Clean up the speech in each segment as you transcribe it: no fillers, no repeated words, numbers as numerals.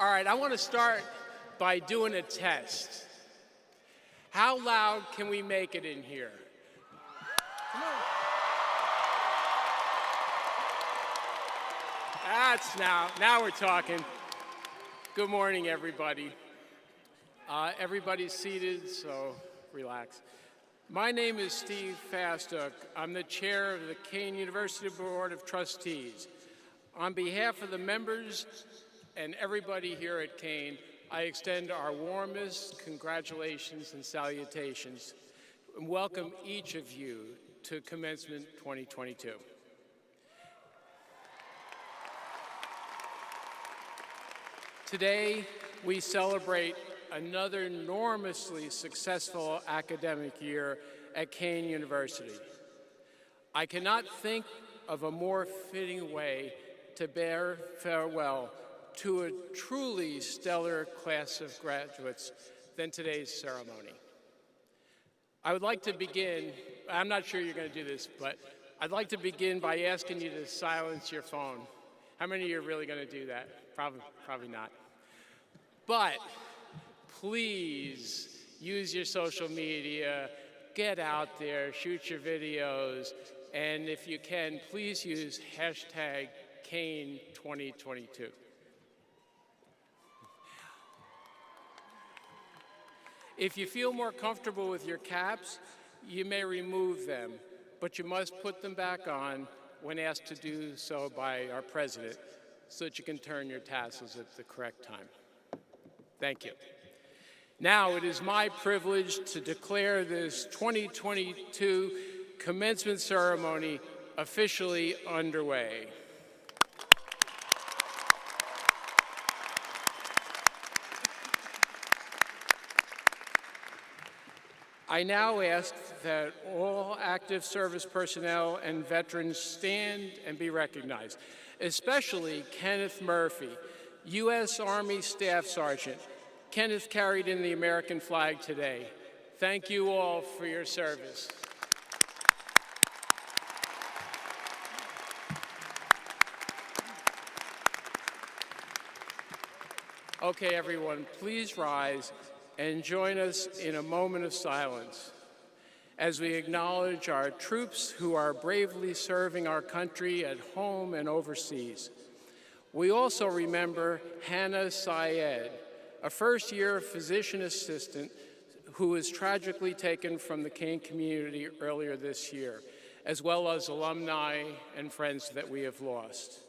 All right, I want to start by doing a test. How loud can we make it in here? Come on. That's now we're talking. Good morning, everybody. Everybody's seated, so relax. My name is Steve Fastook. I'm the chair of the Kean University Board of Trustees. On behalf of the members and everybody here at Kean, I extend our warmest congratulations and salutations and welcome each of you to Commencement 2022. Today, we celebrate another enormously successful academic year at Kean University. I cannot think of a more fitting way to bear farewell to a truly stellar class of graduates than today's ceremony. I would like to begin, I'm not sure you're going to do this, but I'd like to begin by asking you to silence your phone. How many of you are really going to do that? Probably not. But please use your social media, get out there, shoot your videos, and if you can, please use hashtag Kean 2022. If you feel more comfortable with your caps, you may remove them, but you must put them back on when asked to do so by our president so that you can turn your tassels at the correct time. Thank you. Now it is my privilege to declare this 2022 commencement ceremony officially underway. I now ask that all active service personnel and veterans stand and be recognized, especially Kenneth Murphy, U.S. Army Staff Sergeant. Kenneth carried in the American flag today. Thank you all for your service. Okay, everyone, please rise and join us in a moment of silence as we acknowledge our troops who are bravely serving our country at home and overseas. We also remember Hannah Syed, a first-year physician assistant who was tragically taken from the Kean community earlier this year, as well as alumni and friends that we have lost.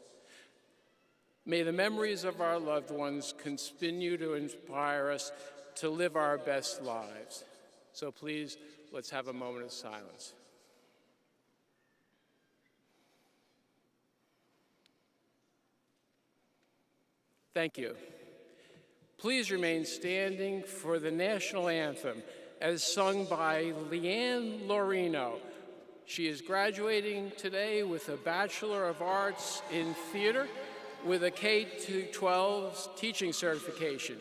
May the memories of our loved ones continue to inspire us to live our best lives. So please, let's have a moment of silence. Thank you. Please remain standing for the national anthem as sung by Leanne Lorino. She is graduating today with a Bachelor of Arts in Theater with a K-12 teaching certification.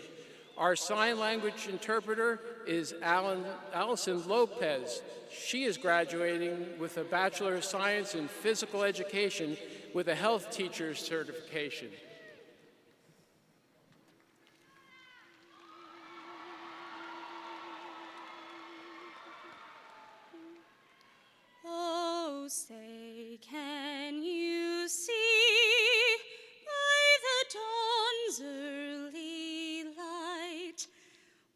Our sign language interpreter is Allison Lopez. She is graduating with a Bachelor of Science in Physical Education with a health teacher certification. Oh, say, can you see by the dawn's early light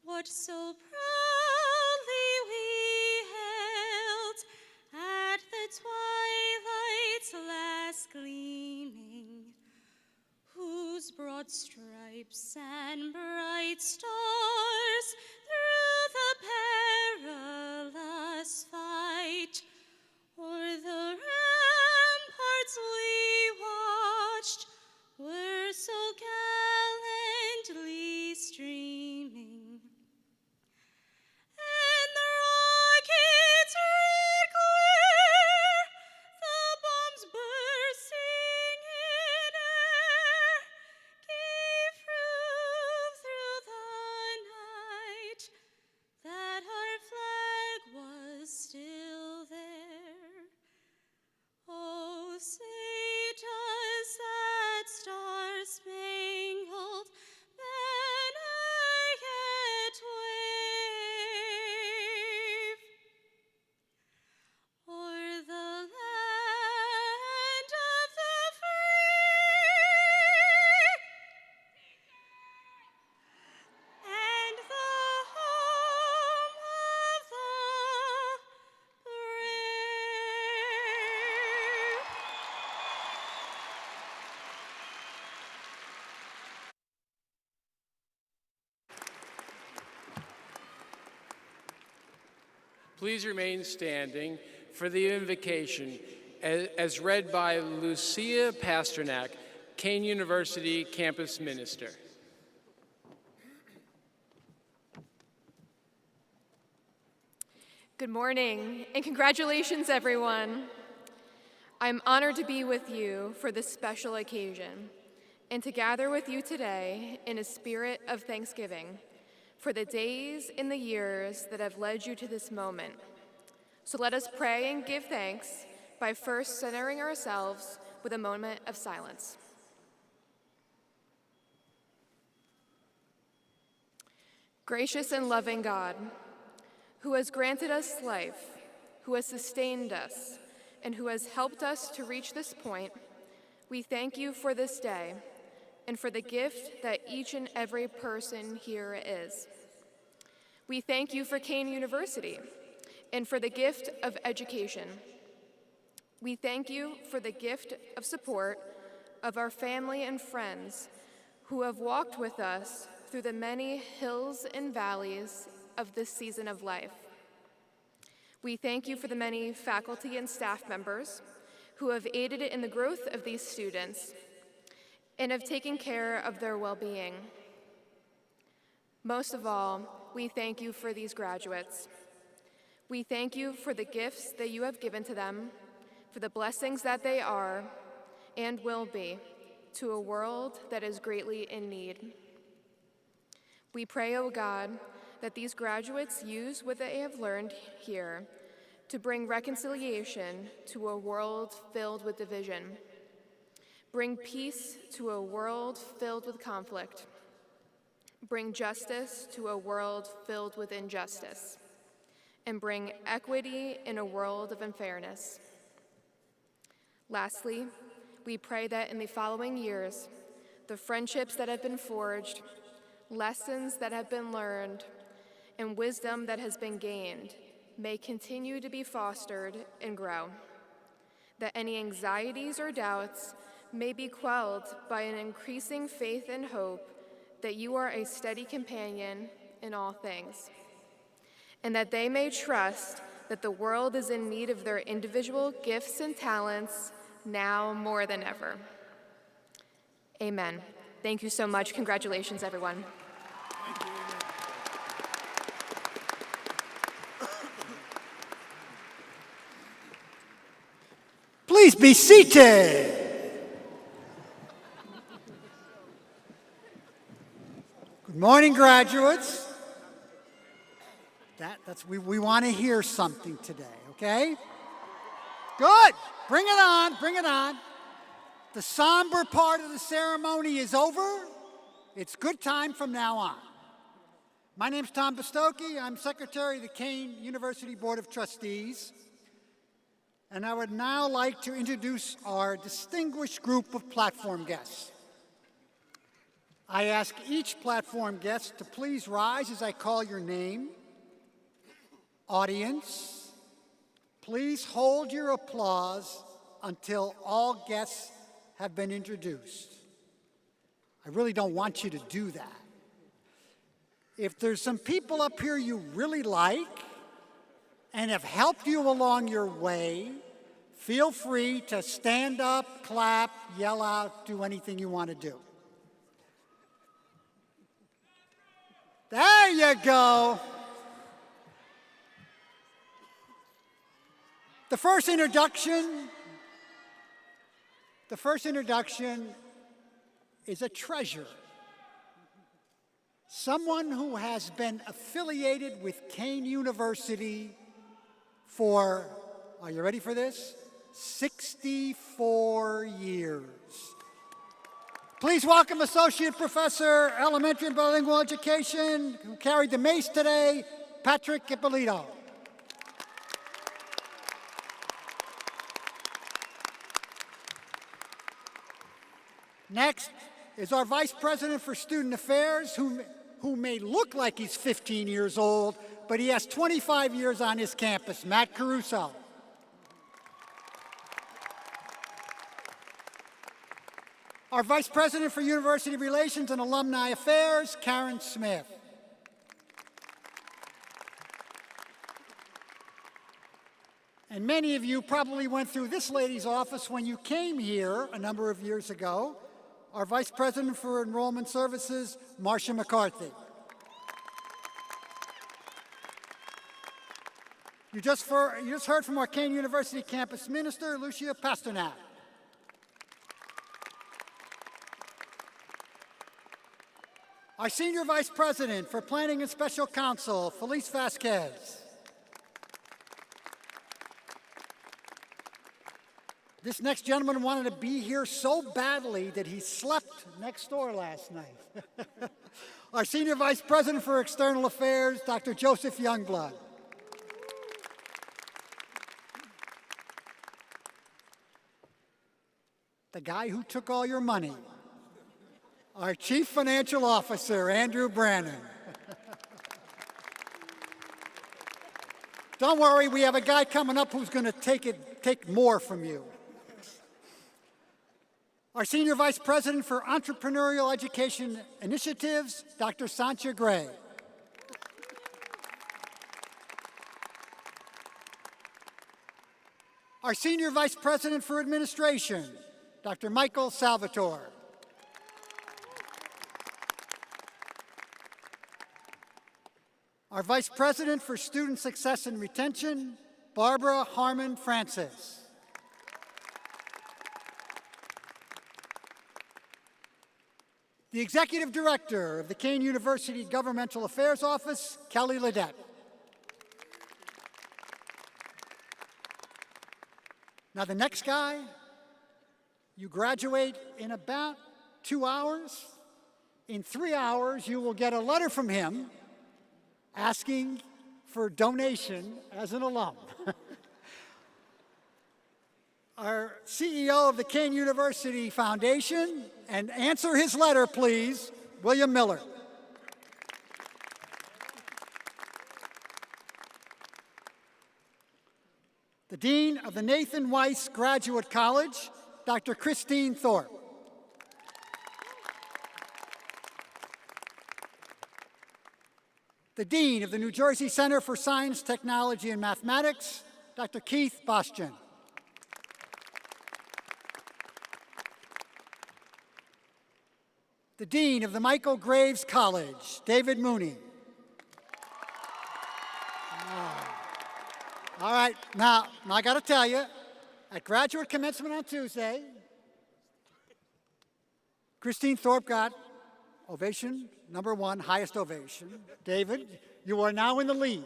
what so proudly we held at the twilight's last gleaming, whose broad stripes and bright stars through the perilous fight o'er the ramparts we watched were so gallantly streaming, and the rockets' red glare, the bombs bursting in air, gave proof through the Please remain standing for the invocation as read by Lucia Pasternak, Kean University campus minister. Good morning, and congratulations, everyone. I'm honored to be with you for this special occasion and to gather with you today in a spirit of thanksgiving for the days and the years that have led you to this moment. So let us pray and give thanks by first centering ourselves with a moment of silence. Gracious and loving God, who has granted us life, who has sustained us, and who has helped us to reach this point, we thank you for this day and for the gift that each and every person here is. We thank you for Kean University and for the gift of education. We thank you for the gift of support of our family and friends who have walked with us through the many hills and valleys of this season of life. We thank you for the many faculty and staff members who have aided in the growth of these students and have taken care of their well-being. Most of all, we thank you for these graduates. We thank you for the gifts that you have given to them, for the blessings that they are and will be to a world that is greatly in need. We pray, O God, that these graduates use what they have learned here to bring reconciliation to a world filled with division. Bring peace to a world filled with conflict. Bring justice to a world filled with injustice. And bring equity in a world of unfairness. Lastly, we pray that in the following years, the friendships that have been forged, lessons that have been learned, and wisdom that has been gained may continue to be fostered and grow. That any anxieties or doubts may be quelled by an increasing faith and hope that you are a steady companion in all things. And that they may trust that the world is in need of their individual gifts and talents now more than ever. Amen. Thank you so much. Congratulations, everyone. Please be seated. Good morning, graduates. We want to hear something today, okay? Good. Bring it on, bring it on. The somber part of the ceremony is over. It's good time from now on. My name's Tom Bostocchi. I'm Secretary of the Kean University Board of Trustees. And I would now like to introduce our distinguished group of platform guests. I ask each platform guest to please rise as I call your name. Audience, please hold your applause until all guests have been introduced. I really don't want you to do that. If there's some people up here you really like and have helped you along your way, feel free to stand up, clap, yell out, do anything you want to do. There you go. The first introduction is a treasure. Someone who has been affiliated with Kean University for, are you ready for this? 64 years. Please welcome Associate Professor, Elementary and Bilingual Education, who carried the mace today, Patrick Ippolito. Next is our Vice President for Student Affairs, who may look like he's 15 years old, but he has 25 years on his campus, Matt Caruso. Our Vice President for University Relations and Alumni Affairs, Karen Smith. And many of you probably went through this lady's office when you came here a number of years ago, our Vice President for Enrollment Services, Marcia McCarthy. You just heard from our Kean University campus minister, Lucia Pasternak. Our Senior Vice President for Planning and Special Counsel, Felice Vasquez. This next gentleman wanted to be here so badly that he slept next door last night. Our Senior Vice President for External Affairs, Dr. Joseph Youngblood. The guy who took all your money, our Chief Financial Officer, Andrew Brannon. Don't worry, we have a guy coming up who's going to take more from you. Our Senior Vice President for Entrepreneurial Education Initiatives, Dr. Sancha Gray. Our Senior Vice President for Administration, Dr. Michael Salvatore. Our Vice President for Student Success and Retention, Barbara Harmon Francis. The Executive Director of the Kean University Governmental Affairs Office, Kelly Ledette. Now the next guy, you graduate in about 2 hours. In 3 hours, you will get a letter from him asking for donation as an alum. Our CEO of the Kean University Foundation, and answer his letter, please, William Miller. The Dean of the Nathan Weiss Graduate College, Dr. Christine Thorpe. The Dean of the New Jersey Center for Science, Technology, and Mathematics, Dr. Keith Bostian. The Dean of the Michael Graves College, David Mooney. All right, now I got to tell you, at graduate commencement on Tuesday, Christine Thorpe got ovation number 1, highest ovation. David, you are now in the lead.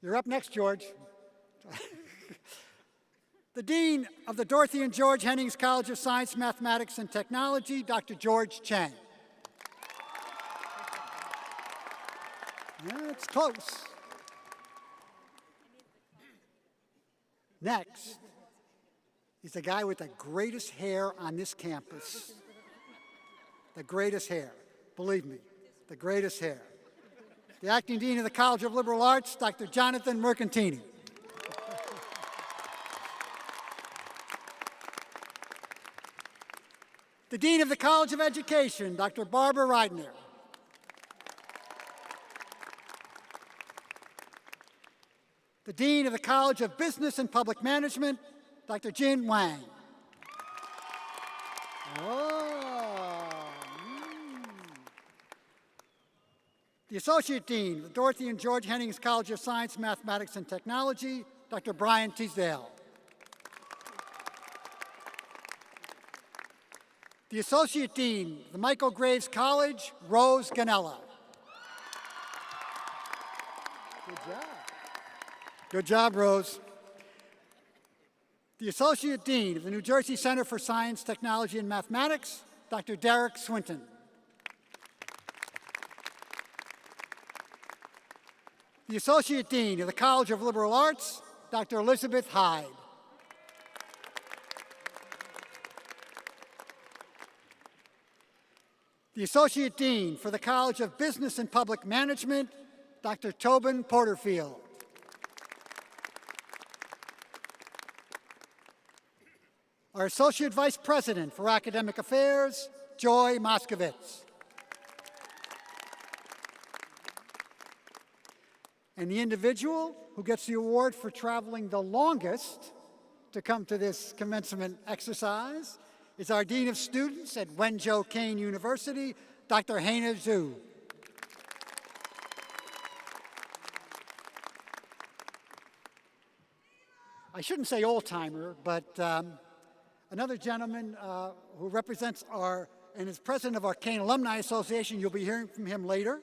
You're up next, George. The Dean of the Dorothy and George Hennings College of Science, Mathematics, and Technology, Dr. George Chang. Yeah, it's close. Next is the guy with the greatest hair on this campus. The greatest hair. Believe me, the greatest hair. The Acting Dean of the College of Liberal Arts, Dr. Jonathan Mercantini. The Dean of the College of Education, Dr. Barbara Reidner. The Dean of the College of Business and Public Management, Dr. Jin Wang. The Associate Dean of the Dorothy and George Hennings College of Science, Mathematics, and Technology, Dr. Brian Teasdale. The Associate Dean of the Michael Graves College, Rose Ganella. Good job. Good job, Rose. The Associate Dean of the New Jersey Center for Science, Technology, and Mathematics, Dr. Derek Swinton. The Associate Dean of the College of Liberal Arts, Dr. Elizabeth Hyde. The Associate Dean for the College of Business and Public Management, Dr. Tobin Porterfield. Our Associate Vice President for Academic Affairs, Joy Moskowitz. And the individual who gets the award for traveling the longest to come to this commencement exercise is our Dean of Students at Wenzhou Kean University, Dr. Heina Zhu. I shouldn't say old-timer, but another gentleman who represents and is president of our Kean Alumni Association, you'll be hearing from him later.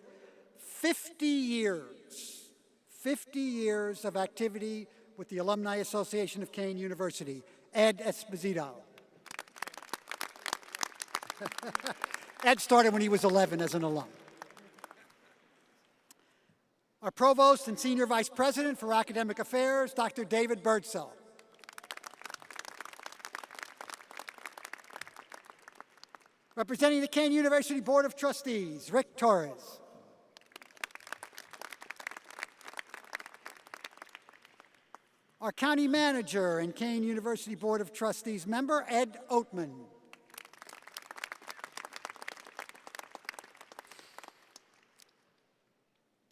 50 years of activity with the Alumni Association of Kean University, Ed Esposito. Ed started when he was 11 as an alum. Our Provost and Senior Vice President for Academic Affairs, Dr. David Birdsell. Representing the Kean University Board of Trustees, Rick Torres. Our County Manager and Kean University Board of Trustees member, Ed Oatman.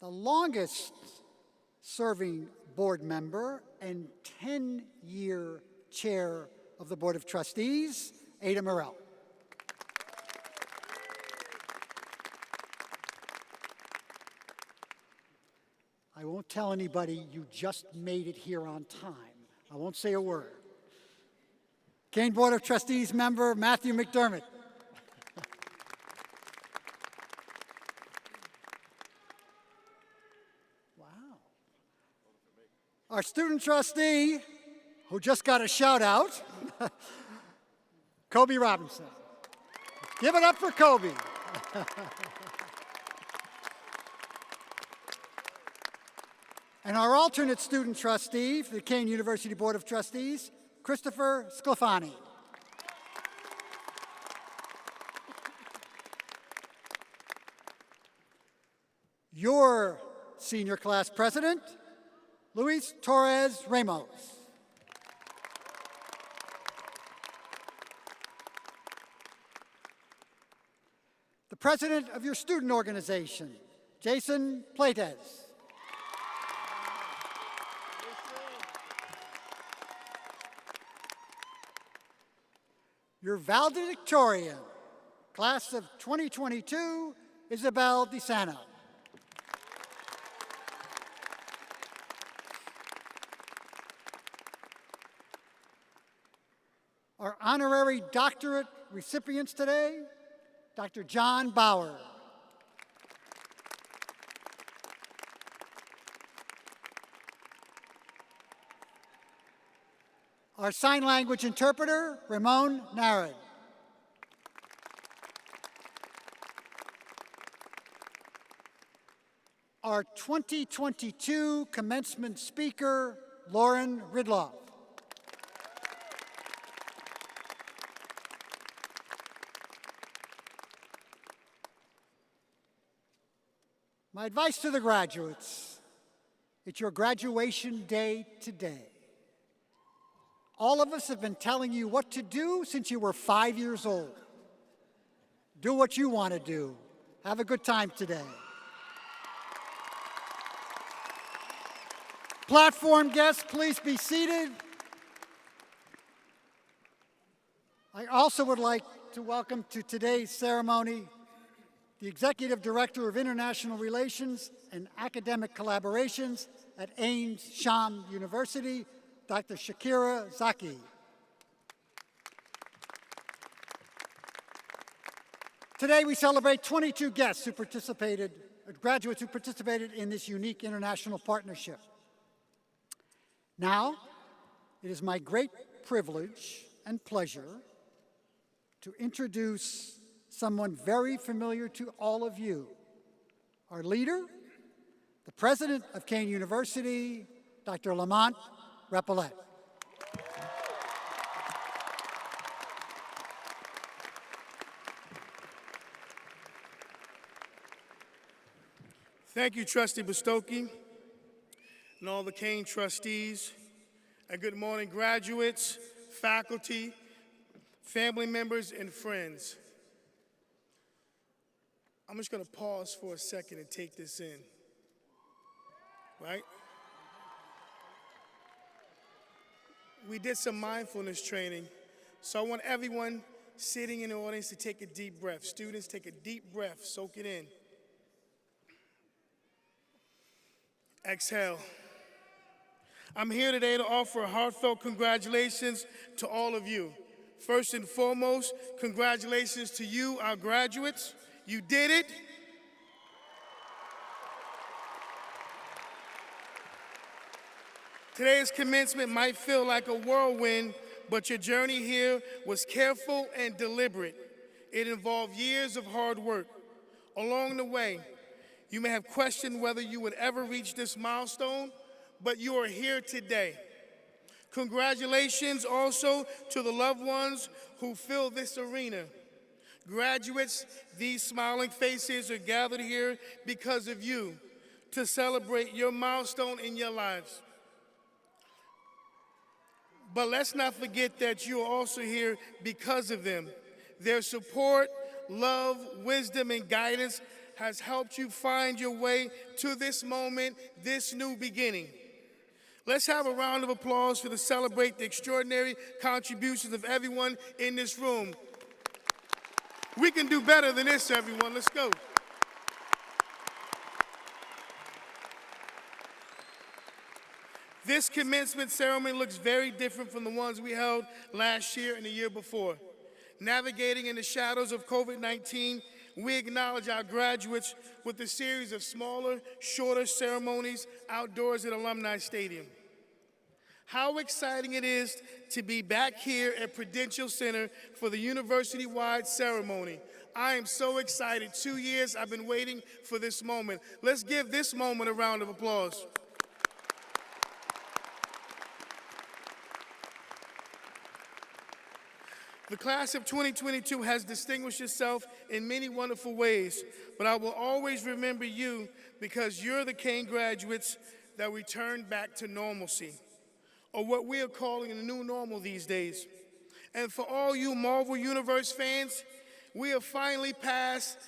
The longest serving board member and 10-year chair of the Board of Trustees, Ada Morell. I won't tell anybody you just made it here on time. I won't say a word. Kean Board of Trustees member, Matthew McDermott. Wow. Our student trustee, who just got a shout out, Kobe Robinson. Give it up for Kobe. And our alternate student trustee for the Kean University Board of Trustees, Christopher Sclafani. Your senior class president, Luis Torres Ramos. The president of your student organization, Jason Plates. Your valedictorian, class of 2022, Isabel DeSanto. Our honorary doctorate recipients today, Dr. John Bauer. Our sign language interpreter, Ramon Narad. Our 2022 commencement speaker, Lauren Ridloff. My advice to the graduates, it's your graduation day today. All of us have been telling you what to do since you were 5 years old. Do what you want to do. Have a good time today. Platform guests, please be seated. I also would like to welcome to today's ceremony the Executive Director of International Relations and Academic Collaborations at Ames Sham University, Dr. Shakira Zaki. Today we celebrate 22 graduates who participated in this unique international partnership. Now, it is my great privilege and pleasure to introduce someone very familiar to all of you, our leader, the president of Kean University, Dr. Lamont Repollet. Thank you, Trustee Bustocchi, and all the Kean trustees. And good morning, graduates, faculty, family members, and friends. I'm just going to pause for a second and take this in. right? We did some mindfulness training, so I want everyone sitting in the audience to take a deep breath. Students, take a deep breath, soak it in. Exhale. I'm here today to offer heartfelt congratulations to all of you. First and foremost, congratulations to you, our graduates. You did it. Today's commencement might feel like a whirlwind, but your journey here was careful and deliberate. It involved years of hard work. Along the way, you may have questioned whether you would ever reach this milestone, but you are here today. Congratulations also to the loved ones who fill this arena. Graduates, these smiling faces are gathered here because of you, to celebrate your milestone in your lives. But let's not forget that you are also here because of them. Their support, love, wisdom, and guidance has helped you find your way to this moment, this new beginning. Let's have a round of applause to celebrate the extraordinary contributions of everyone in this room. We can do better than this, everyone. Let's go. This commencement ceremony looks very different from the ones we held last year and the year before. Navigating in the shadows of COVID-19, we acknowledge our graduates with a series of smaller, shorter ceremonies outdoors at Alumni Stadium. How exciting it is to be back here at Prudential Center for the university-wide ceremony. I am so excited. 2 years I've been waiting for this moment. Let's give this moment a round of applause. The class of 2022 has distinguished itself in many wonderful ways, but I will always remember you because you're the Kean graduates that returned back to normalcy, or what we are calling the new normal these days. And for all you Marvel Universe fans, we have finally passed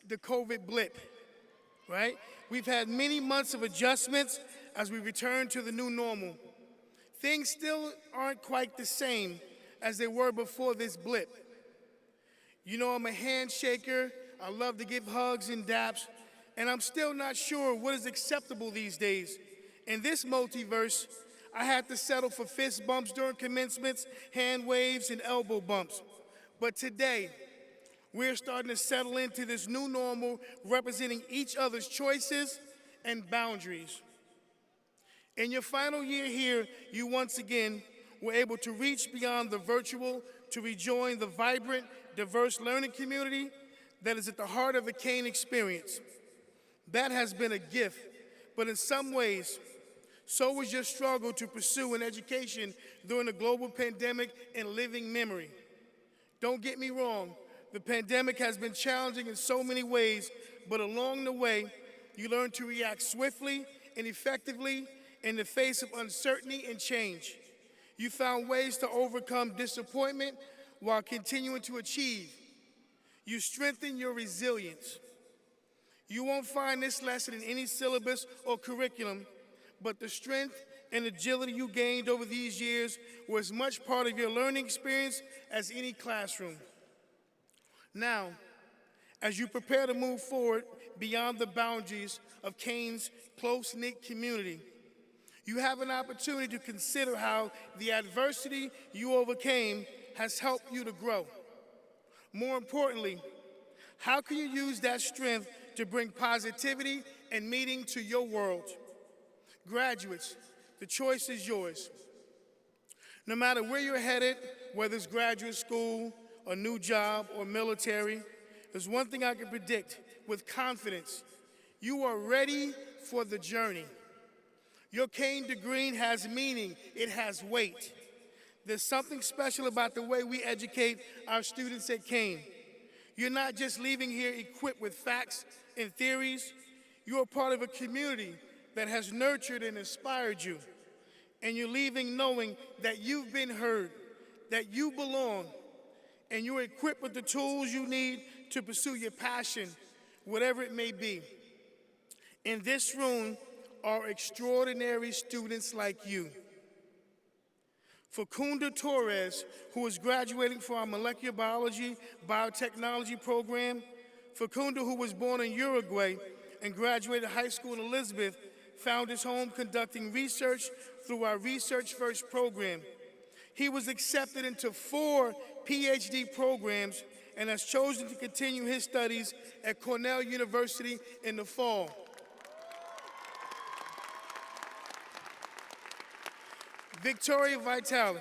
the COVID blip, right? We've had many months of adjustments as we return to the new normal. Things still aren't quite the same as they were before this blip. You know, I'm a handshaker. I love to give hugs and daps, and I'm still not sure what is acceptable these days. In this multiverse, I had to settle for fist bumps during commencements, hand waves, and elbow bumps. But today, we're starting to settle into this new normal, representing each other's choices and boundaries. In your final year here, you once again were able to reach beyond the virtual to rejoin the vibrant, diverse learning community that is at the heart of the Kean experience. That has been a gift, but in some ways, so was your struggle to pursue an education during the global pandemic in living memory. Don't get me wrong, the pandemic has been challenging in so many ways, but along the way, you learned to react swiftly and effectively in the face of uncertainty and change. You found ways to overcome disappointment while continuing to achieve. You strengthened your resilience. You won't find this lesson in any syllabus or curriculum, but the strength and agility you gained over these years were as much part of your learning experience as any classroom. Now, as you prepare to move forward beyond the boundaries of Kean's close-knit community, you have an opportunity to consider how the adversity you overcame has helped you to grow. More importantly, how can you use that strength to bring positivity and meaning to your world? Graduates, the choice is yours. No matter where you're headed, whether it's graduate school, a new job, or military, there's one thing I can predict with confidence. You are ready for the journey. Your Kean degree has meaning, it has weight. There's something special about the way we educate our students at Kean. You're not just leaving here equipped with facts and theories, you are part of a community that has nurtured and inspired you. And you're leaving knowing that you've been heard, that you belong, and you're equipped with the tools you need to pursue your passion, whatever it may be. In this room are extraordinary students like you. Facundo Torres, who is graduating from our molecular biology biotechnology program. Facundo, who was born in Uruguay and graduated high school in Elizabeth, found his home conducting research through our Research First program. He was accepted into 4 PhD programs and has chosen to continue his studies at Cornell University in the fall. Victoria Vitale,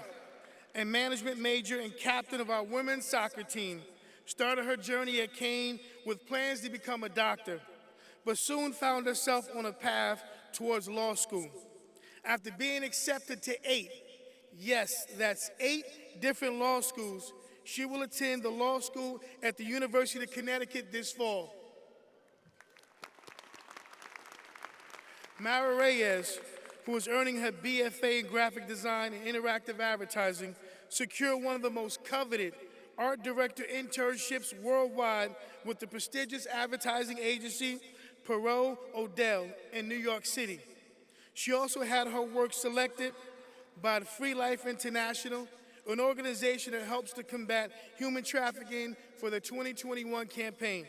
a management major and captain of our women's soccer team, started her journey at Kean with plans to become a doctor, but soon found herself on a path towards law school. After being accepted to 8, yes, that's 8 different law schools, she will attend the law school at the University of Connecticut this fall. Mara Reyes, who is earning her BFA in graphic design and interactive advertising, secured one of the most coveted art director internships worldwide with the prestigious advertising agency Perot Odell in New York City. She also had her work selected by the Free Life International, an organization that helps to combat human trafficking, for the 2021 campaign.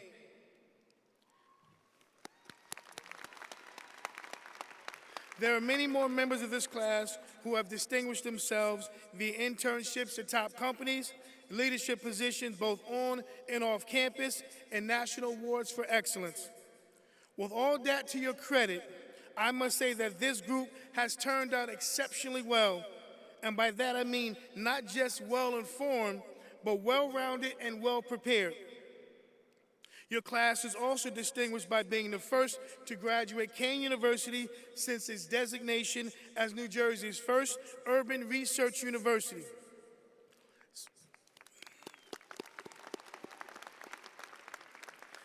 There are many more members of this class who have distinguished themselves via internships at top companies, leadership positions both on and off campus, and national awards for excellence. With all that to your credit, I must say that this group has turned out exceptionally well, and by that I mean not just well-informed, but well-rounded and well-prepared. Your class is also distinguished by being the first to graduate Kean University since its designation as New Jersey's first urban research university.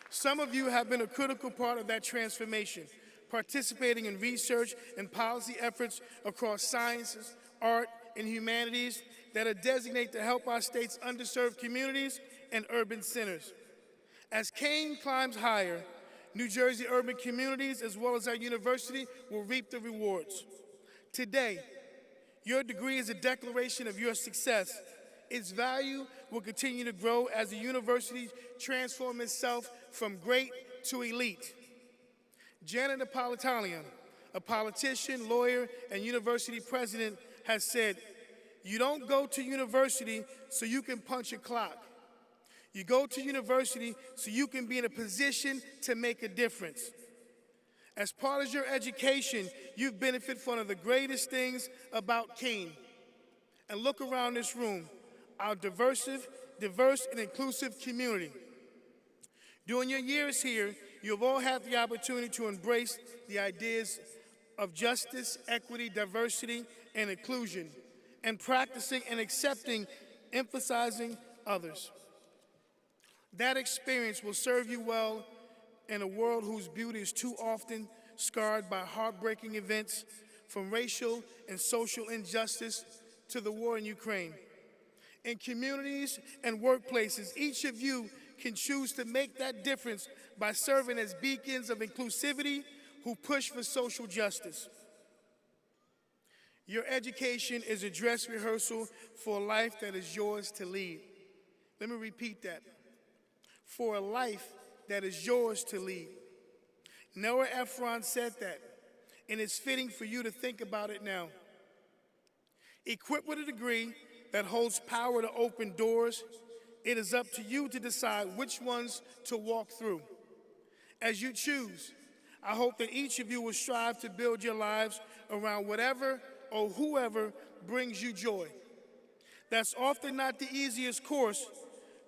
Some of you have been a critical part of that transformation, participating in research and policy efforts across sciences, art, and humanities that are designated to help our state's underserved communities and urban centers. As Kean climbs higher, New Jersey urban communities as well as our university will reap the rewards. Today, your degree is a declaration of your success. Its value will continue to grow as the university transforms itself from great to elite. Janet Napolitano, a politician, lawyer, and university president, has said, "You don't go to university so you can punch a clock. You go to university so you can be in a position to make a difference." As part of your education, you've benefited from one of the greatest things about Kean. And look around this room, our diverse and inclusive community. During your years here, you've all had the opportunity to embrace the ideas of justice, equity, diversity, and inclusion, and practicing and accepting, emphasizing others. That experience will serve you well in a world whose beauty is too often scarred by heartbreaking events, from racial and social injustice to the war in Ukraine. In communities and workplaces, each of you can choose to make that difference by serving as beacons of inclusivity who push for social justice. Your education is a dress rehearsal for a life that is yours to lead. Let me repeat that. For a life that is yours to lead. Noah Ephron said that, and it's fitting for you to think about it now. Equipped with a degree that holds power to open doors, it is up to you to decide which ones to walk through. As you choose, I hope that each of you will strive to build your lives around whatever or whoever brings you joy. That's often not the easiest course,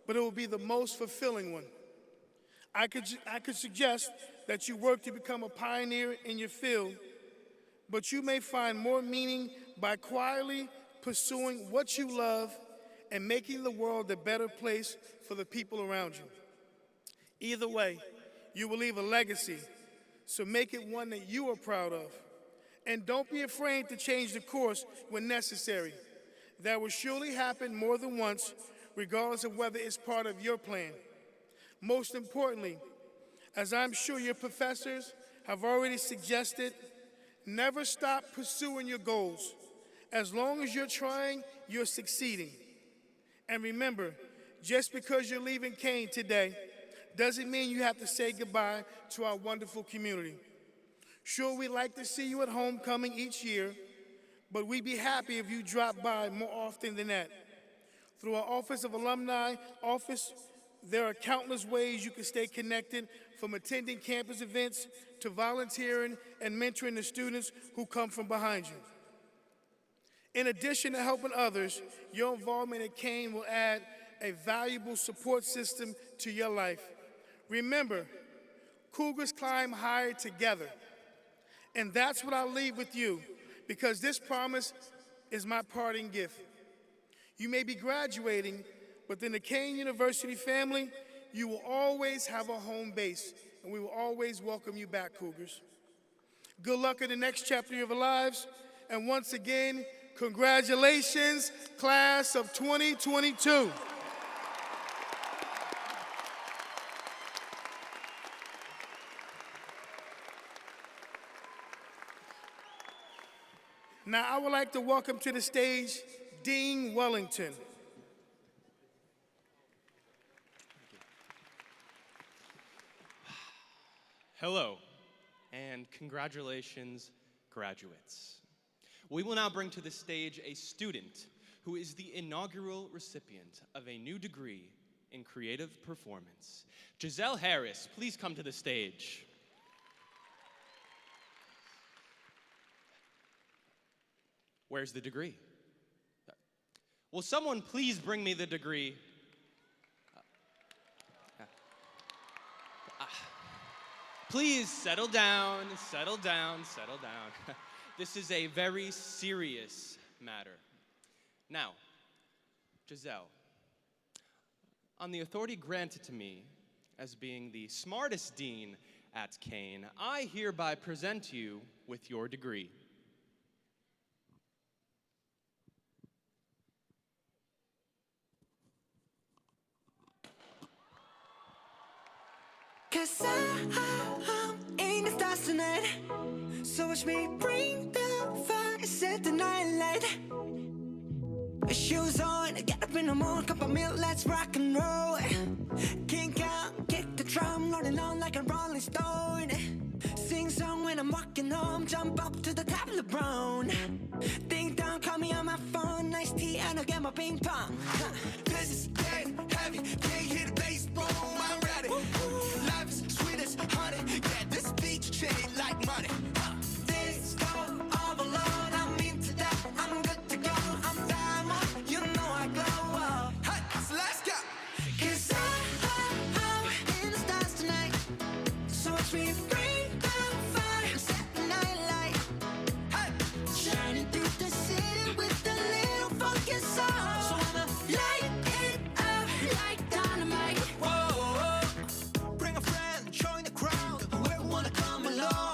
but it will be the most fulfilling one. I could suggest that you work to become a pioneer in your field, but you may find more meaning by quietly pursuing what you love and making the world a better place for the people around you. Either way, you will leave a legacy, so make it one that you are proud of. And don't be afraid to change the course when necessary. That will surely happen more than once, regardless of whether it's part of your plan. Most importantly, as I'm sure your professors have already suggested, Never stop pursuing your goals. As long as you're trying, you're succeeding. And remember, just because you're leaving Kean today doesn't mean you have to say goodbye to our wonderful community. Sure, we'd like to see you at homecoming each year, but we'd be happy if you dropped by more often than that. Through our Office of Alumni office, there are countless ways you can stay connected, from attending campus events to volunteering and mentoring the students who come from behind you. In addition to helping others, your involvement at Kean will add a valuable support system to your life. Remember, Cougars climb higher together. And that's what I'll leave with you, because this promise is my parting gift. You may be graduating, but in the Kean University family, you will always have a home base, and we will always welcome you back, Cougars. Good luck in the next chapter of your lives, and once again, congratulations, class of 2022. Now, I would like to welcome to the stage Dean Wellington. Hello, and congratulations, graduates. We will now bring to the stage a student who is the inaugural recipient of a new degree in creative performance. Giselle Harris, please come to the stage. Where's the degree? Will someone please bring me the degree? Please settle down, settle down, settle down. This is a very serious matter. Now, Giselle, on the authority granted to me as being the smartest dean at Kean, I hereby present you with your degree. Cause I'm in the stars tonight. So watch me bring the fire, set the night light. Shoes on, get up in the morning, cup of milk, let's rock and roll. Kink out, kick the drum, rolling on like a rolling stone. Sing song when I'm walking home, jump up to the top of the brown. Ding dong, call me on my phone, nice tea and I'll get my ping pong. This is dead heavy, can't hear the bass boom, I'm ready. Life is sweet as honey, yeah, this beach chain like money. This go all alone, I'm into that, I'm good to go. I'm diamond, you know I glow. Hey, so let's go. Cause I'm in the stars tonight. So watch me bring the fire, set the night light. Hey, shining through the city with a little funky soul. So I'ma light it up like dynamite. Whoa, bring a friend, join the crowd. Whoever wanna come along.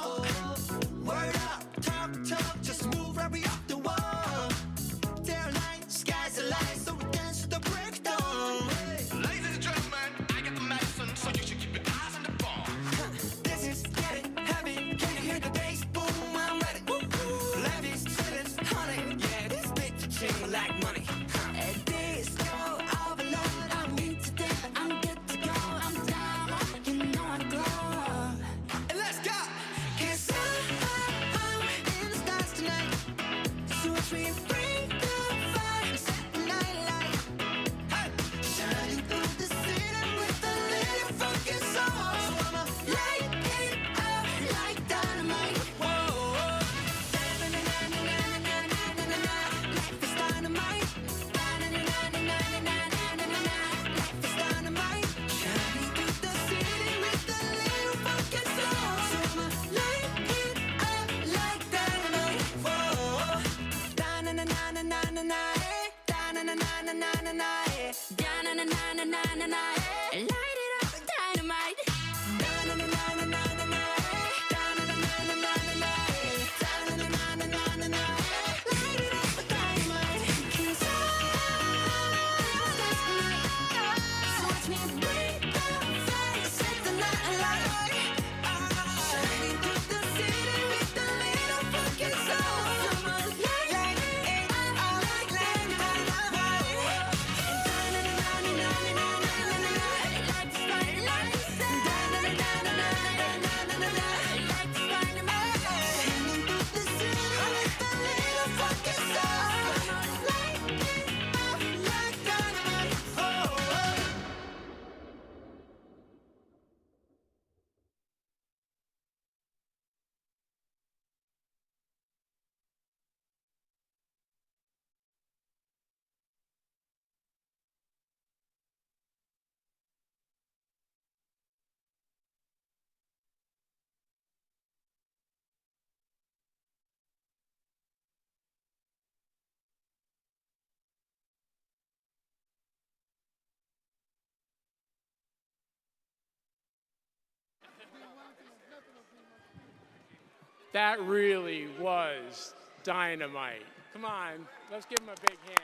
That really was dynamite. Come on, let's give him a big hand.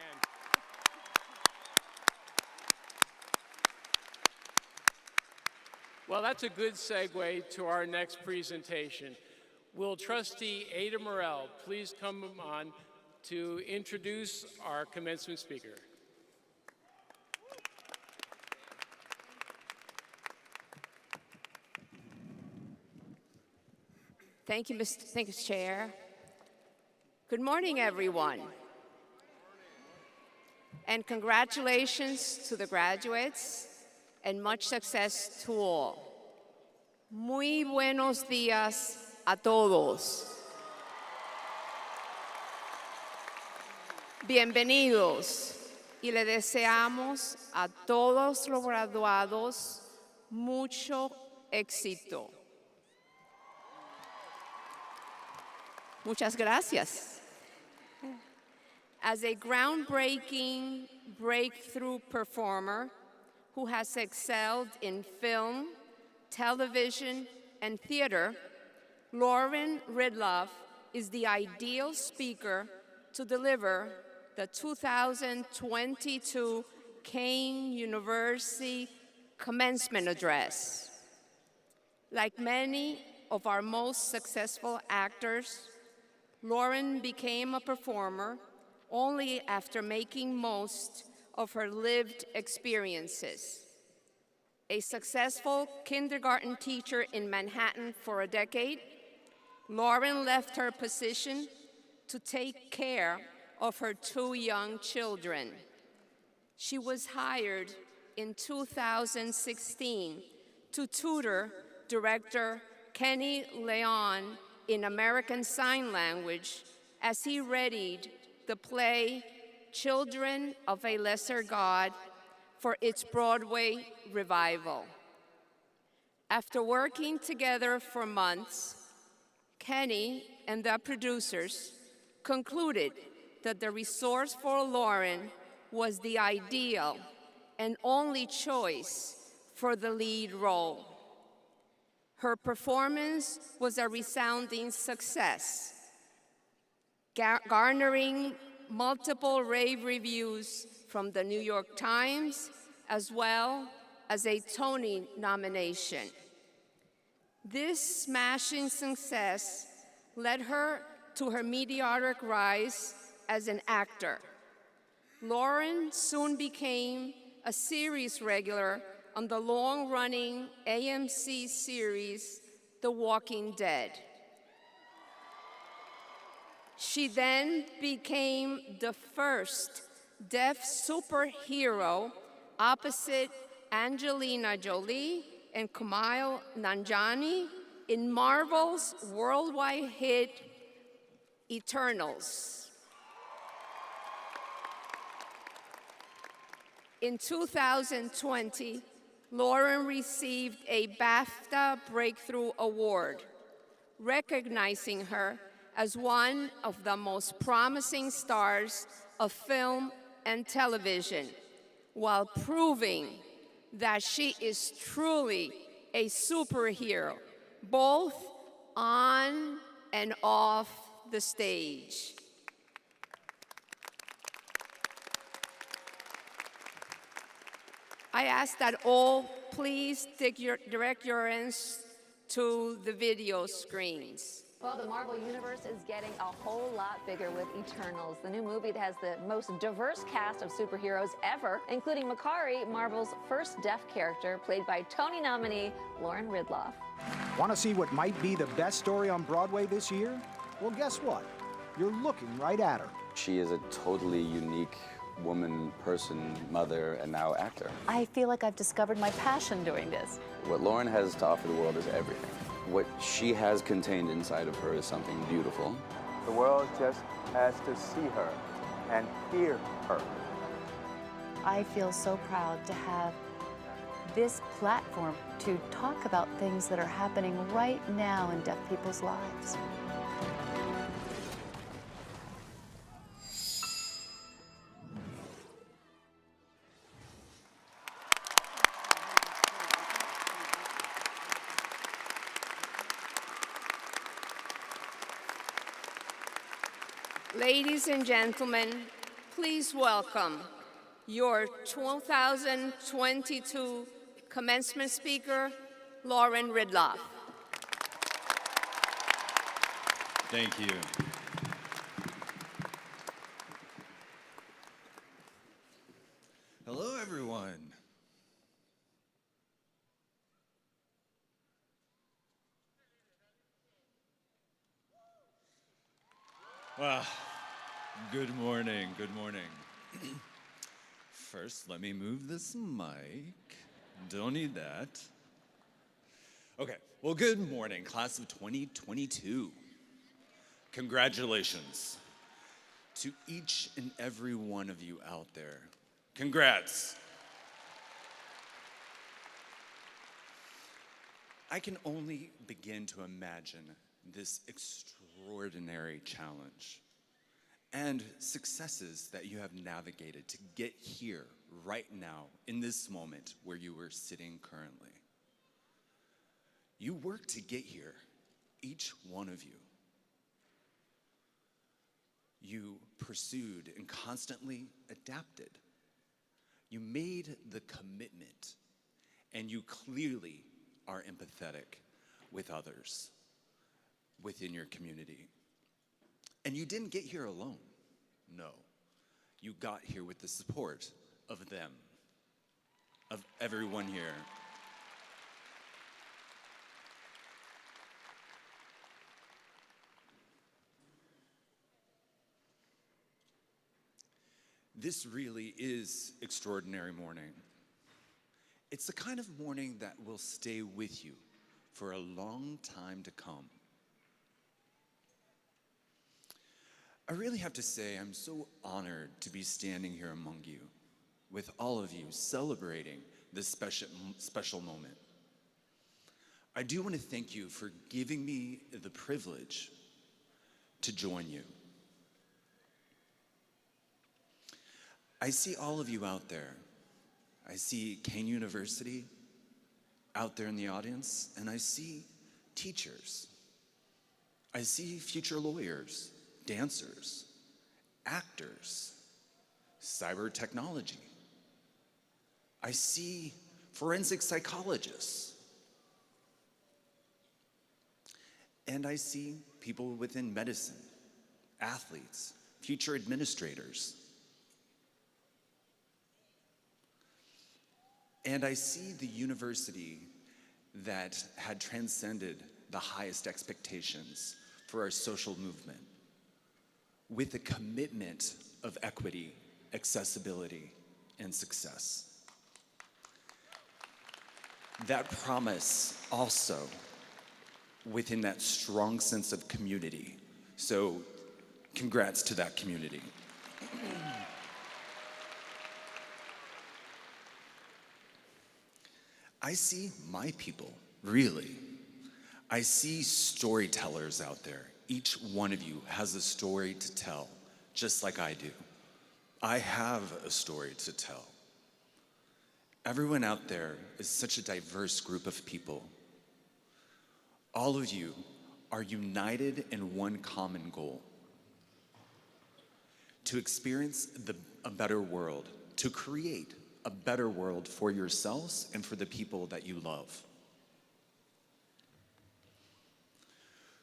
Well, that's a good segue to our next presentation. Will Trustee Ada Morell please come on to introduce our commencement speaker? Thank you, Mr. Chair. Good morning, everyone. And congratulations to the graduates and much success to all. Muy buenos días a todos. Bienvenidos y le deseamos a todos los graduados mucho éxito. Muchas gracias. As a groundbreaking breakthrough performer who has excelled in film, television, and theater, Lauren Ridloff is the ideal speaker to deliver the 2022 Kean University Commencement Address. Like many of our most successful actors, Lauren became a performer only after making most of her lived experiences. A successful kindergarten teacher in Manhattan for a decade, Lauren left her position to take care of her 2 young children. She was hired in 2016 to tutor director Kenny Leon in American Sign Language as he readied the play Children of a Lesser God for its Broadway revival. After working together for months, Kenny and the producers concluded that the resourceful Lauren was the ideal and only choice for the lead role. Her performance was a resounding success, garnering multiple rave reviews from the New York Times, as well as a Tony nomination. This smashing success led her to her meteoric rise as an actor. Lauren soon became a series regular on the long-running AMC series, The Walking Dead. She then became the first deaf superhero opposite Angelina Jolie and Kumail Nanjiani in Marvel's worldwide hit, Eternals. In 2020, Lauren received a BAFTA Breakthrough Award, recognizing her as one of the most promising stars of film and television, while proving that she is truly a superhero, both on and off the stage. I ask that all please direct your hands to the video screens. Well, the Marvel Universe is getting a whole lot bigger with Eternals, the new movie that has the most diverse cast of superheroes ever, including Makari, Marvel's first deaf character, played by Tony nominee Lauren Ridloff. Want to see what might be the best story on Broadway this year? Well, guess what? You're looking right at her. She is a totally unique woman, person, mother, and now actor. I feel like I've discovered my passion doing this. What Lauren has to offer the world is everything. What she has contained inside of her is something beautiful. The world just has to see her and hear her. I feel so proud to have this platform to talk about things that are happening right now in deaf people's lives. Ladies and gentlemen, please welcome your 2022 commencement speaker, Lauren Ridloff. Thank you. Hello, everyone. Well, good morning, good morning. First, let me move this mic. Don't need that. Okay, well, good morning, class of 2022. Congratulations to each and every one of you out there. Congrats. I can only begin to imagine this extraordinary challenge and successes that you have navigated to get here right now in this moment where you are sitting currently. You worked to get here, each one of you. You pursued and constantly adapted. You made the commitment, and you clearly are empathetic with others within your community. And you didn't get here alone, no. You got here with the support of them, of everyone here. This really is extraordinary morning. It's the kind of morning that will stay with you for a long time to come. I really have to say I'm so honored to be standing here among you, with all of you celebrating this special moment. I do want to thank you for giving me the privilege to join you. I see all of you out there. I see Kean University out there in the audience, and I see teachers. I see future lawyers, dancers, actors, cyber technology. I see forensic psychologists. And I see people within medicine, athletes, future administrators. And I see the university that had transcended the highest expectations for our social movement with a commitment of equity, accessibility, and success. That promise also within that strong sense of community. So congrats to that community. I see my people, really. I see storytellers out there. Each one of you has a story to tell, just like I do. I have a story to tell. Everyone out there is such a diverse group of people. All of you are united in one common goal: to experience a better world, to create a better world for yourselves and for the people that you love.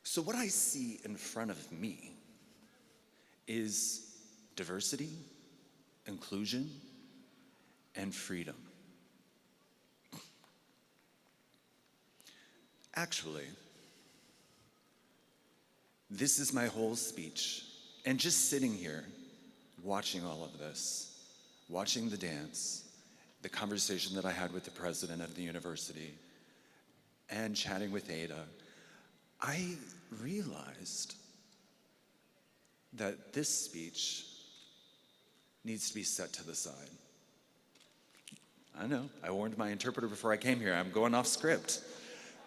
So what I see in front of me is diversity, inclusion, and freedom. Actually, this is my whole speech, and just sitting here, watching all of this, watching the dance, the conversation that I had with the president of the university, and chatting with Ada, I realized that this speech needs to be set to the side. I know, I warned my interpreter before I came here, I'm going off script.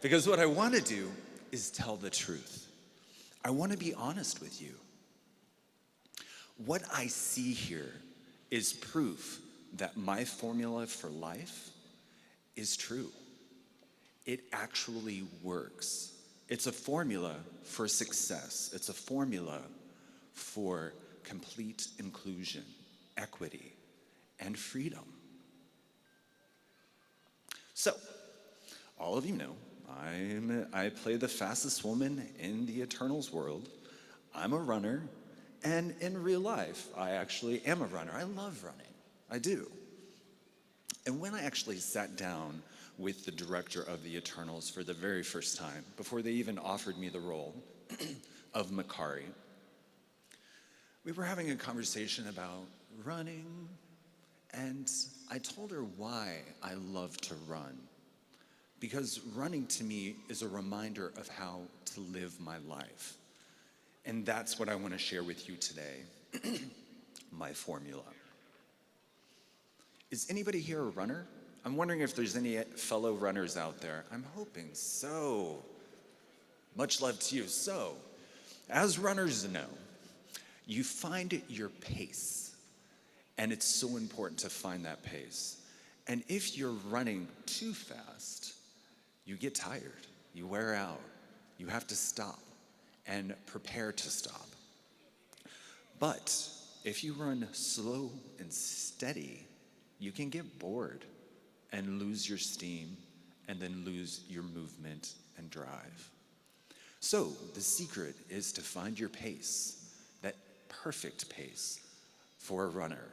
Because what I want to do is tell the truth. I want to be honest with you. What I see here is proof that my formula for life is true. It actually works. It's a formula for success. It's a formula for complete inclusion, equity, and freedom. So, all of you know, I play the fastest woman in the Eternals world. I'm a runner, and in real life, I actually am a runner. I love running, I do. And when I actually sat down with the director of the Eternals for the very first time, before they even offered me the role of Makari, we were having a conversation about running, and I told her why I love to run. Because running to me is a reminder of how to live my life. And that's what I want to share with you today, my formula. Is anybody here a runner? I'm wondering if there's any fellow runners out there. I'm hoping so. Much love to you. So, as runners know, you find your pace, and it's so important to find that pace. And if you're running too fast, you get tired, you wear out, you have to stop and prepare to stop. But if you run slow and steady, you can get bored and lose your steam and then lose your movement and drive. So the secret is to find your pace, that perfect pace for a runner.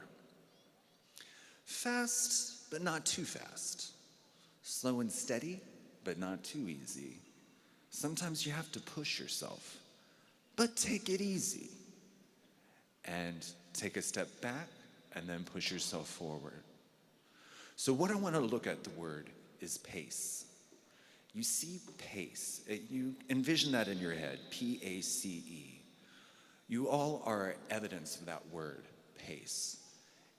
Fast, but not too fast. Slow and steady, but not too easy. Sometimes you have to push yourself, but take it easy. And take a step back and then push yourself forward. So what I want to look at the word is pace. You see pace. You envision that in your head, P-A-C-E. You all are evidence of that word, pace.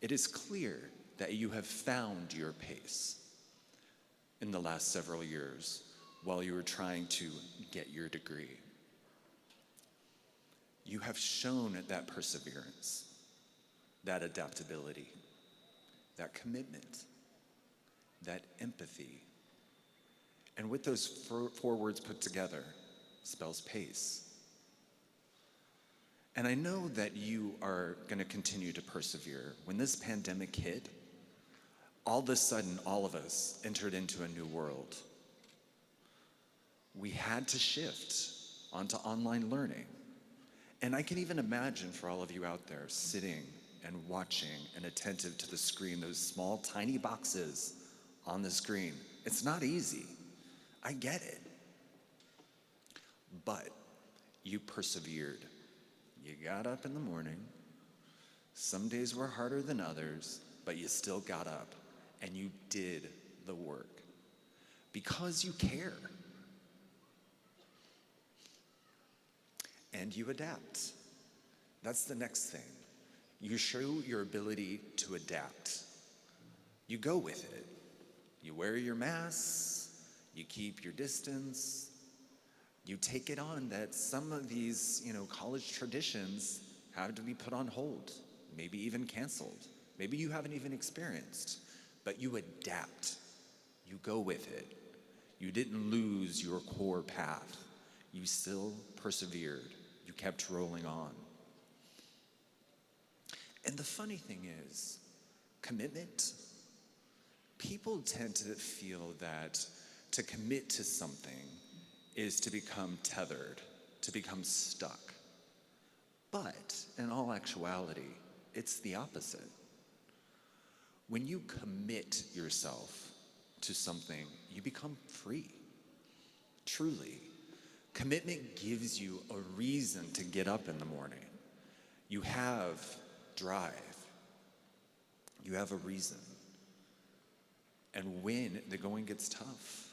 It is clear that you have found your pace in the last several years while you were trying to get your degree. You have shown that perseverance, that adaptability, that commitment, that empathy. And with those four words put together, spells pace. And I know that you are going to continue to persevere. When this pandemic hit, all of a sudden, all of us entered into a new world. We had to shift onto online learning. And I can even imagine for all of you out there sitting and watching and attentive to the screen, those small, tiny boxes on the screen. It's not easy. I get it. But you persevered. You got up in the morning. Some days were harder than others, but you still got up and you did the work because you care. And you adapt. That's the next thing. You show your ability to adapt. You go with it. You wear your masks, you keep your distance, you take it on that some of these, college traditions have to be put on hold, maybe even canceled. Maybe you haven't even experienced, but you adapt. You go with it. You didn't lose your core path. You still persevered. You kept rolling on. And the funny thing is, commitment, people tend to feel that to commit to something is to become tethered, to become stuck. But in all actuality, it's the opposite. When you commit yourself to something, you become free. Truly. Commitment gives you a reason to get up in the morning. You have drive. You have a reason. And when the going gets tough,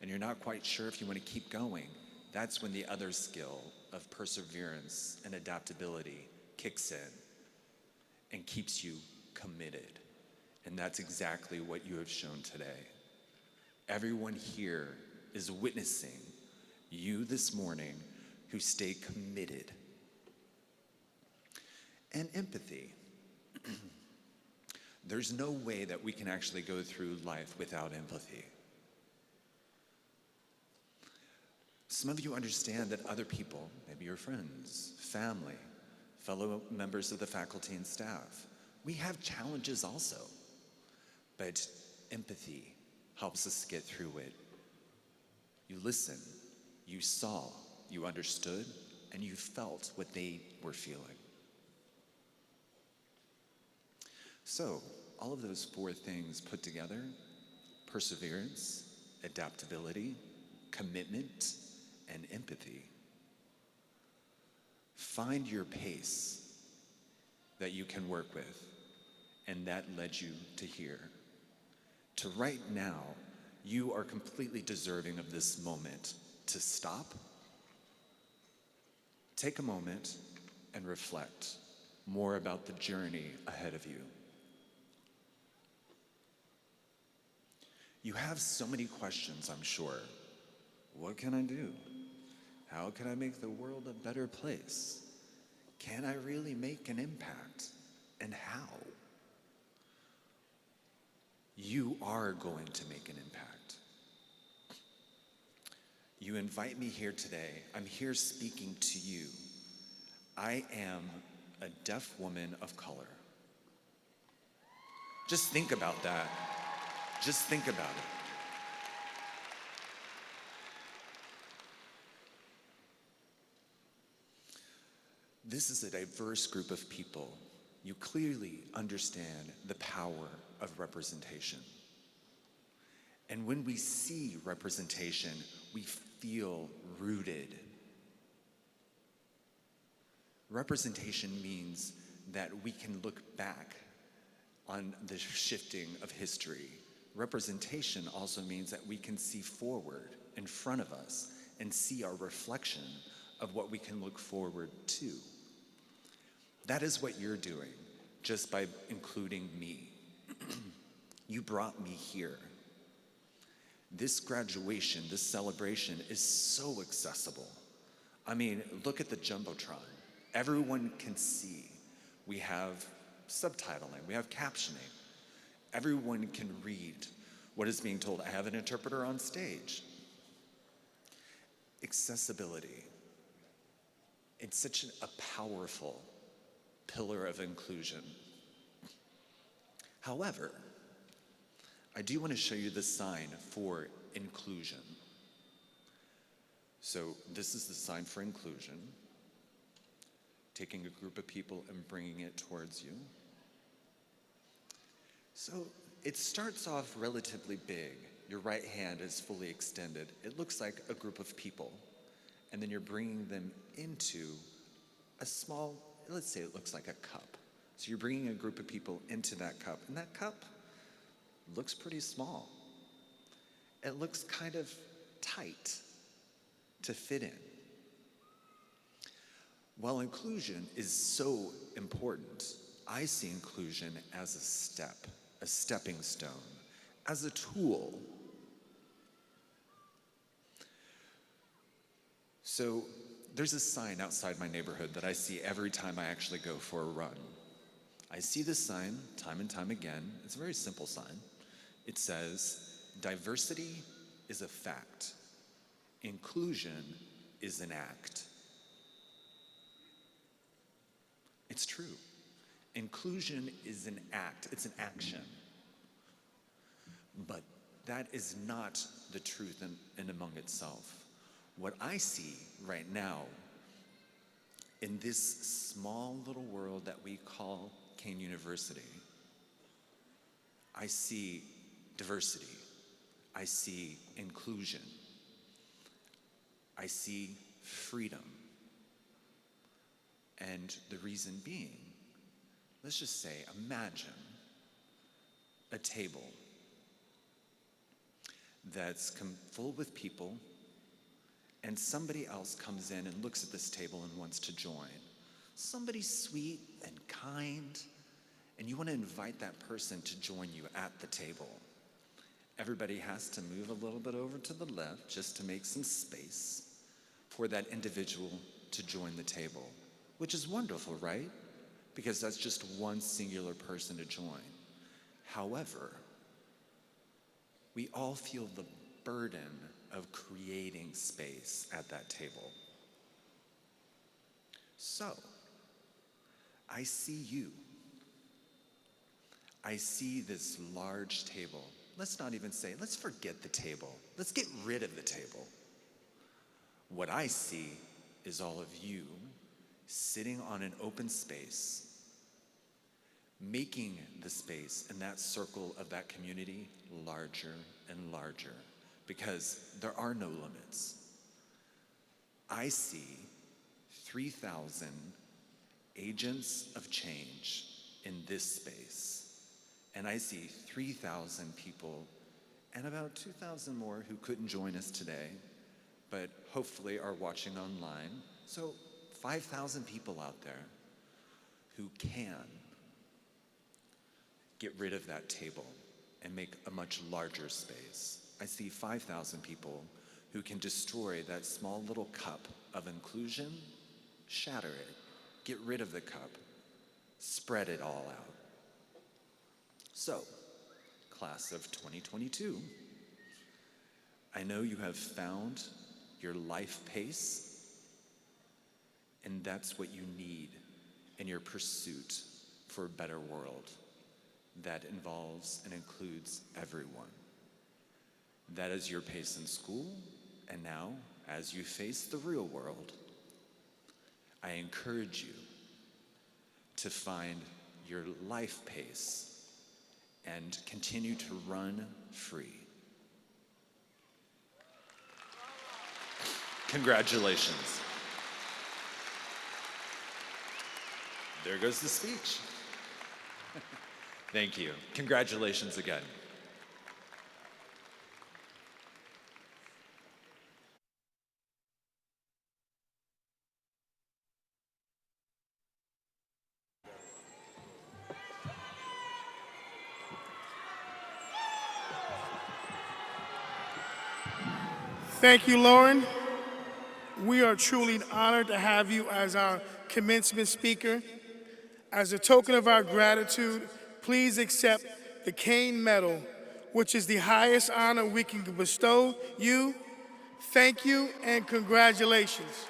and you're not quite sure if you want to keep going, that's when the other skill of perseverance and adaptability kicks in and keeps you committed. And that's exactly what you have shown today. Everyone here is witnessing you this morning who stay committed. And empathy. There's no way that we can actually go through life without empathy. Some of you understand that other people, maybe your friends, family, fellow members of the faculty and staff. We have challenges also, but empathy helps us get through it. You listened, you saw, you understood, and you felt what they were feeling. So, all of those four things put together, perseverance, adaptability, commitment, and empathy. Find your pace that you can work with, and that led you to here. To right now, you are completely deserving of this moment to stop, take a moment, and reflect more about the journey ahead of you. You have so many questions, I'm sure. What can I do? How can I make the world a better place? Can I really make an impact? And how? You are going to make an impact. You invite me here today. I'm here speaking to you. I am a deaf woman of color. Just think about that. Just think about it. This is a diverse group of people. You clearly understand the power of representation. And when we see representation, we feel rooted. Representation means that we can look back on the shifting of history. Representation also means that we can see forward in front of us and see our reflection of what we can look forward to. That is what you're doing just by including me. You brought me here. This graduation, this celebration is so accessible. I mean, look at the Jumbotron. Everyone can see. We have subtitling, we have captioning. Everyone can read what is being told. I have an interpreter on stage. Accessibility. It's such a powerful pillar of inclusion. However, I do want to show you the sign for inclusion. So this is the sign for inclusion. Taking a group of people and bringing it towards you. So it starts off relatively big. Your right hand is fully extended. It looks like a group of people. And then you're bringing them into a small, let's say it looks like a cup. So you're bringing a group of people into that cup. And that cup looks pretty small. It looks kind of tight to fit in. While inclusion is so important, I see inclusion as a step, a stepping stone, as a tool. So there's a sign outside my neighborhood that I see every time I actually go for a run. I see this sign time and time again. It's a very simple sign. It says, diversity is a fact. Inclusion is an act. It's true. Inclusion is an act, it's an action. But that is not the truth in and among itself. What I see right now in this small little world that we call Kean University, I see diversity, I see inclusion, I see freedom. And the reason being, let's just say, imagine a table that's full with people, and somebody else comes in and looks at this table and wants to join. Somebody sweet and kind, and you want to invite that person to join you at the table. Everybody has to move a little bit over to the left just to make some space for that individual to join the table. Which is wonderful, right? Because that's just one singular person to join. However, we all feel the burden of creating space at that table. So, I see you. I see this large table. Let's not even say, let's forget the table. Let's get rid of the table. What I see is all of you sitting on an open space, making the space in that circle of that community larger and larger, because there are no limits. I see 3,000 agents of change in this space, and I see 3,000 people and about 2,000 more who couldn't join us today, but hopefully are watching online. So 5,000 people out there who can get rid of that table and make a much larger space. I see 5,000 people who can destroy that small little cup of inclusion, shatter it, get rid of the cup, spread it all out. So, class of 2022, I know you have found your life pace, and that's what you need in your pursuit for a better world that involves and includes everyone. That is your pace in school, and now, as you face the real world, I encourage you to find your life pace and continue to run free. Congratulations. There goes the speech. Thank you. Congratulations again. Thank you, Lauren. We are truly honored to have you as our commencement speaker. As a token of our gratitude, please accept the Kean Medal, which is the highest honor we can bestow you. Thank you and congratulations.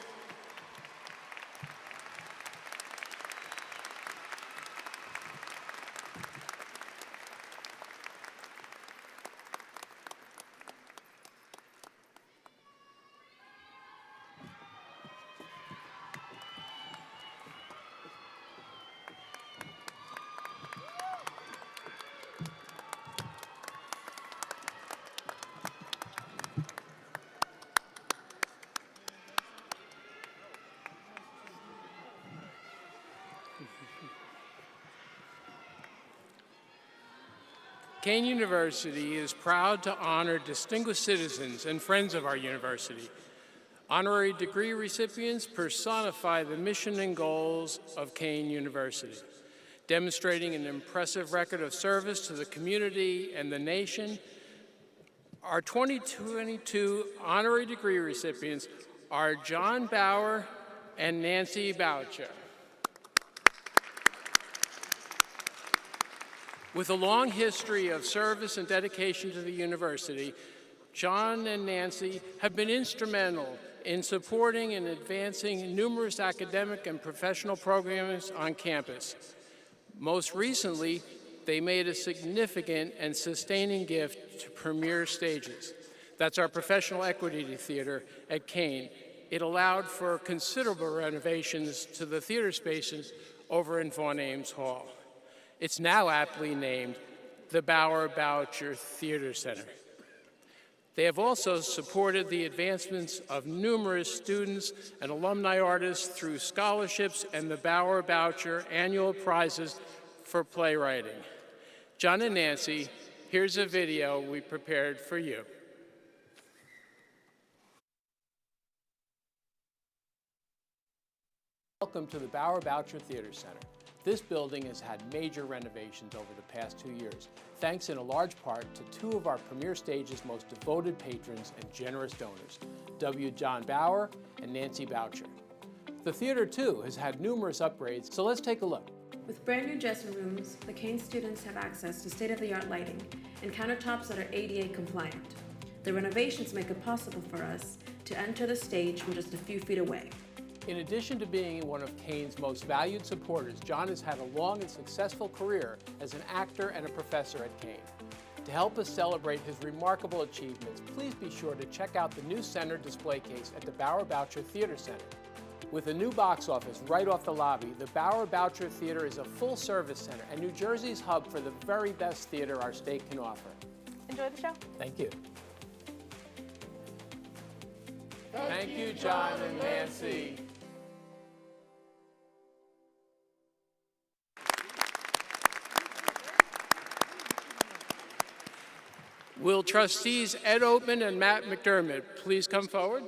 Kean University is proud to honor distinguished citizens and friends of our university. Honorary degree recipients personify the mission and goals of Kean University, demonstrating an impressive record of service to the community and the nation. Our 2022 honorary degree recipients are John Bauer and Nancy Boucher. With a long history of service and dedication to the university, John and Nancy have been instrumental in supporting and advancing numerous academic and professional programs on campus. Most recently, they made a significant and sustaining gift to Premier Stages. That's our professional equity theater at Kean. It allowed for considerable renovations to the theater spaces over in Vaughn Ames Hall. It's now aptly named the Bauer Boucher Theater Center. They have also supported the advancements of numerous students and alumni artists through scholarships and the Bauer Boucher annual prizes for playwriting. John and Nancy, here's a video we prepared for you. Welcome to the Bauer Boucher Theater Center. This building has had major renovations over the past 2 years, thanks in a large part to two of our Premier Stage's most devoted patrons and generous donors, W. John Bauer and Nancy Boucher. The theater, too, has had numerous upgrades, so let's take a look. With brand new dressing rooms, the Kean students have access to state-of-the-art lighting and countertops that are ADA compliant. The renovations make it possible for us to enter the stage from just a few feet away. In addition to being one of Kean's most valued supporters, John has had a long and successful career as an actor and a professor at Kean. To help us celebrate his remarkable achievements, please be sure to check out the new center display case at the Bauer-Boucher Theater Center. With a new box office right off the lobby, the Bauer-Boucher Theater is a full-service center and New Jersey's hub for the very best theater our state can offer. Enjoy the show. Thank you. Thank you, John and Nancy. Will trustees Ed Oatman and Matt McDermott please come forward?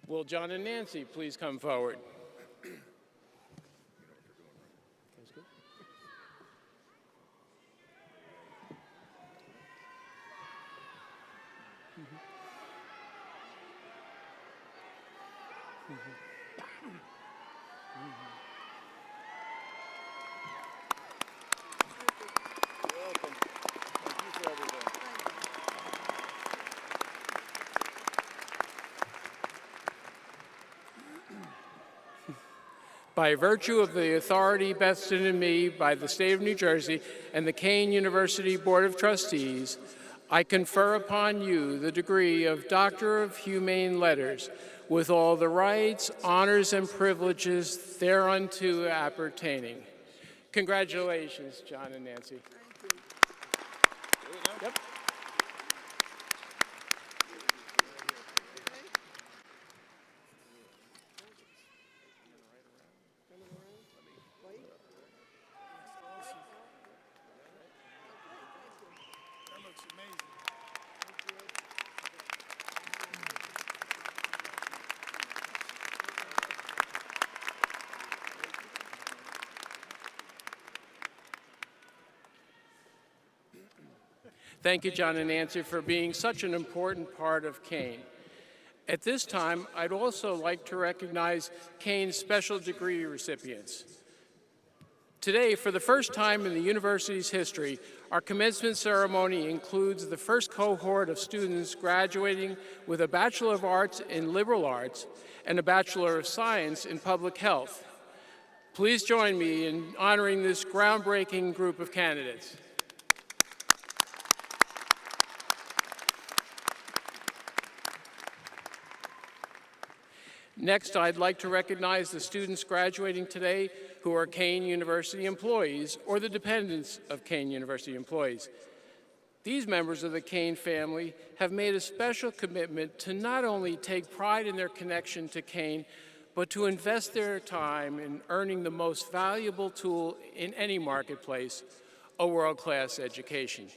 Will John and Nancy please come forward? By virtue of the authority vested in me by the State of New Jersey and the Kean University Board of Trustees, I confer upon you the degree of Doctor of Humane Letters with all the rights, honors, and privileges thereunto appertaining. Congratulations, John and Nancy. Yep. Thank you, John and Nancy, for being such an important part of Kean. At this time, I'd also like to recognize Kean's special degree recipients. Today, for the first time in the university's history, our commencement ceremony includes the first cohort of students graduating with a Bachelor of Arts in Liberal Arts and a Bachelor of Science in Public Health. Please join me in honoring this groundbreaking group of candidates. Next, I'd like to recognize the students graduating today who are Kean University employees or the dependents of Kean University employees. These members of the Kean family have made a special commitment to not only take pride in their connection to Kean, but to invest their time in earning the most valuable tool in any marketplace, a world-class education.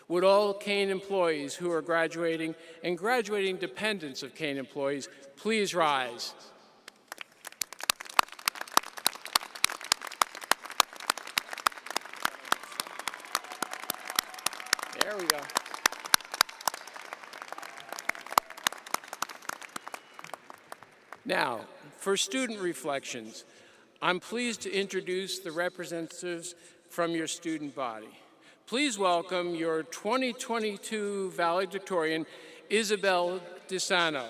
Would all Kean employees who are graduating and graduating dependents of Kean employees please rise? There we go. Now, for student reflections, I'm pleased to introduce the representatives from your student body. Please welcome your 2022 valedictorian, Isabel DeSano.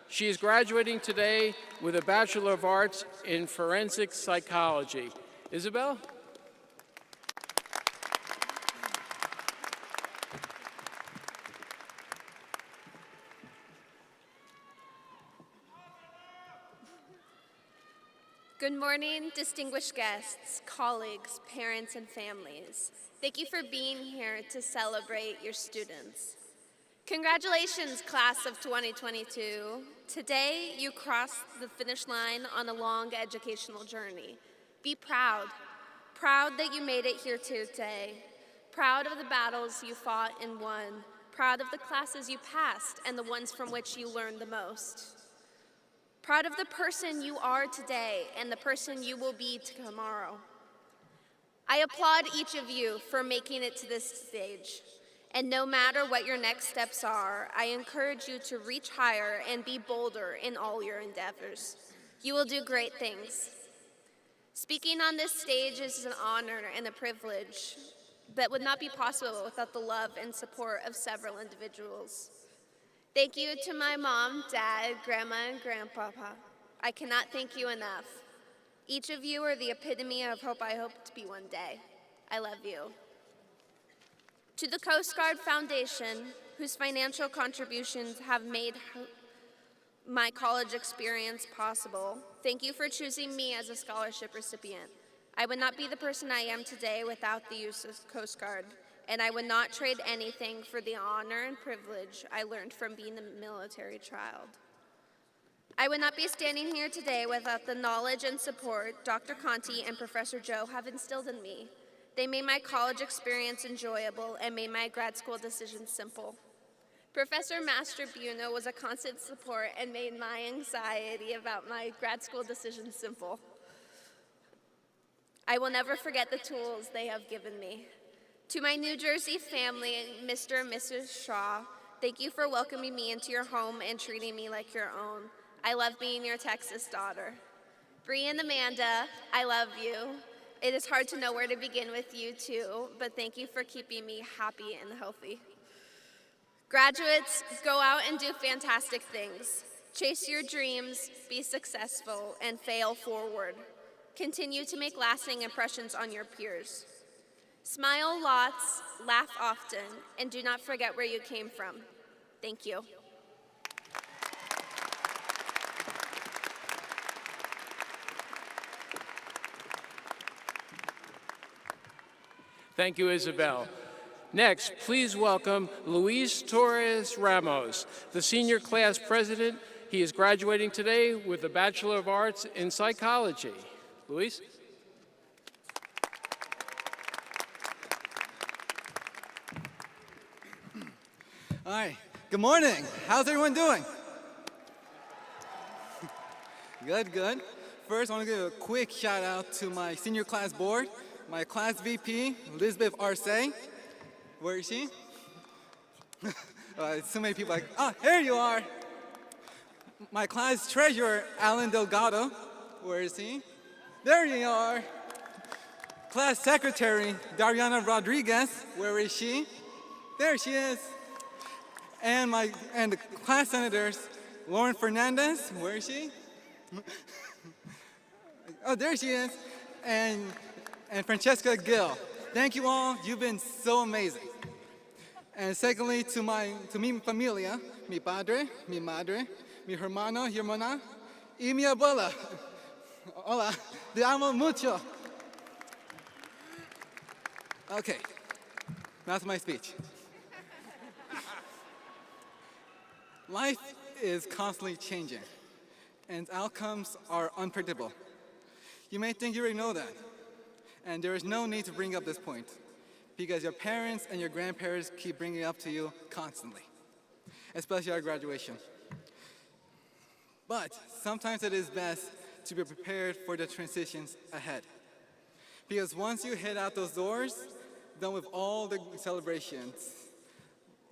She is graduating today with a Bachelor of Arts in Forensic Psychology. Isabel? Good morning, distinguished guests, colleagues, parents, and families. Thank you for being here to celebrate your students. Congratulations, class of 2022. Today, you crossed the finish line on a long educational journey. Be proud. Proud that you made it here today. Proud of the battles you fought and won. Proud of the classes you passed and the ones from which you learned the most. Proud of the person you are today and the person you will be tomorrow. I applaud each of you for making it to this stage. And no matter what your next steps are, I encourage you to reach higher and be bolder in all your endeavors. You will do great things. Speaking on this stage is an honor and a privilege that would not be possible without the love and support of several individuals. Thank you to my mom, dad, grandma, and grandpapa. I cannot thank you enough. Each of you are the epitome of hope I hope to be one day. I love you. To the Coast Guard Foundation, whose financial contributions have made my college experience possible, thank you for choosing me as a scholarship recipient. I would not be the person I am today without the use of Coast Guard, and I would not trade anything for the honor and privilege I learned from being a military child. I would not be standing here today without the knowledge and support Dr. Conti and Professor Joe have instilled in me. They made my college experience enjoyable and made my grad school decisions simple. Professor Master Buno was a constant support and made my anxiety about my grad school decisions simple. I will never forget the tools they have given me. To my New Jersey family, Mr. and Mrs. Shaw, thank you for welcoming me into your home and treating me like your own. I love being your Texas daughter. Bree and Amanda, I love you. It is hard to know where to begin with you too, but thank you for keeping me happy and healthy. Graduates, go out and do fantastic things. Chase your dreams, be successful, and fail forward. Continue to make lasting impressions on your peers. Smile lots, laugh often, and do not forget where you came from. Thank you. Thank you, Isabel. Next, please welcome Luis Torres Ramos, the senior class president. He is graduating today with a Bachelor of Arts in Psychology. Luis? Hi, good morning. How's everyone doing? Good, good. First, I want to give a quick shout out to my senior class board, my class VP, Elizabeth Arce. Where is she? So many people here you are. My class treasurer, Alan Delgado. Where is he? There you are. Class secretary, Dariana Rodriguez. Where is she? There she is. And the class senators, Lauren Fernandez. Where is she? Oh, there she is. And Francesca Gill. Thank you all. You've been so amazing. And secondly, to mi familia, mi padre, mi madre, mi hermano, hermana, y mi abuela. Hola, te amo mucho. Okay, that's my speech. Life is constantly changing, and outcomes are unpredictable. You may think you already know that, and there is no need to bring up this point, because your parents and your grandparents keep bringing it up to you constantly, especially at graduation. But sometimes it is best to be prepared for the transitions ahead. Because once you head out those doors, done with all the celebrations,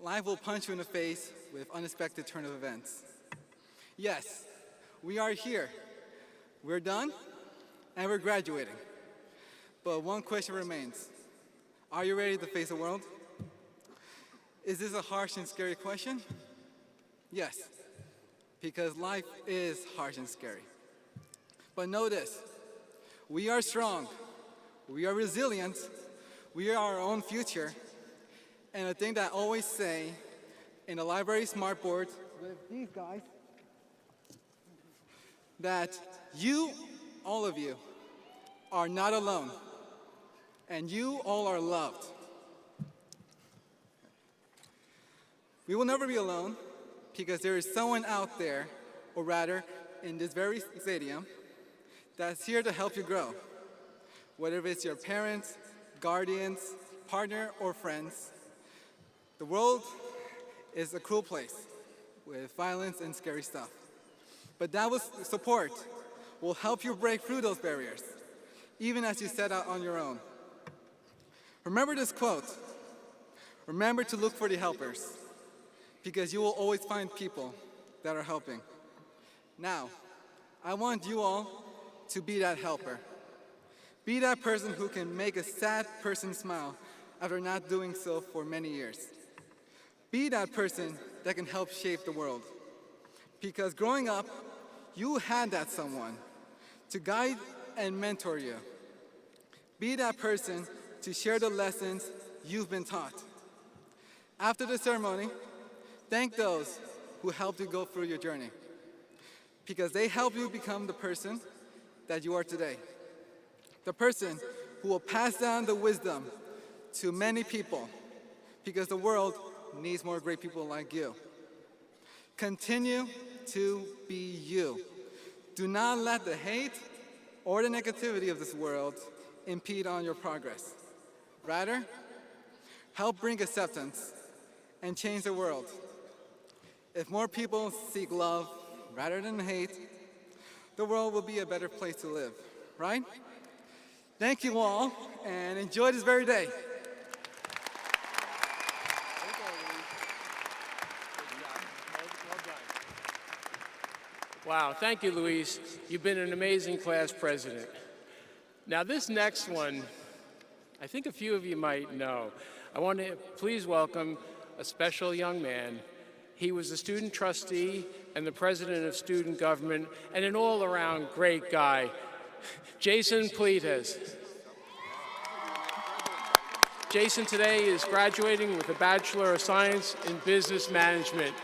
life will punch you in the face with unexpected turn of events. Yes, we are here. We're done, and we're graduating. But one question remains. Are you ready to face the world? Is this a harsh and scary question? Yes, because life is harsh and scary. But know this, we are strong, we are resilient, we are our own future, and a thing that I always say in the library smart board with these guys, that you, all of you, are not alone, and you all are loved. We will never be alone because there is someone out there, or rather, in this very stadium, that's here to help you grow. Whether it's your parents, guardians, partner, or friends, the world is a cruel place with violence and scary stuff. But that support will help you break through those barriers, even as you set out on your own. Remember this quote. Remember to look for the helpers, because you will always find people that are helping. Now, I want you all to be that helper. Be that person who can make a sad person smile after not doing so for many years. Be that person that can help shape the world. Because growing up, you had that someone to guide and mentor you. Be that person to share the lessons you've been taught. After the ceremony, thank those who helped you go through your journey, because they help you become the person that you are today. The person who will pass down the wisdom to many people, because the world needs more great people like you. Continue to be you. Do not let the hate or the negativity of this world impede on your progress. Rather, help bring acceptance and change the world. If more people seek love rather than hate, the world will be a better place to live, right? Thank you all, and enjoy this very day. Wow, thank you, Luis. You've been an amazing class president. Now this next one, I think a few of you might know. I want to please welcome a special young man. He was a student trustee and the president of student government and an all-around great guy, Jason Pletes. Jason today is graduating with a Bachelor of Science in Business Management.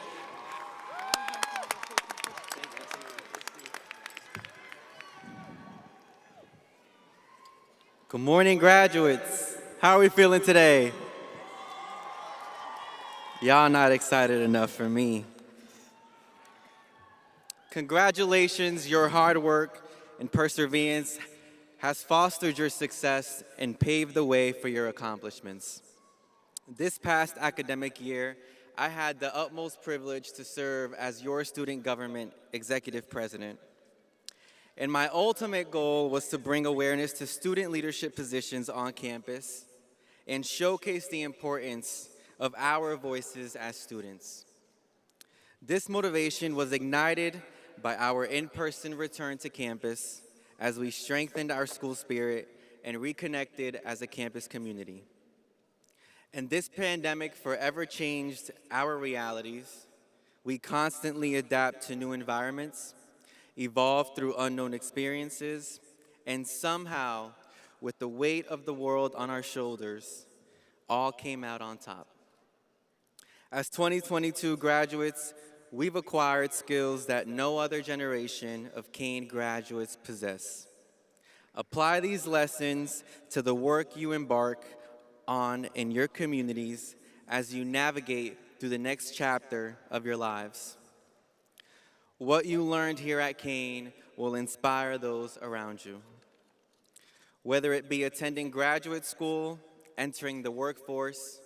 Good morning, graduates. How are we feeling today? Y'all not excited enough for me. Congratulations, your hard work and perseverance has fostered your success and paved the way for your accomplishments. This past academic year, I had the utmost privilege to serve as your student government executive president. And my ultimate goal was to bring awareness to student leadership positions on campus and showcase the importance of our voices as students. This motivation was ignited by our in-person return to campus as we strengthened our school spirit and reconnected as a campus community. And this pandemic forever changed our realities. We constantly adapt to new environments, evolve through unknown experiences, and somehow, with the weight of the world on our shoulders, all came out on top. As 2022 graduates, we've acquired skills that no other generation of Kean graduates possess. Apply these lessons to the work you embark on in your communities as you navigate through the next chapter of your lives. What you learned here at Kean will inspire those around you. Whether it be attending graduate school, entering the workforce,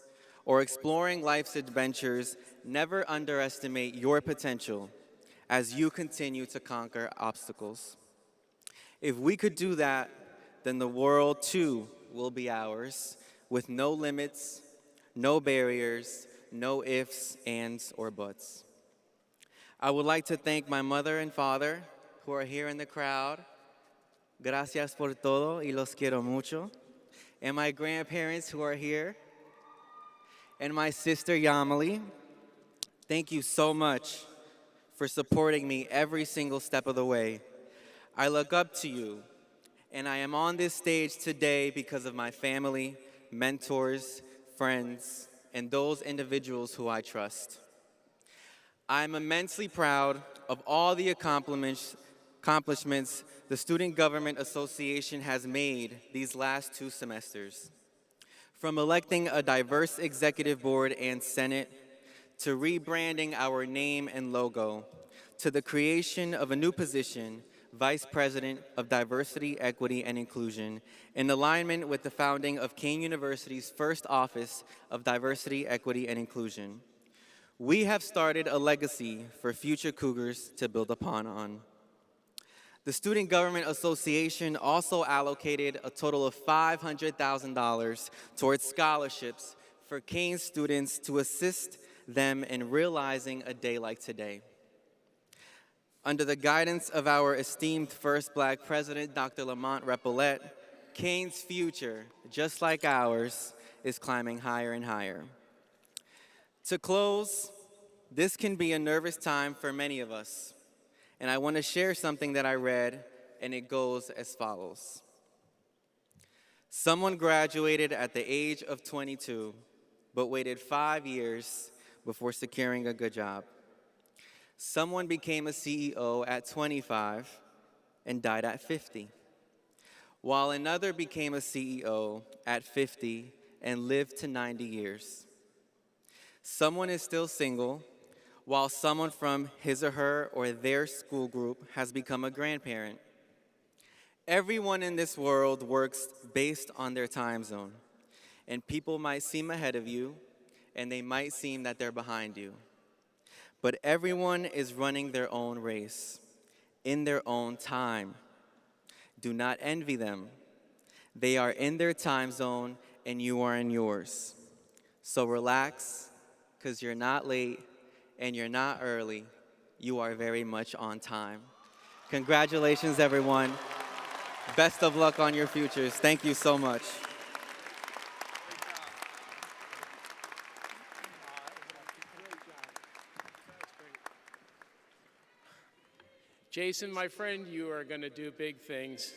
or exploring life's adventures, never underestimate your potential as you continue to conquer obstacles. If we could do that, then the world too will be ours, with no limits, no barriers, no ifs, ands, or buts. I would like to thank my mother and father who are here in the crowd. Gracias por todo y los quiero mucho. And my grandparents who are here. And my sister Yamali. Thank you so much for supporting me every single step of the way. I look up to you, and I am on this stage today because of my family, mentors, friends, and those individuals who I trust. I'm immensely proud of all the accomplishments the Student Government Association has made these last 2 semesters. From electing a diverse executive board and senate, to rebranding our name and logo, to the creation of a new position, Vice President of Diversity, Equity, and Inclusion, in alignment with the founding of Kean University's first Office of Diversity, Equity, and Inclusion. We have started a legacy for future Cougars to build upon. The Student Government Association also allocated a total of $500,000 towards scholarships for Kean students to assist them in realizing a day like today. Under the guidance of our esteemed first Black president, Dr. Lamont Repollet, Kean's future, just like ours, is climbing higher and higher. To close, This can be a nervous time for many of us, and I want to share something that I read, and it goes as follows. Someone graduated at the age of 22, but waited 5 years before securing a good job. Someone became a CEO at 25 and died at 50, while another became a CEO at 50 and lived to 90 years. Someone is still single, while someone from his or her or their school group has become a grandparent. Everyone in this world works based on their time zone, and people might seem ahead of you, and they might seem that they're behind you. But everyone is running their own race, in their own time. Do not envy them. They are in their time zone, and you are in yours. So relax, because you're not late, and you're not early. You are very much on time. Congratulations, everyone. Best of luck on your futures. Thank you so much. Jason, my friend, you are going to do big things.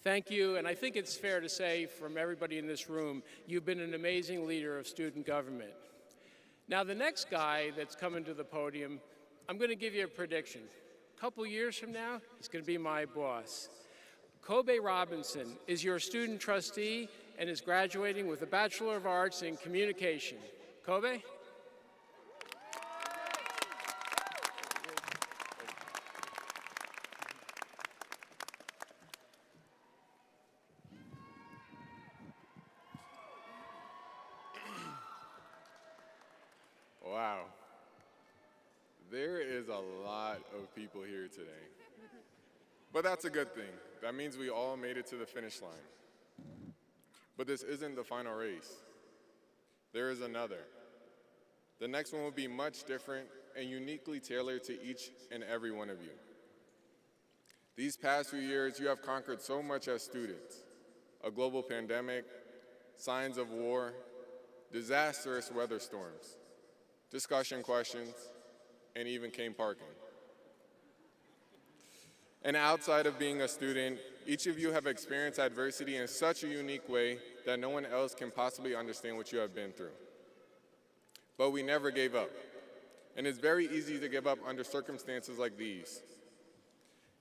Thank you, and I think it's fair to say from everybody in this room, you've been an amazing leader of student government. Now, the next guy that's coming to the podium, I'm going to give you a prediction. A couple years from now, he's going to be my boss. Kobe Robinson is your student trustee and is graduating with a Bachelor of Arts in Communication. Kobe? Wow. There is a lot of people here today. But that's a good thing. That means we all made it to the finish line. But this isn't the final race. There is another. The next one will be much different and uniquely tailored to each and every one of you. These past few years, you have conquered so much as students. A global pandemic, signs of war, disastrous weather storms, discussion questions, and even cane parking. And outside of being a student, each of you have experienced adversity in such a unique way that no one else can possibly understand what you have been through. But we never gave up. And it's very easy to give up under circumstances like these.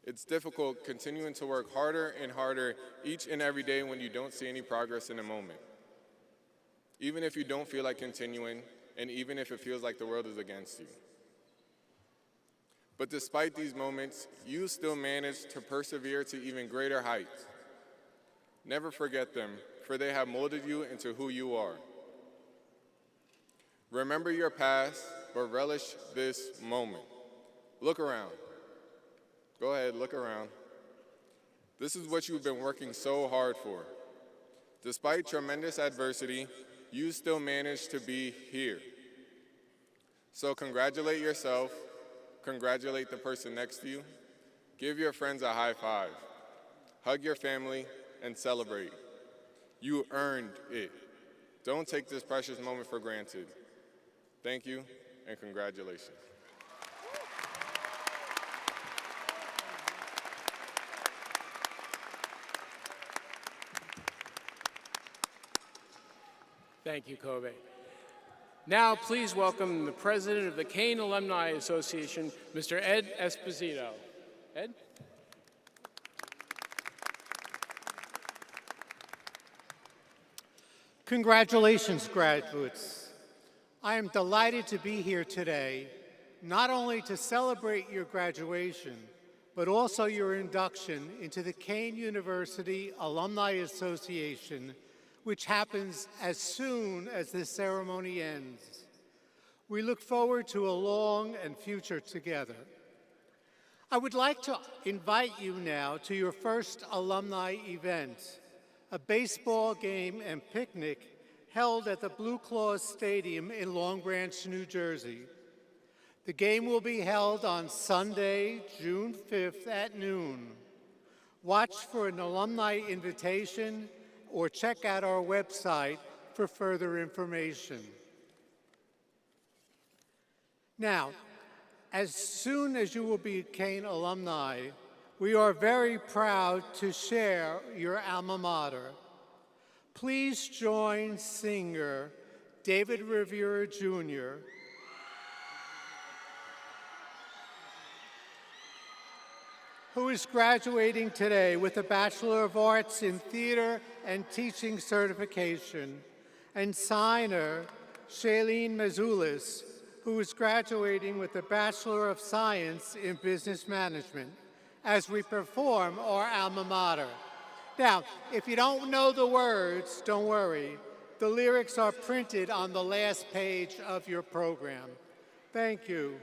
It's difficult continuing to work harder and harder each and every day when you don't see any progress in a moment. Even if you don't feel like continuing, and even if it feels like the world is against you. But despite these moments, you still manage to persevere to even greater heights. Never forget them, for they have molded you into who you are. Remember your past, but relish this moment. Look around. Go ahead, look around. This is what you've been working so hard for. Despite tremendous adversity, you still managed to be here. So congratulate yourself, congratulate the person next to you, give your friends a high five, hug your family, and celebrate. You earned it. Don't take this precious moment for granted. Thank you, and congratulations. Thank you, Kobe. Now, please welcome the president of the Kean Alumni Association, Mr. Ed Esposito. Ed? Congratulations, graduates. I am delighted to be here today, not only to celebrate your graduation, but also your induction into the Kean University Alumni Association, which happens as soon as this ceremony ends. We look forward to a long and future together. I would like to invite you now to your first alumni event, a baseball game and picnic held at the Blue Claws Stadium in Long Branch, New Jersey. The game will be held on Sunday, June 5th at noon. Watch for an alumni invitation or check out our website for further information. Now, as soon as you will be Kean alumni, we are very proud to share your alma mater. Please join singer David Rivera Jr., who is graduating today with a Bachelor of Arts in Theater and Teaching certification, and signer Shailene Mazulis, who is graduating with a Bachelor of Science in Business Management, as we perform our alma mater. Now, if you don't know the words, don't worry. The lyrics are printed on the last page of your program. Thank you.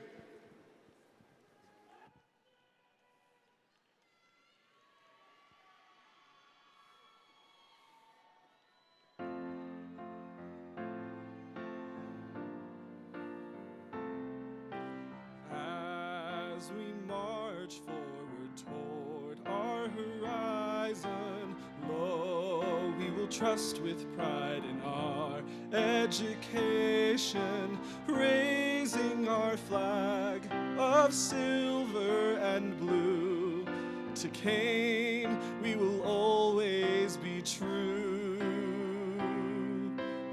As we march forward toward our horizon, lo, we will trust with pride in our education, raising our flag of silver and blue. To Kean, we will always be true.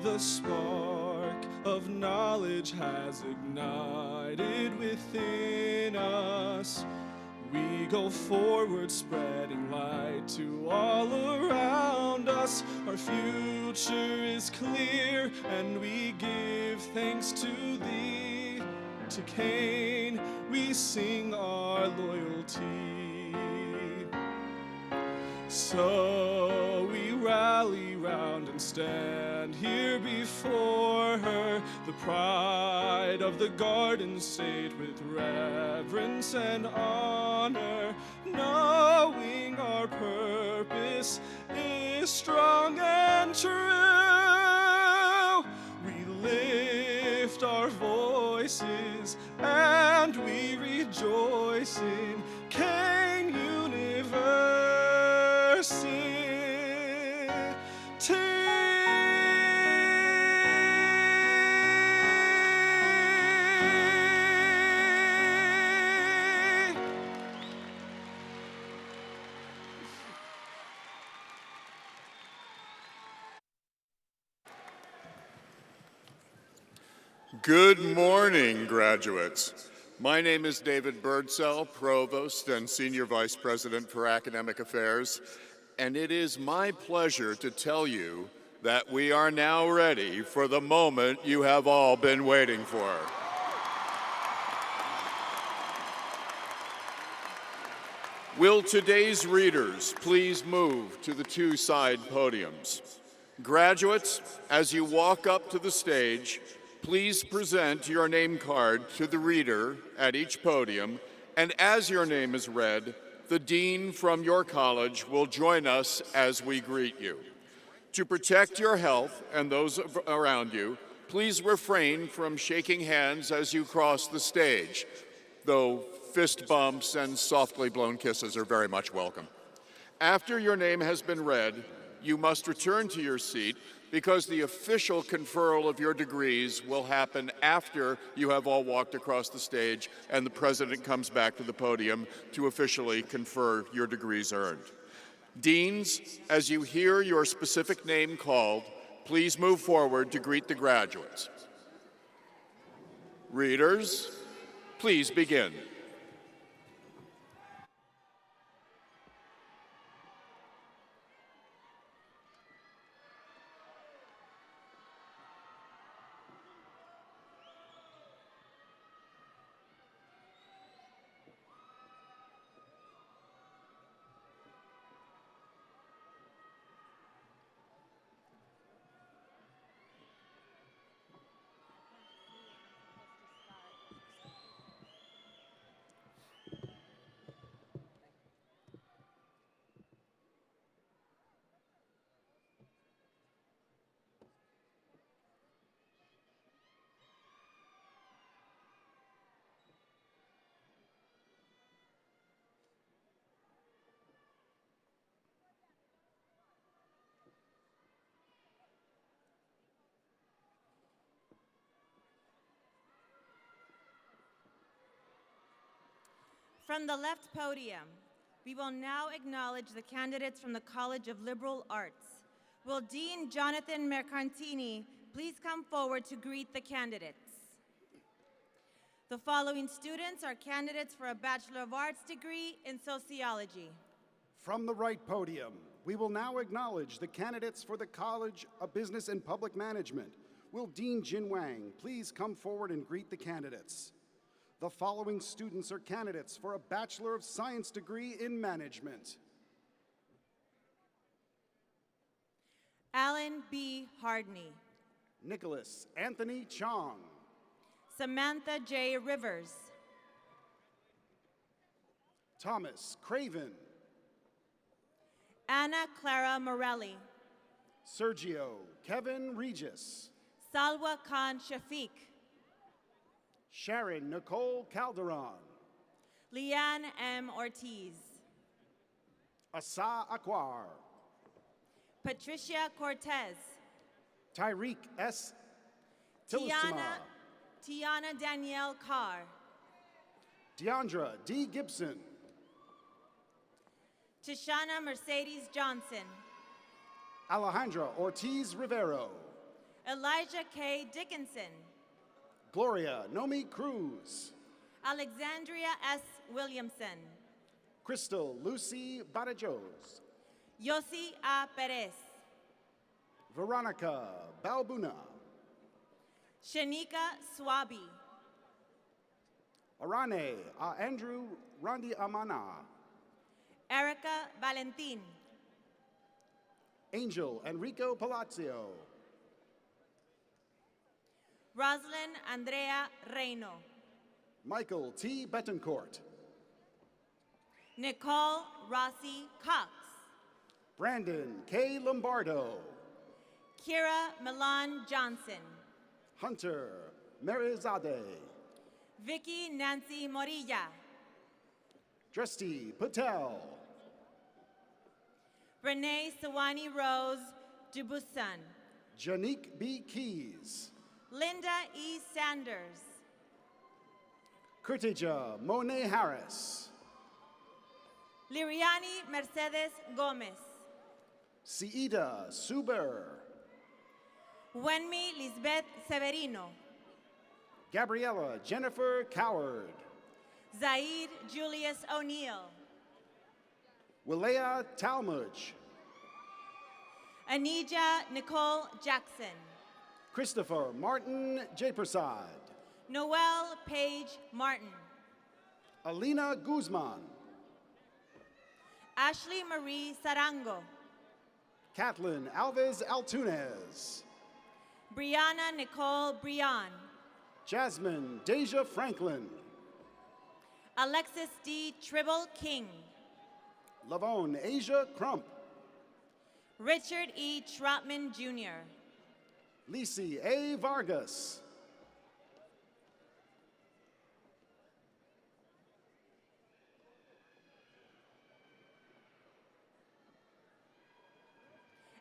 The spark of knowledge has ignited within us. We go forward, spreading light to all around us. Our future is clear, and we give thanks to thee. To Kean, we sing our loyalty. So we rally round and stand here before her, the pride of the Garden State, with reverence and honor, knowing our purpose is strong and true. We lift our voices and we rejoice in Kean University. Good morning, graduates. My name is David Birdsell, Provost and Senior Vice President for Academic Affairs, and it is my pleasure to tell you that we are now ready for the moment you have all been waiting for. Will today's readers please move to the two side podiums? Graduates, as you walk up to the stage, please present your name card to the reader at each podium, and as your name is read, the dean from your college will join us as we greet you. To protect your health and those around you, please refrain from shaking hands as you cross the stage, though fist bumps and softly blown kisses are very much welcome. After your name has been read, you must return to your seat because the official conferral of your degrees will happen after you have all walked across the stage and the president comes back to the podium to officially confer your degrees earned. Deans, as you hear your specific name called, please move forward to greet the graduates. Readers, please begin. From the left podium, we will now acknowledge the candidates from the College of Liberal Arts. Will Dean Jonathan Mercantini please come forward to greet the candidates? The following students are candidates for a Bachelor of Arts degree in Sociology. From the right podium, we will now acknowledge the candidates for the College of Business and Public Management. Will Dean Jin Wang please come forward and greet the candidates? The following students are candidates for a Bachelor of Science degree in Management. Alan B. Hardney. Nicholas Anthony Chong. Samantha J. Rivers. Thomas Craven. Anna Clara Morelli. Sergio Kevin Regis. Salwa Khan Shafiq. Sharon Nicole Calderon. Leanne M. Ortiz. Asa Aquar. Patricia Cortez. Tyreek S. Tillisima. Tiana Danielle Carr. Deandra D. Gibson. Tishana Mercedes Johnson. Alejandra Ortiz Rivero. Elijah K. Dickinson. Gloria Nomi Cruz. Alexandria S. Williamson. Crystal Lucy Badajos. Yossi A. Perez. Veronica Balbuna. Shanika Swabi. Arane Andrew Randi Amana. Erica Valentin. Angel Enrico Palazzo. Roslyn Andrea Reino. Michael T. Betancourt. Nicole Rossi Cox. Brandon K. Lombardo. Kira Milan Johnson. Hunter Merizadeh. Vicky Nancy Morilla. Dresti Patel. Renee Sawani Rose Dubusan. Janique B. Keys. Linda E. Sanders. Kurtija Monet Harris. Liriani Mercedes Gomez. Siida Suber. Wenmi Lisbeth Severino. Gabriella Jennifer Coward. Zaid Julius O'Neill. Wilea Talmadge. Anija Nicole Jackson. Christopher Martin J. Prasad. Noel Page Martin. Alina Guzman. Ashley Marie Sarango. Kathleen Alves Altunez. Brianna Nicole Brian. Jasmine Deja Franklin. Alexis D. Tribble King. Lavone Asia Crump. Richard E. Trotman Jr. Lisi A. Vargas.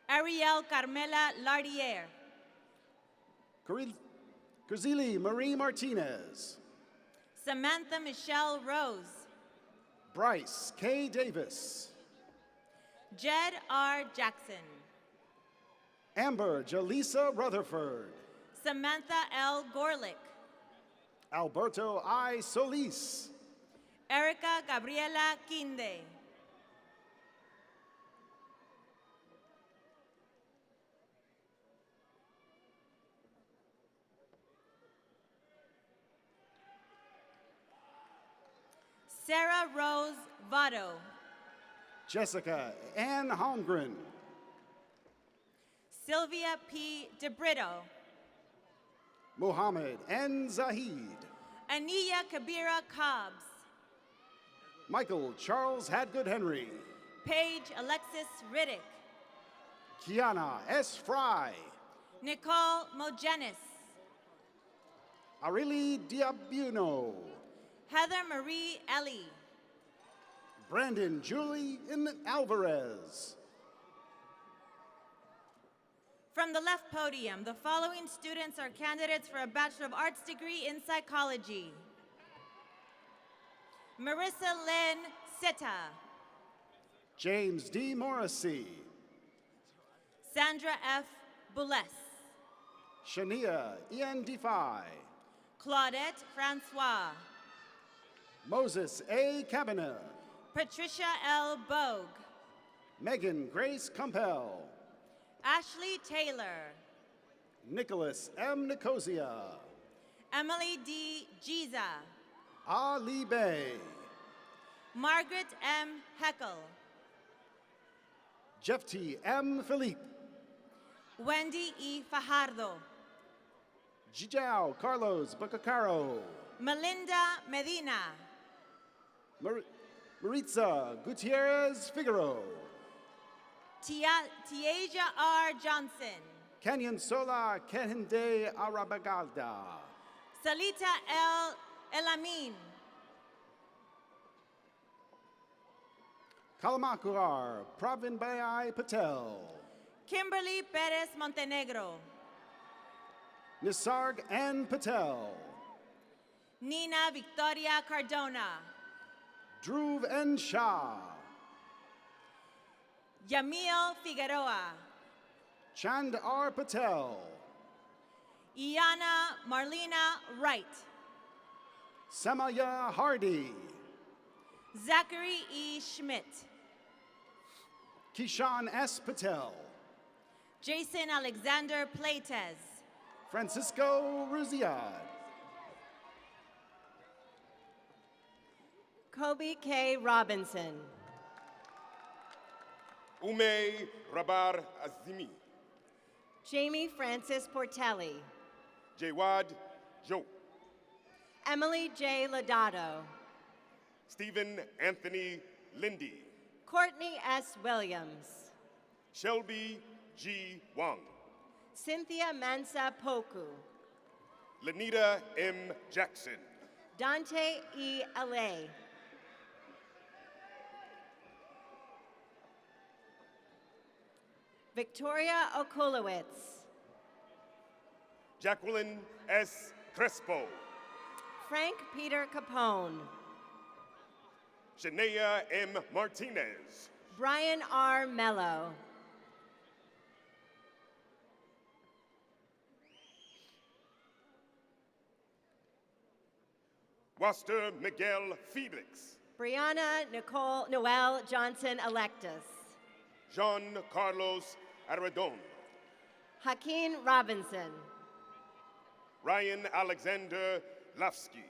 Ariel Carmela Lardier. Curzili Marie Martinez. Samantha Michelle Rose. Bryce K. Davis. Jed R. Jackson. Amber Jaleesa Rutherford. Samantha L. Gorlick. Alberto I. Solis. Erica Gabriela Quinde. Sarah Rose Votto. Jessica Ann Holmgren. Sylvia P. DeBrito. Mohammed N. Zahid. Ania Kabira Cobbs. Michael Charles Hadgood Henry. Paige Alexis Riddick. Kiana S. Fry. Nicole Mogenis. Arili Diabuno. Heather Marie Ellie. Brandon Julian Alvarez. From the left podium, the following students are candidates for a Bachelor of Arts degree in Psychology. Marissa Lynn Sitta. James D. Morrissey. Sandra F. Boulez. Shania Ian Defy. Claudette Francois. Moses A. Cabanagh. Patricia L. Bogue. Megan Grace Cumpel. Ashley Taylor. Nicholas M. Nicosia. Emily D. Giza. Ali Bay. Margaret M. Heckel. Jeff T. M. Philippe. Wendy E. Fajardo. Jijao Carlos Bacacaro. Melinda Medina. Maritza Gutierrez Figaro. Tiaja R. Johnson. Canyon Sola Kehinde Arabagalda. Salita L. Elamin. Kalamakuar Pravin Bayai Patel. Kimberly Perez Montenegro. Nisarg N. Patel. Nina Victoria Cardona. Dhruv N. Shah. Yamil Figueroa. Chand R. Patel. Iana Marlena Wright. Samaya Hardy. Zachary E. Schmidt. Kishan S. Patel. Jason Alexander Plates. Francisco Ruziad. Kobe K. Robinson. Ume Rabar Azimi. Jamie Francis Portelli. Jawad Joe. Emily J. Lodato. Stephen Anthony Lindy. Courtney S. Williams. Shelby G. Wang. Cynthia Mansa Poku. Lenita M. Jackson. Dante E. Alay. Victoria Okulowitz. Jacqueline S. Crespo. Frank Peter Capone. Shania M. Martinez. Brian R. Mello. Waster Miguel Felix. Brianna Nicole Noel Johnson Electus. Jean Carlos Arredon. Hakeem Robinson. Ryan Alexander Lafsky.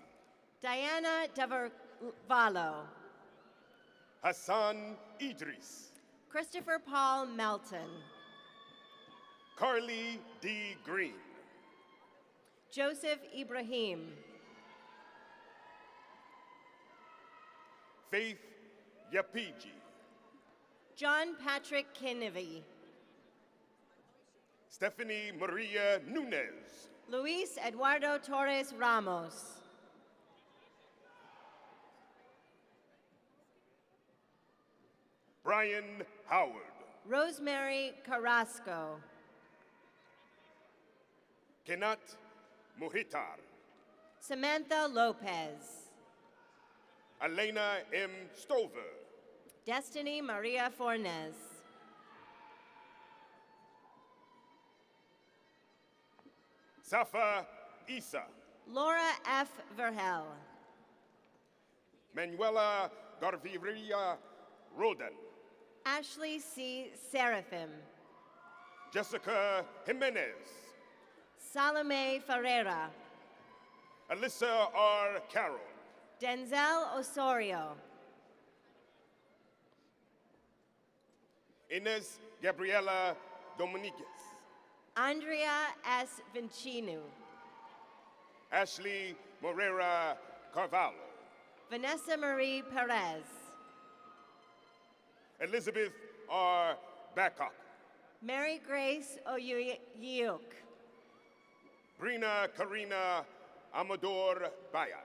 Diana Davarvalo. Hassan Idris. Christopher Paul Melton. Carly D. Green. Joseph Ibrahim. Faith Yapiji. John Patrick Kinnevy. Stephanie Maria Nunez. Luis Eduardo Torres Ramos. Brian Howard. Rosemary Carrasco. Kenat Muhitar. Samantha Lopez. Elena M. Stover. Destiny Maria Fornes. Safa Isa. Laura F. Verhel. Manuela Garviria Roden. Ashley C. Seraphim. Jessica Jimenez. Salome Ferreira. Alyssa R. Carroll. Denzel Osorio. Inez Gabriela Dominiquez. Andrea S. Vincinu. Ashley Morera Carvalho. Vanessa Marie Perez. Elizabeth R. Babcock. Mary Grace Oyuyuk. Brina Karina Amador Baya.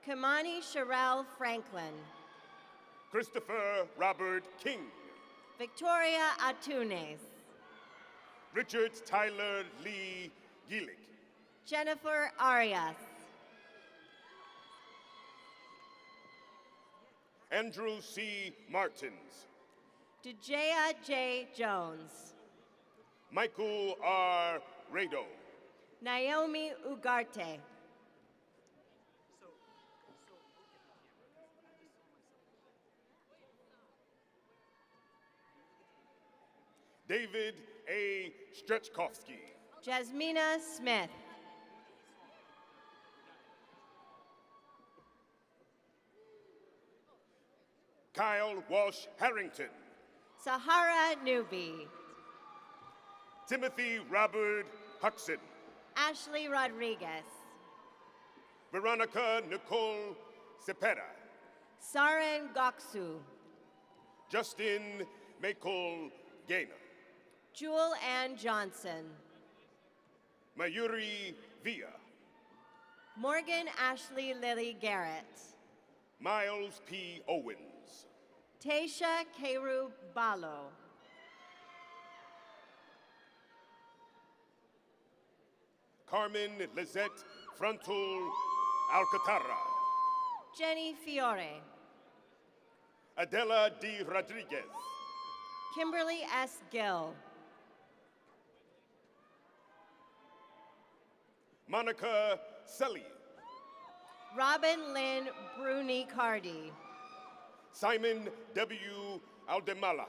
Kamani Sherelle Franklin. Christopher Robert King. Victoria Atunes. Richard Tyler Lee Gillick. Jennifer Arias. Andrew C. Martins. Dejea J. Jones. Michael R. Rado. Naomi Ugarte. David A. Strechkovsky. Jasmina Smith. Kyle Walsh Harrington. Sahara Newby. Timothy Robert Huxon. Ashley Rodriguez. Veronica Nicole Cepeda. Saren Goksu. Justin Michael Gaynor. Jewel Ann Johnson. Mayuri Villa. Morgan Ashley Lily Garrett. Miles P. Owens. Tasha Keru Balo. Carmen Lizette Frontal Alcatara. Jenny Fiore. Adela D. Rodriguez. Kimberly S. Gill. Monica Selly. Robin Lynn Bruni Cardi. Simon W. Aldemalak.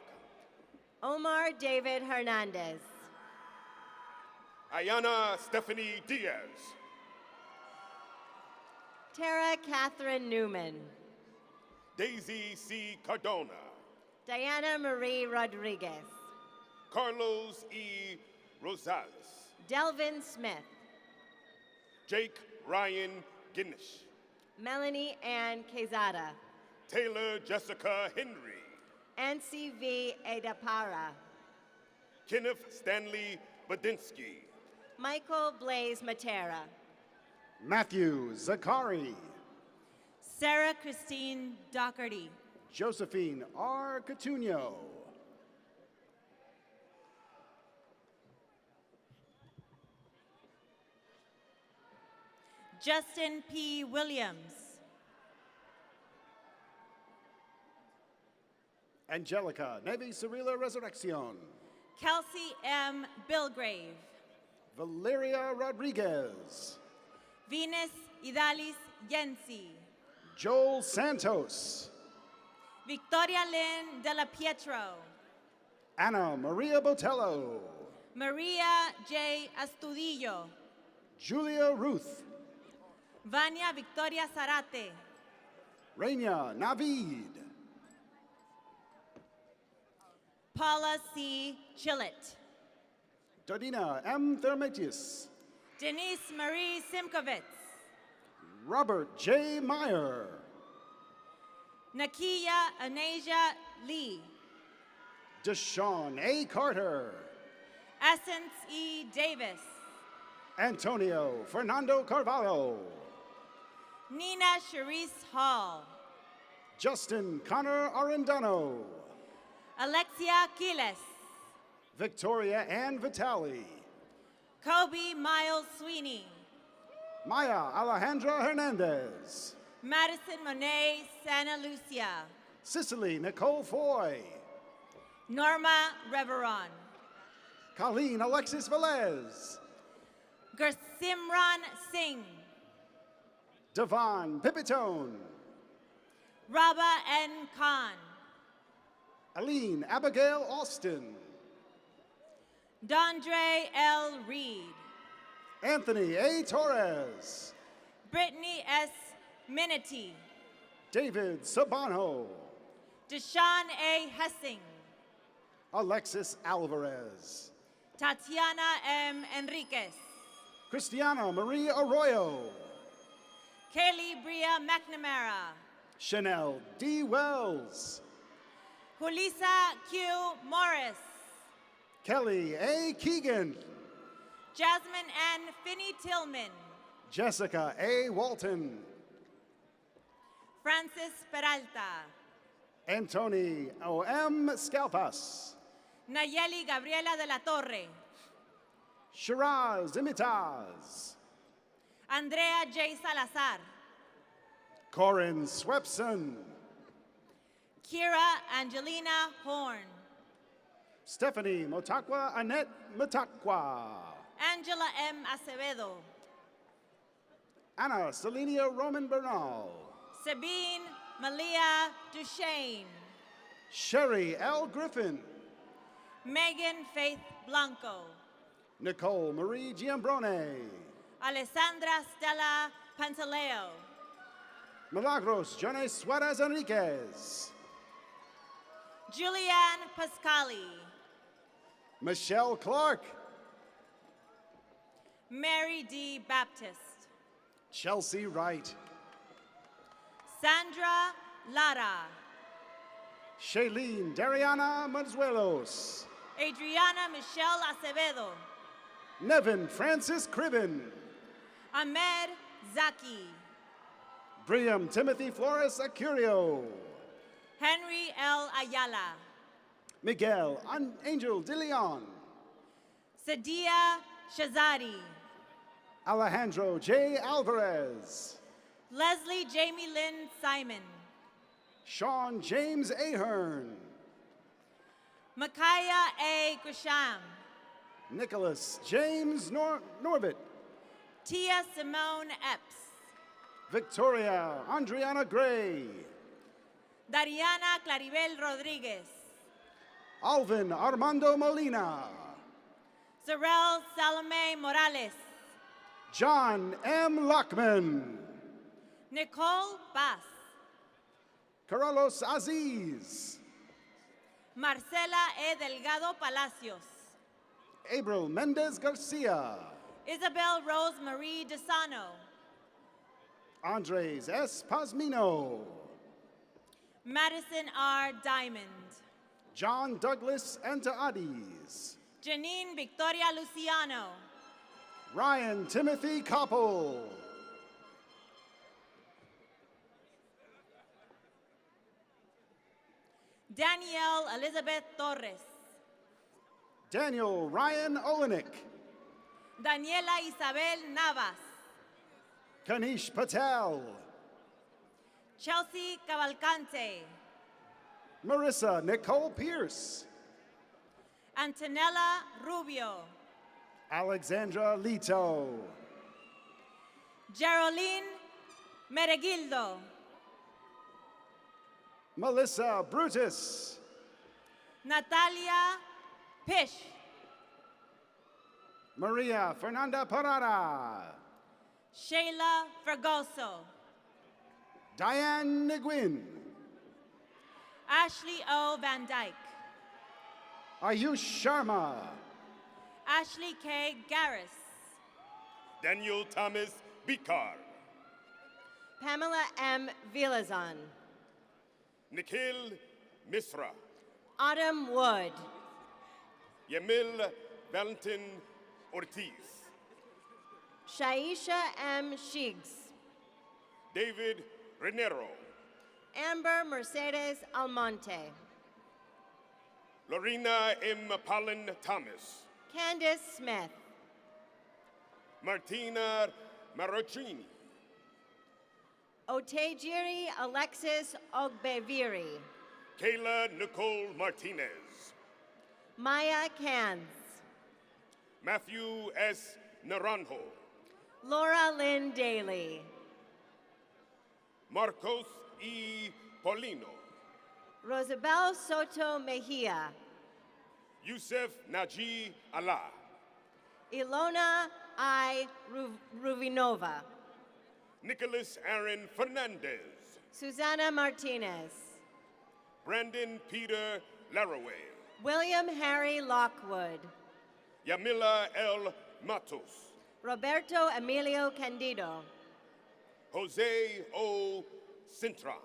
Omar David Hernandez. Ayana Stephanie Diaz. Tara Catherine Newman. Daisy C. Cardona. Diana Marie Rodriguez. Carlos E. Rosales. Delvin Smith. Jake Ryan Guinness. Melanie Ann Quezada. Taylor Jessica Henry. NCV Edapara. Kenneth Stanley Badinsky. Michael Blaze Matera. Matthew Zakari. Sarah Christine Doherty. Josephine R. Catuno. Justin P. Williams. Angelica Nevi Cirila Resurrección. Kelsey M. Bilgrave. Valeria Rodriguez. Venus Idalis Yensi. Joel Santos. Victoria Lynn Della Pietro. Anna Maria Botello. Maria J. Astudillo. Julia Ruth. Vania Victoria Zarate. Reina Navid. Paula C. Chillett. Dodina M. Thermetius. Denise Marie Simkovitz. Robert J. Meyer. Nakia Anasia Lee. Deshaun A. Carter. Essence E. Davis. Antonio Fernando Carvalho. Nina Charisse Hall. Justin Connor Arendano. Alexia Quiles. Victoria Ann Vitale. Kobe Miles Sweeney. Maya Alejandra Hernandez. Madison Monet Santa Lucia. Cicely Nicole Foy. Norma Reveron. Colleen Alexis Velez. Gursimran Singh. Devon Pipitone. Raba N. Khan. Aline Abigail Austin. Dondre L. Reed. Anthony A. Torres. Brittany S. Minity. David Sabano. Deshaun A. Hessing. Alexis Alvarez. Tatiana M. Enriquez. Cristiana Marie Arroyo. Kaylee Bria McNamara. Chanel D. Wells. Julissa Q. Morris. Kelly A. Keegan. Jasmine N. Finney Tillman. Jessica A. Walton. Francis Peralta. Antoni O.M. Scalpas. Nayeli Gabriela de la Torre. Shiraz Imitaz. Andrea J. Salazar. Corin Swepson. Kira Angelina Horn. Stephanie Motaqua Annette Motaqua. Angela M. Acevedo. Anna Selenia Roman Bernal. Sabine Malia Duchesne. Sherry L. Griffin. Megan Faith Blanco. Nicole Marie Giambrone. Alessandra Stella Pantaleo. Milagros Jones Suarez Enriquez. Julianne Pascali. Michelle Clark. Mary D. Baptist. Chelsea Wright. Sandra Lara. Shailene Dariana Mazuelos. Adriana Michelle Acevedo. Nevin Francis Cribben. Ahmed Zaki. Briam Timothy Flores Acurio. Henry L. Ayala. Miguel Angel De Leon. Sadia Shazadi. Alejandro J. Alvarez. Leslie Jamie Lynn Simon. Sean James Ahern. Micaiah A. Grisham. Nicholas James Norbit. Tia Simone Epps. Victoria Andriana Gray. Dariana Claribel Rodriguez. Alvin Armando Molina. Zarel Salome Morales. John M. Lockman. Nicole Bass. Carlos Aziz. Marcela E. Delgado Palacios. April Mendez Garcia. Isabel Rose Marie Desano. Andres S. Pazmino. Madison R. Diamond. John Douglas Antaades. Janine Victoria Luciano. Ryan Timothy Koppel. Danielle Elizabeth Torres. Daniel Ryan Olenek. Daniela Isabel Navas. Kanish Patel. Chelsea Cavalcante. Marissa Nicole Pierce. Antonella Rubio. Alexandra Lito. Geraldine Meregildo. Melissa Brutus. Natalia Pish. Maria Fernanda Parada. Shayla Fergoso. Diane Nguyen. Ashley O. Van Dyke. Ayush Sharma. Ashley K. Garris. Daniel Thomas Bikar. Pamela M. Vilazon. Nikhil Misra. Autumn Wood. Yamil Valentin Ortiz. Shaisha M. Shiggs. David Renero. Amber Mercedes Almonte. Lorena M. Palin Thomas. Candace Smith. Martina Marocchini. Otejiri Alexis Ogbeviri. Kayla Nicole Martinez. Maya Cans. Matthew S. Naranjo. Laura Lynn Daly. Marcos E. Paulino. Rosabel Soto Mejia. Yusef Naji Allah. Ilona I. Ruvinova. Nicholas Aaron Fernandez. Susana Martinez. Brandon Peter Laraway. William Harry Lockwood. Yamila L. Matos. Roberto Emilio Candido. Jose O. Sintra.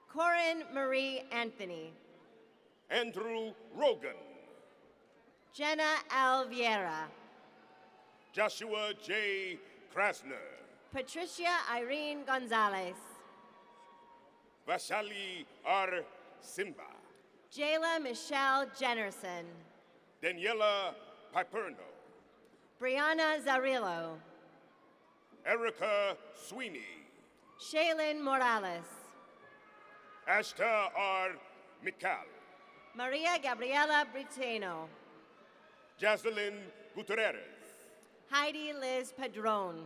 Corin Marie Anthony. Andrew Rogan. Jenna L. Vieira. Joshua J. Krasner. Patricia Irene Gonzalez. Vashali R. Simba. Jayla Michelle Jennerson. Daniela Piperno. Brianna Zarillo. Erica Sweeney. Shaylin Morales. Ashta R. Mikal, Maria Gabriela Britano, Jocelyn Gutierrez, Heidi Liz Padron,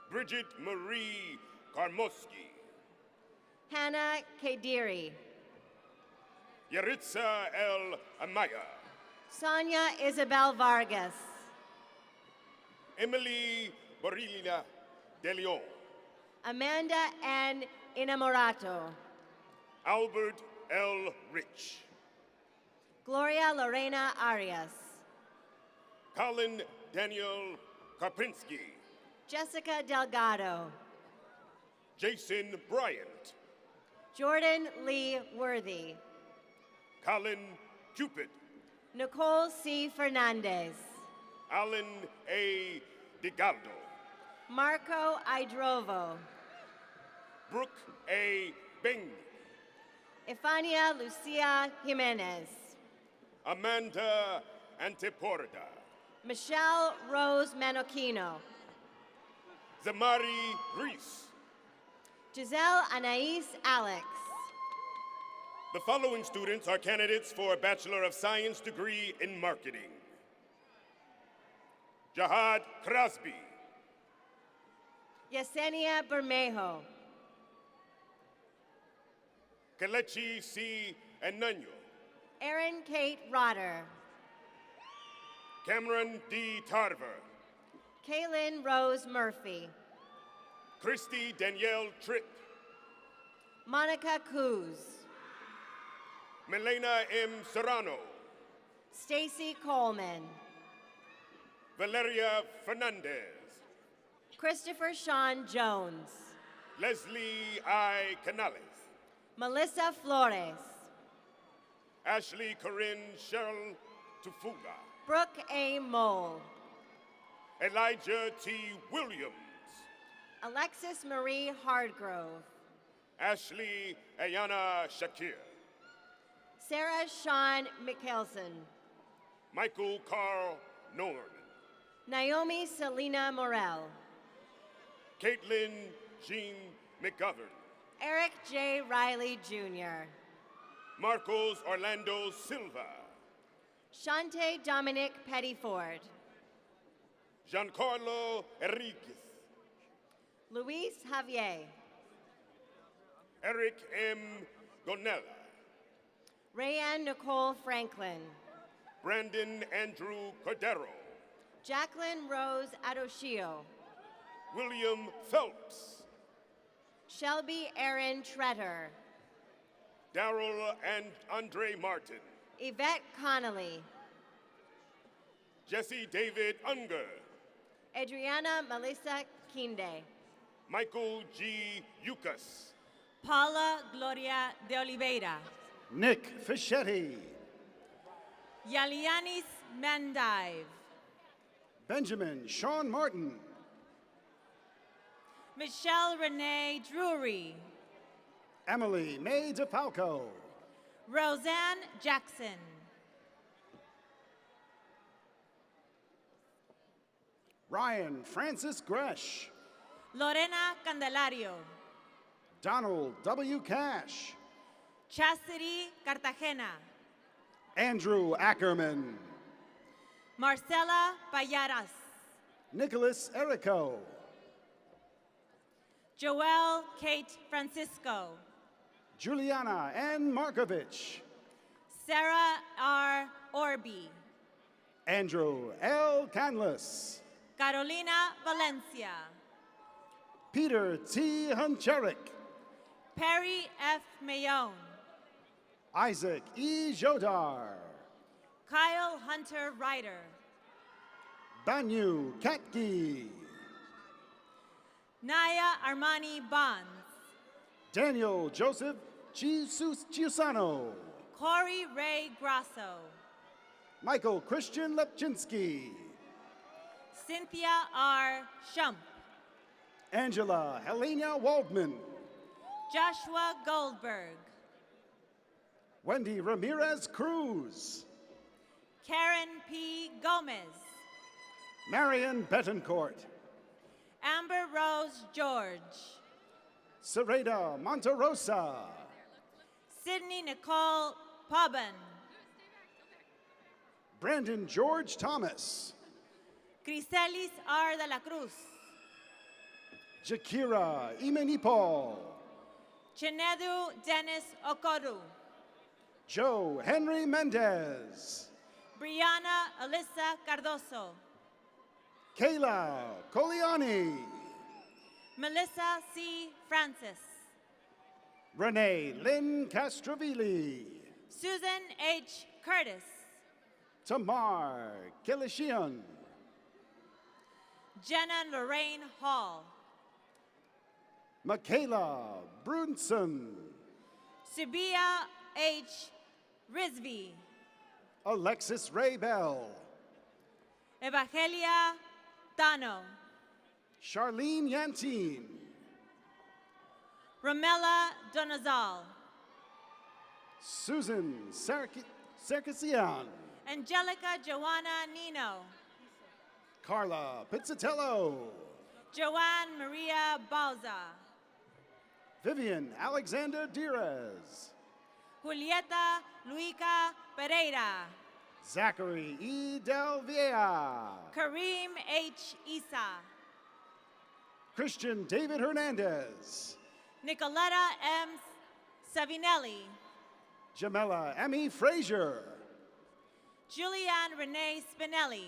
Bridget Marie Karmoski, Hannah Kadiri, Yaritza L. Amaya, Sonia Isabel Vargas, Emily Borilla de Leon, Amanda N. Inamorato, Albert L. Rich, Gloria Lorena Arias, Colin Daniel Karpinski, Jessica Delgado, Jason Bryant, Jordan Lee Worthy, Colin Cupid, Nicole C. Fernandez, Alan A. DiGaldo, Marco Idrovo, Brooke A. Bing, Ifania Lucia Jimenez, Amanda Anteporda, Michelle Rose Manokino, Zamari Reese. Giselle Anais Alex, The following students are candidates for a Bachelor of Science degree in marketing. Jahad Crosby, Yesenia Bermejo, Kelechi C. Enunyo, Erin Kate Rotter, Cameron D. Tarver, Kaylin Rose Murphy, Christy Danielle Tripp, Monica Coos, Melena M. Serrano, Stacy Coleman, Valeria Fernandez, Christopher Sean Jones, Leslie I. Canales, Melissa Flores, Ashley Corinne Cheryl Tufuga, Brooke A. Mole, Elijah T. Williams, Alexis Marie Hardgrove, Ashley Ayana Shakir, Sarah Sean Mickelson, Michael Carl Norman, Naomi Selena Morel, Caitlin Jean McGovern, Eric J. Riley Jr., Marcos Orlando Silva, Shante Dominic Pettyford, Giancarlo Enriquez, Luis Javier, Eric M. Gonella, Rayanne Nicole Franklin, Brandon Andrew Cordero, Jacqueline Rose Adoshio, William Phelps, Shelby Aaron Tretter, Daryl and Andre Martin, Yvette Connolly, Jesse David Unger, Adriana Melissa Kinde, Michael G. Yucas, Paula Gloria de Oliveira, Nick Fischetti, Yalianis Mendive, Benjamin Sean Martin, Michelle Renee Drury, Emily May DeFalco, Roseanne Jackson, Ryan Francis Gresh, Lorena Candelario, Donald W. Cash, Chastity Cartagena, Andrew Ackerman, Marcela Payaras, Nicholas Erico, Joelle Kate Francisco, Juliana N. Markovich, Sarah R. Orby, Andrew L. Canlis, Carolina Valencia, Peter T. Huncherik, Perry F. Mayone, Isaac E. Jodar, Kyle Hunter Ryder, Banyu Katki, Naya Armani Bonds, Daniel Joseph Chiusano, Corey Ray Grasso, Michael Christian Lepchinsky, Cynthia R. Shump, Angela Helena Waldman, Joshua Goldberg, Wendy Ramirez Cruz, Karen P. Gomez, Marion Betancourt, Amber Rose George, Sereda Monterosa, Sydney Nicole Pauban. Brandon George Thomas. Criselis R. de la Cruz. Jakira Imenipol. Chinedu Dennis Okoru. Joe Henry Mendez. Brianna Alyssa Cardoso. Kayla Coliani. Melissa C. Francis. Renee Lynn Castrovilli. Susan H. Curtis. Tamar Kilishian. Jenna Lorraine Hall. Michaela Brunson. Subia H. Rizvi. Alexis Ray Bell. Evangelia Tano. Charlene Yantine. Ramela Donazal. Susan Sarkisian. Angelica Joanna Nino. Carla Pizzatello. Joanne Maria Bauza. Vivian Alexander Direz. Julieta Luica Pereira. Zachary E. Del Villa. Kareem H. Isa. Christian David Hernandez. Nicoletta M. Savinelli. Jamela Emmy Frazier. Julianne Renee Spinelli.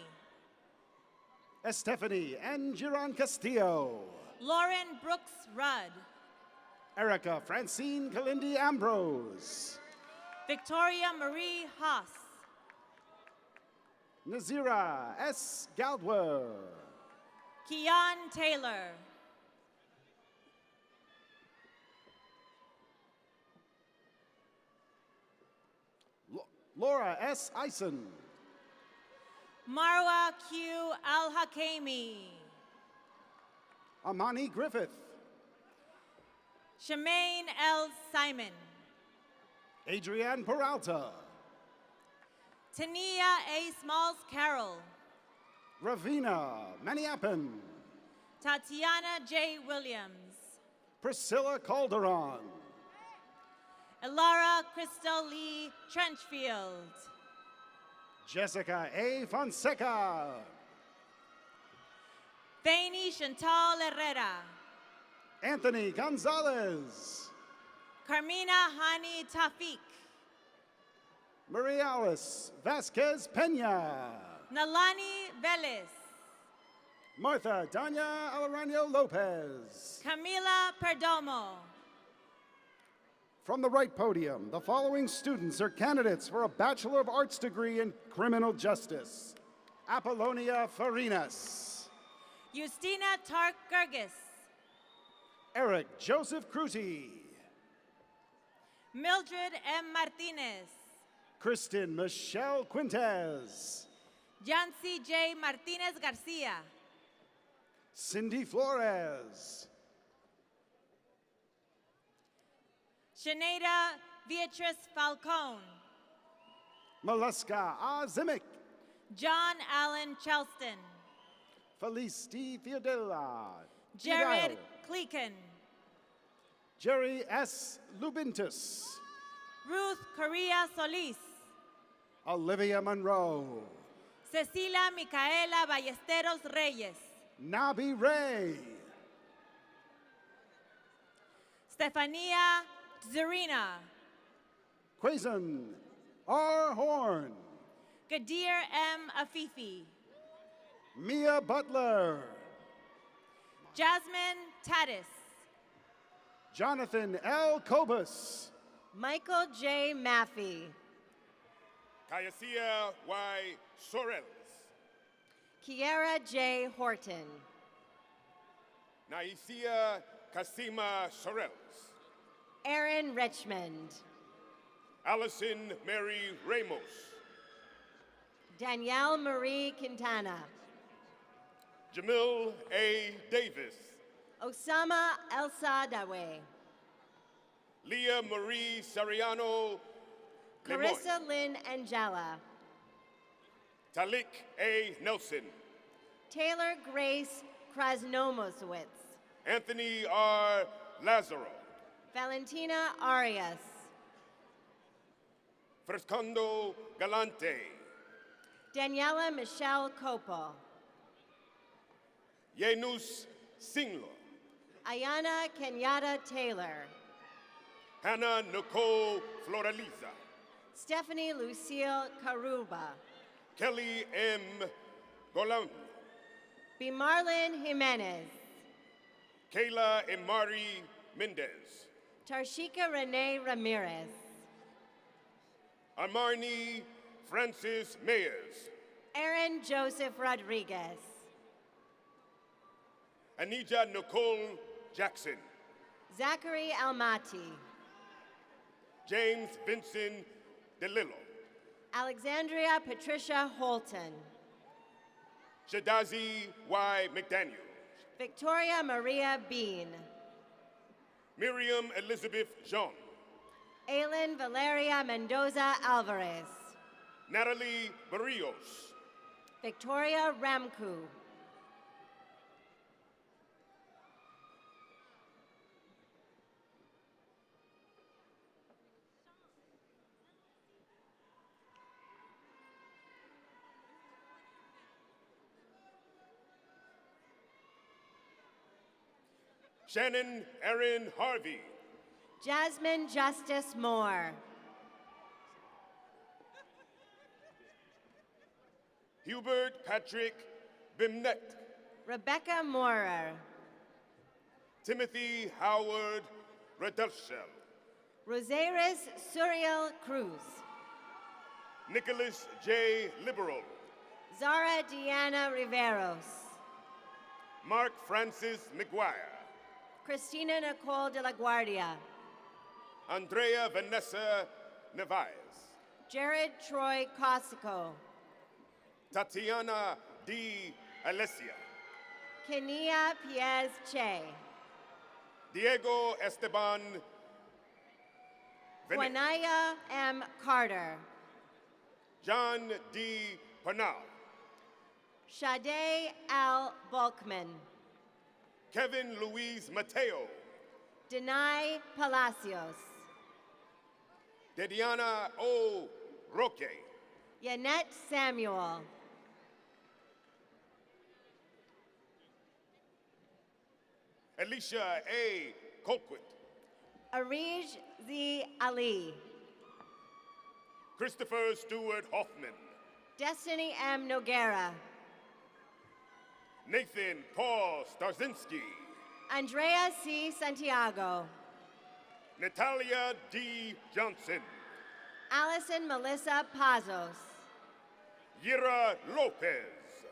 Estefany Angeron Castillo. Lauren Brooks Rudd. Erica Francine Kalindi Ambrose. Victoria Marie Haas. Nazira S. Galdwer. Kean Taylor. Laura S. Eisen. Marwa Q. Al-Hakemi. Amani Griffith. Shemaine L. Simon. Adrienne Peralta. Tania A. Smalls Carroll. Ravina Maniapan. Tatiana J. Williams. Priscilla Calderon. Elara Crystal Lee Trenchfield. Jessica A. Fonseca. Thani Chantal Herrera. Anthony Gonzalez. Carmina Hani Tafik. Maria Alice Vasquez Pena. Nalani Velez. Martha Danya Alarano Lopez. Camila Perdomo. From the right podium, the following students are candidates for a Bachelor of Arts degree in Criminal Justice. Apollonia Farinas. Justina Tark Gergis. Eric Joseph Cruti. Mildred M. Martinez. Kristen Michelle Quintez. Yancy J. Martinez Garcia. Cindy Flores. Sinead Beatrice Falcone. Molluska A. Zimic. John Allen Chelston. Felice D. Theodela. Jared Cleakin. Jerry S. Lubintus. Ruth Correa Solis. Olivia Monroe. Cecilia Micaela Ballesteros Reyes. Nabi Ray. Stefania Zarina. Quaison R. Horn. Gadir M. Afifi. Mia Butler. Jasmine Tatis. Jonathan L. Cobus. Michael J. Maffey. Kayasia Y. Sorels. Kiara J. Horton. Naisia Kasima Sorels. Aaron Richmond. Allison Mary Ramos. Danielle Marie Quintana. Jamil A. Davis. Osama Elsa Dawe. Leah Marie Sariano Lemoyne. Carissa Lynn Angela. Talik A. Nelson. Taylor Grace Krasnomosowitz. Anthony R. Lazaro. Valentina Arias. Frescondo Galante, Daniela Michelle Copo, Yenus Singlo, Ayana Kenyatta Taylor, Hannah Nicole Floraliza, Stephanie Lucille Caruba, Kelly M. Golam, Bimarlin Jimenez, Kayla Emari Mendez, Tarshika Renee Ramirez, Armarni Francis Mayers, Aaron Joseph Rodriguez, Anija Nicole Jackson, Zachary Almaty, James Vincent DeLillo, Alexandria Patricia Holton, Shadazi Y. McDaniel, Victoria Maria Bean, Miriam Elizabeth Jean, Aylin Valeria Mendoza Alvarez, Natalie Barrios, Victoria Ramku, Shannon Erin Harvey, Jasmine Justice Moore, Hubert Patrick Bimnet, Rebecca Moorer, Timothy Howard Radulshel, Rosaris Suriel Cruz, Nicholas J. Liberal, Zara Diana Riveros, Mark Francis McGuire, Christina Nicole de la Guardia, Andrea Vanessa Nevaez, Jared Troy Cosico, Tatiana D. Alessia, Kenia Piez Che, Diego Esteban Venet, Juanaya M. Carter, John D. Pernal, Sade Al Volkman, Kevin Luis Mateo, Denai Palacios, Dediana O. Roque, Yanette Samuel, Alicia A. Colquitt, Arij Z. Ali, Christopher Stewart Hoffman, Destiny M. Noguera, Nathan Paul Starzinski, Andrea C. Santiago, Natalia D. Johnson, Allison Melissa Pazos, Yira Lopez,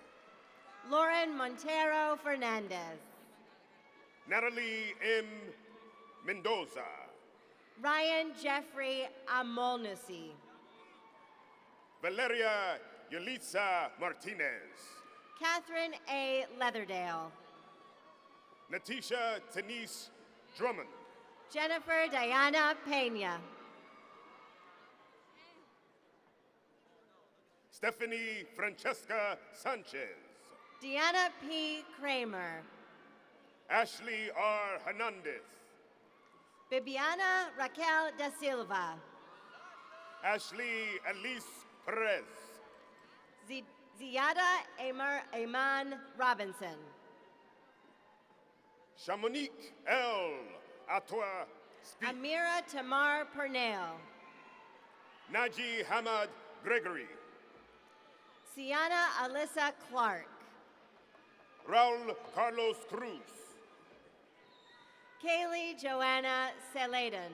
Lauren Montero Fernandez, Natalie M. Mendoza, Ryan Jeffrey Amolnusi, Valeria Yulitza Martinez, Catherine A. Leatherdale, Natisha Denise Drummond, Jennifer Diana Pena, Stephanie Francesca Sanchez, Deanna P. Kramer, Ashley R. Hernandez, Bibiana Raquel da Silva, Ashley Elise Perez, Ziada Iman Robinson, Shamonique L. Atwa Speak, Amira Tamar Purnell, Naji Hamad Gregory, Sienna Alyssa Clark, Raul Carlos Cruz, Kaylee Joanna Seladen,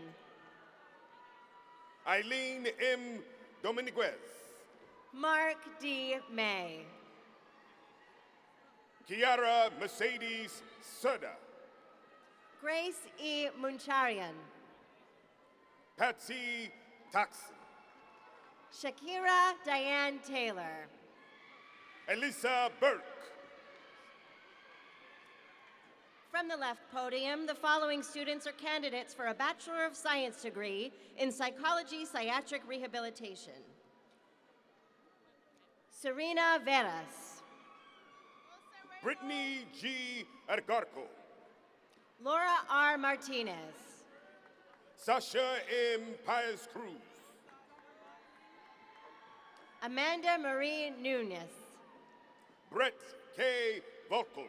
Eileen M. Dominguez, Mark D. May, Kiara Mercedes Soda, Grace E. Muncharian, Patsy Taxon, Shakira Diane Taylor, Elisa Burke. From the left podium, the following students are candidates for a Bachelor of Science degree in Psychology Psychiatric Rehabilitation. Serena Veras, Brittany G. Argarco, Laura R. Martinez, Sasha M. Paez Cruz, Amanda Marie Nunes. Brett K. Volkel.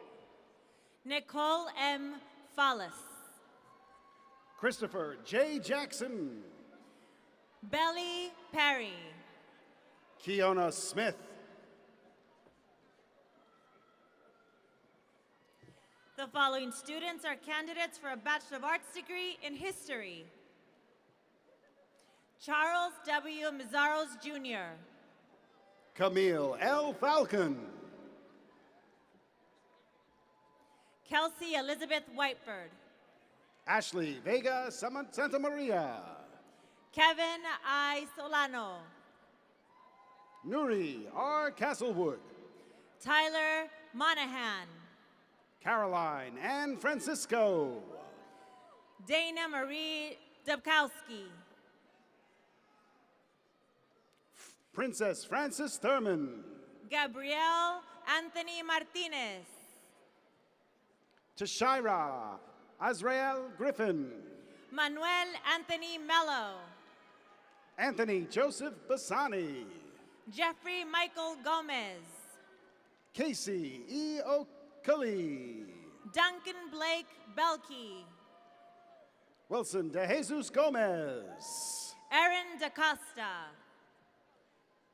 Nicole M. Fallis. Christopher J. Jackson. Belly Perry. Kiona Smith. The following students are candidates for a Bachelor of Arts degree in History. Charles W. Mazaros, Jr. Camille L. Falcon. Kelsey Elizabeth Whiteford. Ashley Vega Santa Maria. Kevin I. Solano. Nuri R. Castlewood. Tyler Monahan. Caroline Ann Francisco. Dana Marie Dubkowski. Princess Frances Thurman. Gabrielle Anthony Martinez. Tashira Azrael Griffin. Manuel Anthony Mello. Anthony Joseph Bassani. Jeffrey Michael Gomez. Casey E. O'Cully. Duncan Blake Belkey. Wilson De Jesus Gomez. Aaron DaCosta.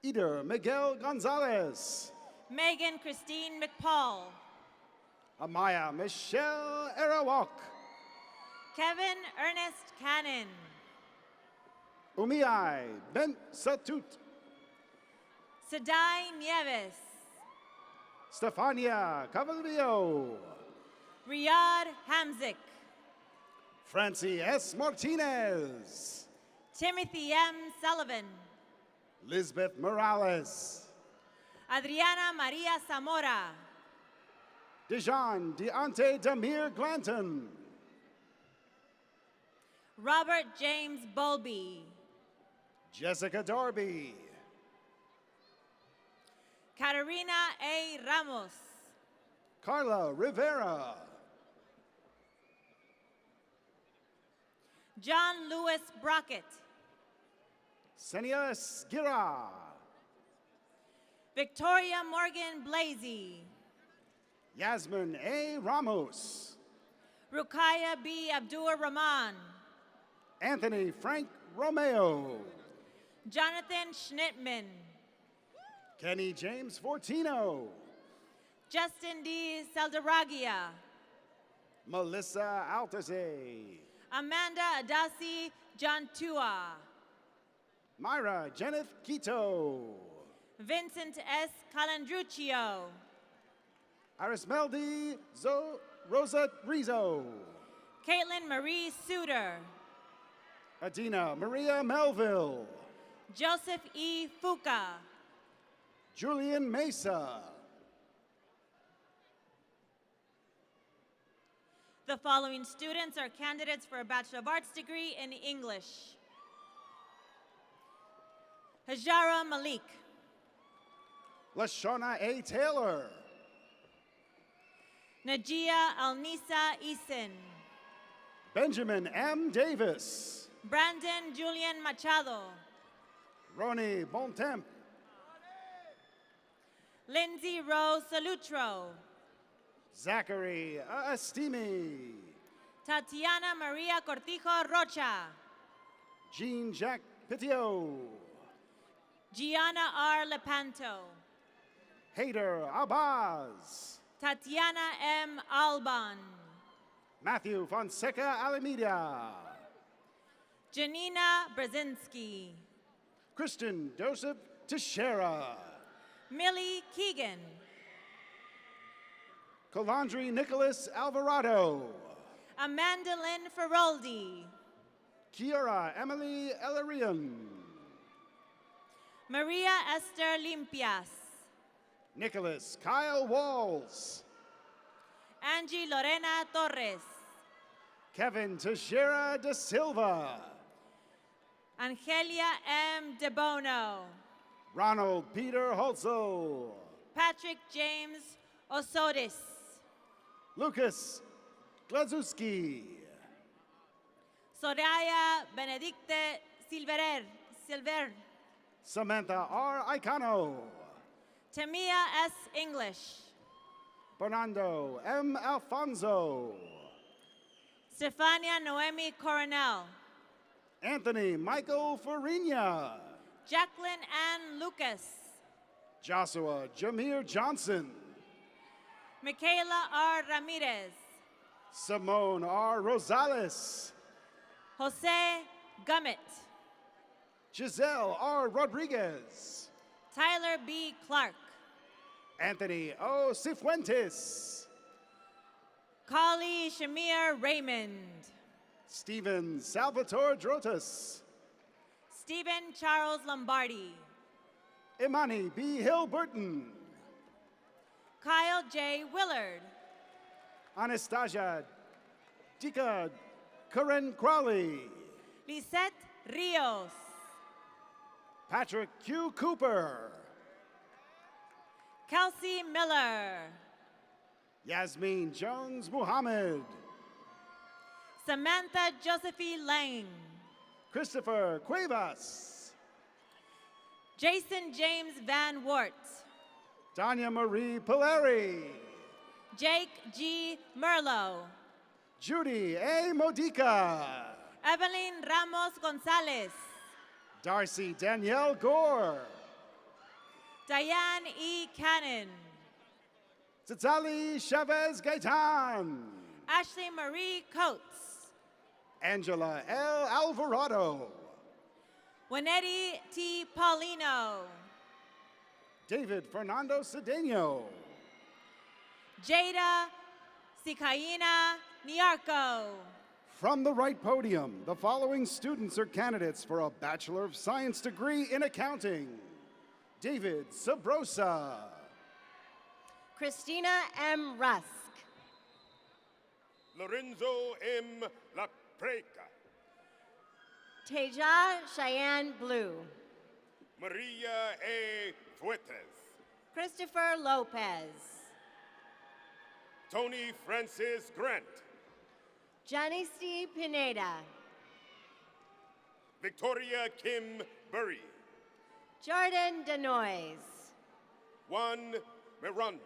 Eder Miguel Gonzalez. Megan Christine McPaul. Amaya Michelle Arawak. Kevin Ernest Cannon. Umiai Ben Satut. Sadai Nieves. Stefania Cavalio. Riyad Hamzik. Francie S. Martinez. Timothy M. Sullivan. Lisbeth Morales. Adriana Maria Zamora. Dijon Deante Damir Glanton. Robert James Bowlby. Jessica Darby. Katarina A. Ramos. Carla Rivera. John Lewis Brockett. Senia Skira. Victoria Morgan Blasey. Yasmin A. Ramos. Rukaya B. Abdur Rahman. Anthony Frank Romeo. Jonathan Schnittman. Kenny James Fortino. Justin D. Saldaragia. Melissa Altaze. Amanda Adasi Jantua. Myra Jeneth Quito. Vincent S. Calandruccio. Arismeldi Rosa Rizzo. Caitlin Marie Suter. Adina Maria Melville. Joseph E. Fuca. Julian Mesa. The following students are candidates for a Bachelor of Arts degree in English. Hajara Malik. Lashona A. Taylor. Najia Alnisa Eason. Benjamin M. Davis. Brandon Julian Machado. Ronnie Bontemp. Lindsay Rose Salutro. Zachary Estimi. Tatiana Maria Cortijo Rocha. Jean Jacques Pitio. Gianna R. Lepanto. Hader Abaz. Tatiana M. Alban. Matthew Fonseca Alameda. Janina Brzezinski. Christian Joseph Teixeira. Millie Keegan. Colandri Nicholas Alvarado. Amanda Lynn Feroldi. Kiara Emily Elarian. Maria Esther Limpias. Nicholas Kyle Walls. Angie Lorena Torres. Kevin Teixeira da Silva. Angelia M. DeBono. Ronald Peter Holzel. Patrick James Osotis. Lucas Glazewski. Soraya Benedicte Silver. Samantha R. Icano. Tamia S. English. Fernando M. Alfonso. Stefania Noemi Coronel. Anthony Michael Farina. Jacqueline Ann Lucas. Joshua Jameer Johnson. Michaela R. Ramirez. Simone R. Rosales. Jose Gummit. Giselle R. Rodriguez. Tyler B. Clark. Anthony O. Cifuentes. Kali Shamir Raymond. Stephen Salvatore Drotas. Stephen Charles Lombardi. Imani B. Hill Burton. Kyle J. Willard. Anastasia Dika Karen Crowley. Lisette Rios. Patrick Q. Cooper. Kelsey Miller. Yasmin Jones Muhammad. Samantha Josephine Lang. Christopher Cuevas. Jason James Van Wart. Tanya Marie Polari. Jake G. Merlo. Judy A. Modica. Evelyn Ramos Gonzalez. Darcy Danielle Gore. Diane E. Cannon. Tzatzali Chavez Gaitan. Ashley Marie Coates. Angela L. Alvarado. Juanetti T. Paulino. David Fernando Cedeno. Jada Sicaina Niarco. From the right podium, the following students are candidates for a Bachelor of Science degree in accounting. David Sabrosa. Christina M. Rusk. Lorenzo M. Lapreca. Teja Cheyenne Blue. Maria A. Fuentes. Christopher Lopez. Tony Francis Grant. Janice Pineda. Victoria Kim Burry. Jordan Denoise. Juan Miranda.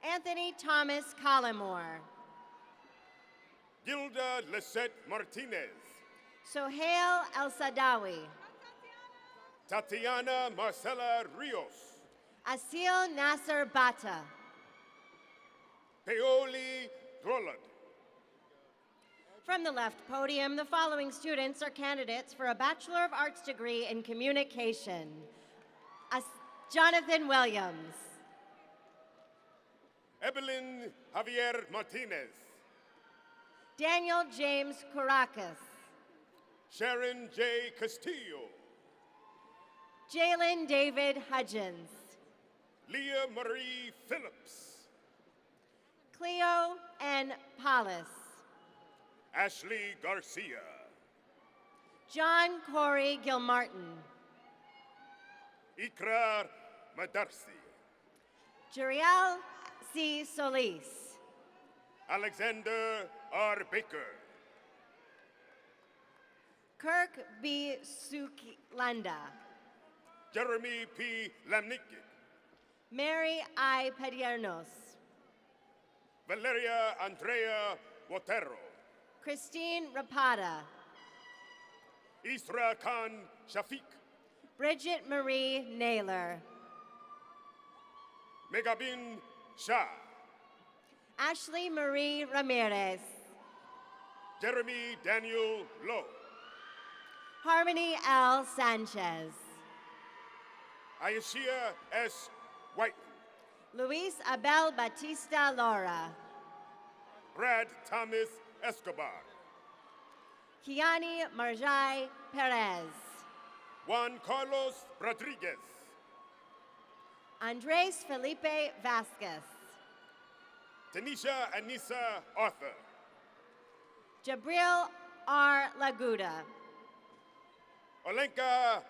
Anthony Thomas Collimore. Gilda Lisette Martinez. Sohail El Sadawi. Tatiana Marcela Rios. Asil Nasser Bata. Paoli Drollard. From the left podium, the following students are candidates for a Bachelor of Arts degree in Communication. Jonathan Williams. Evelyn Javier Martinez. Daniel James Caracas. Sharon J. Castillo. Jalen David Hudgens. Leah Marie Phillips. Cleo N. Paulus. Ashley Garcia. John Corey Gilmartin. Ikrar Madarsi. Juriel C. Solis. Alexander R. Baker. Kirk B. Suklanda. Jeremy P. Lamnicki. Mary I. Pediernos. Valeria Andrea Botero. Christine Rapada. Isra Khan Shafiq. Bridget Marie Naylor. Megabin Shah. Ashley Marie Ramirez. Jeremy Daniel Lowe. Harmony L. Sanchez. Ayeshia S. Whiteman. Luis Abel Batista Laura. Brad Thomas Escobar. Kiani Marjai Perez. Juan Carlos Rodriguez. Andres Felipe Vasquez. Tanisha Anissa Arthur. Jabril R. Laguda. Olenka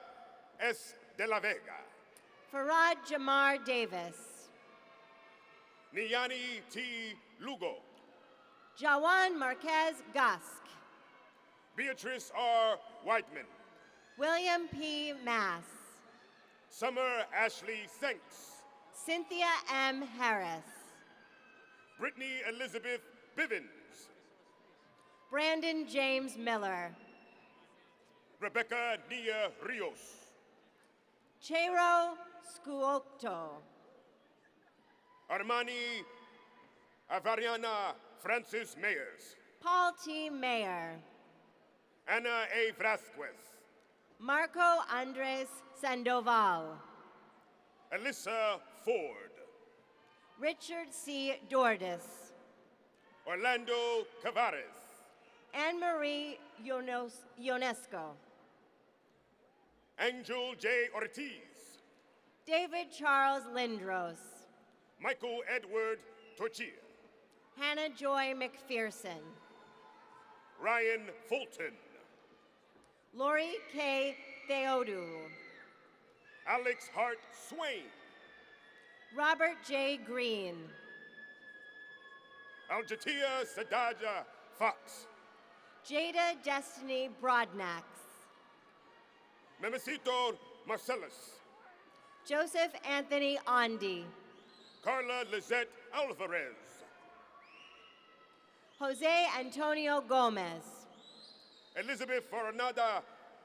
S. De La Vega. Farad Jamar Davis. Niyani T. Lugo. Jawan Marquez Gusk. Beatrice R. Whiteman. William P. Mass. Summer Ashley Sanks. Cynthia M. Harris. Brittany Elizabeth Bivens. Brandon James Miller. Rebecca Nia Rios. Chero Scuocto. Armani Avariana Francis Mayers. Paul T. Mayer. Ana A. Vasquez. Marco Andres Sandoval. Alyssa Ford. Richard C. Dordas. Orlando Cavares. Anne-Marie Ionesco. Angel J. Ortiz. David Charles Lindros. Michael Edward Torchia. Hannah Joy McPherson. Ryan Fulton. Lori K. Theodu. Alex Hart Swain. Robert J. Green. Aljatia Sadaja Fox. Jada Destiny Broadnax. Memesito Marcellus. Joseph Anthony Ondi. Carla Lizette Alvarez. Jose Antonio Gomez. Elizabeth Foronada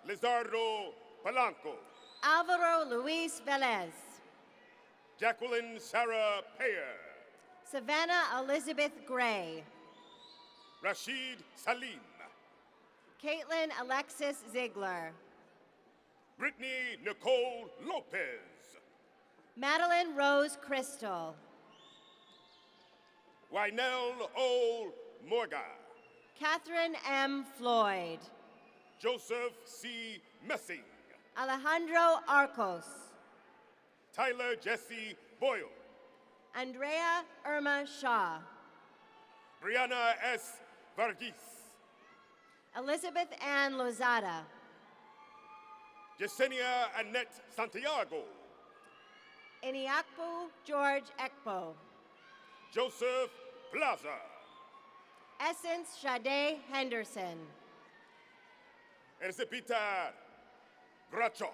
Lizardo Palanco. Alvaro Luis Velez. Jacqueline Sarah Payer. Savannah Elizabeth Gray. Rashid Salim. Caitlin Alexis Ziegler. Brittany Nicole Lopez. Madeline Rose Crystal. Wynell O. Morga. Catherine M. Floyd. Joseph C. Messing. Alejandro Arcos. Tyler Jesse Boyle. Andrea Irma Shaw. Brianna S. Varghese. Elizabeth Ann Lozada. Yesenia Annette Santiago. Iniakpu George Ekpo. Joseph Plaza. Essence Sade Henderson. Elisabetta Gracho.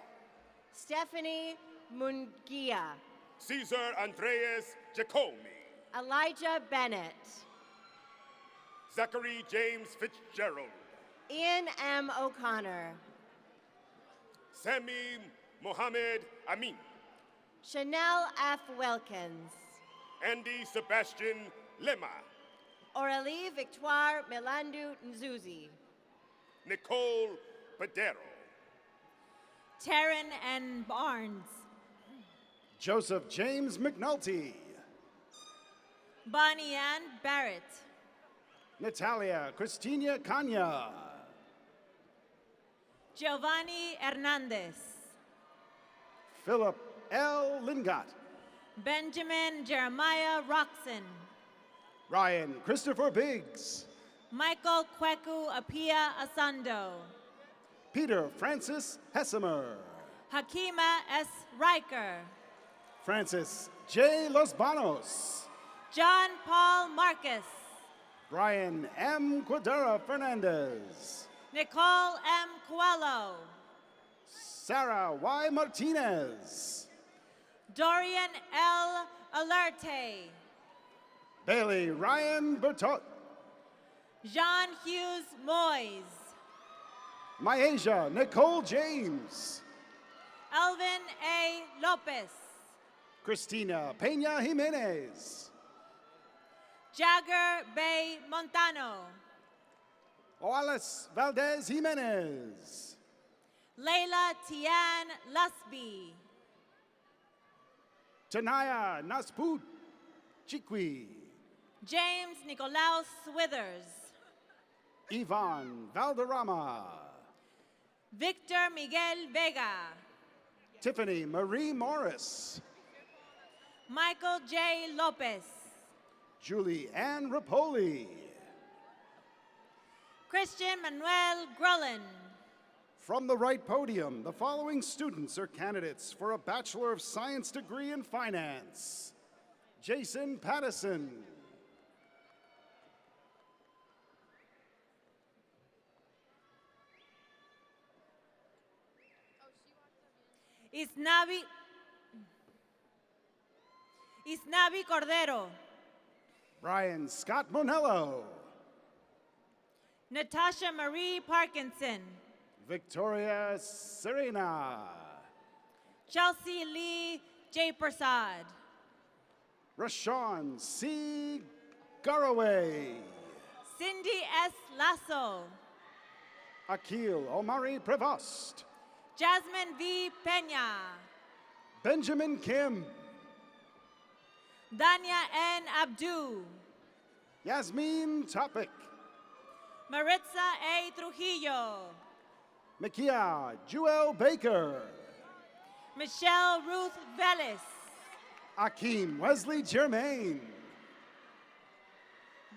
Stephanie Mungia. Cesar Andreas Jacomi. Elijah Bennett. Zachary James Fitzgerald. Ian M. O'Connor. Sammy Mohammed Amin. Chanel F. Wilkins. Andy Sebastian Lema. Aurélie Victoire Melandu Nzuzi. Nicole Padero. Taryn N. Barnes. Joseph James McNulty. Bonnie Ann Barrett. Natalia Christina Kanya. Giovanni Hernandez. Philip L. Lingat. Benjamin Jeremiah Roxon. Ryan Christopher Biggs. Michael Kweku Apia Asando. Peter Francis Hessemer. Hakima S. Riker. Francis J. Los Banos. John Paul Marcus. Brian M. Quadera Fernandez. Nicole M. Coelho. Sarah Y. Martinez. Dorian L. Alerte. Bailey Ryan Bertot. Jean Hughes Moyes. Myasia Nicole James. Elvin A. Lopez. Christina Peña Jimenez. Jagger Bay Montano. Oales Valdez Jimenez. Layla Tian Lusby. Tanaya Nasput Chiqui. James Nicolaus Withers. Yvonne Valderrama. Victor Miguel Vega. Tiffany Marie Morris. Michael J. Lopez. Julie Ann Rapoli. Christian Manuel Grullen. From the right podium, the following students are candidates for a Bachelor of Science degree in Finance. Jason Pattison. Isnavi Cordero. Brian Scott Monello. Natasha Marie Parkinson. Victoria Serena. Chelsea Lee J. Prasad. Rashawn C. Garaway. Cindy S. Lasso. Akil Omari Prevost. Jasmine V. Peña. Benjamin Kim. Dania N. Abdu. Yasmin Topik. Maritza A. Trujillo. Makia Jewel Baker. Michelle Ruth Velez. Akeem Wesley Germain.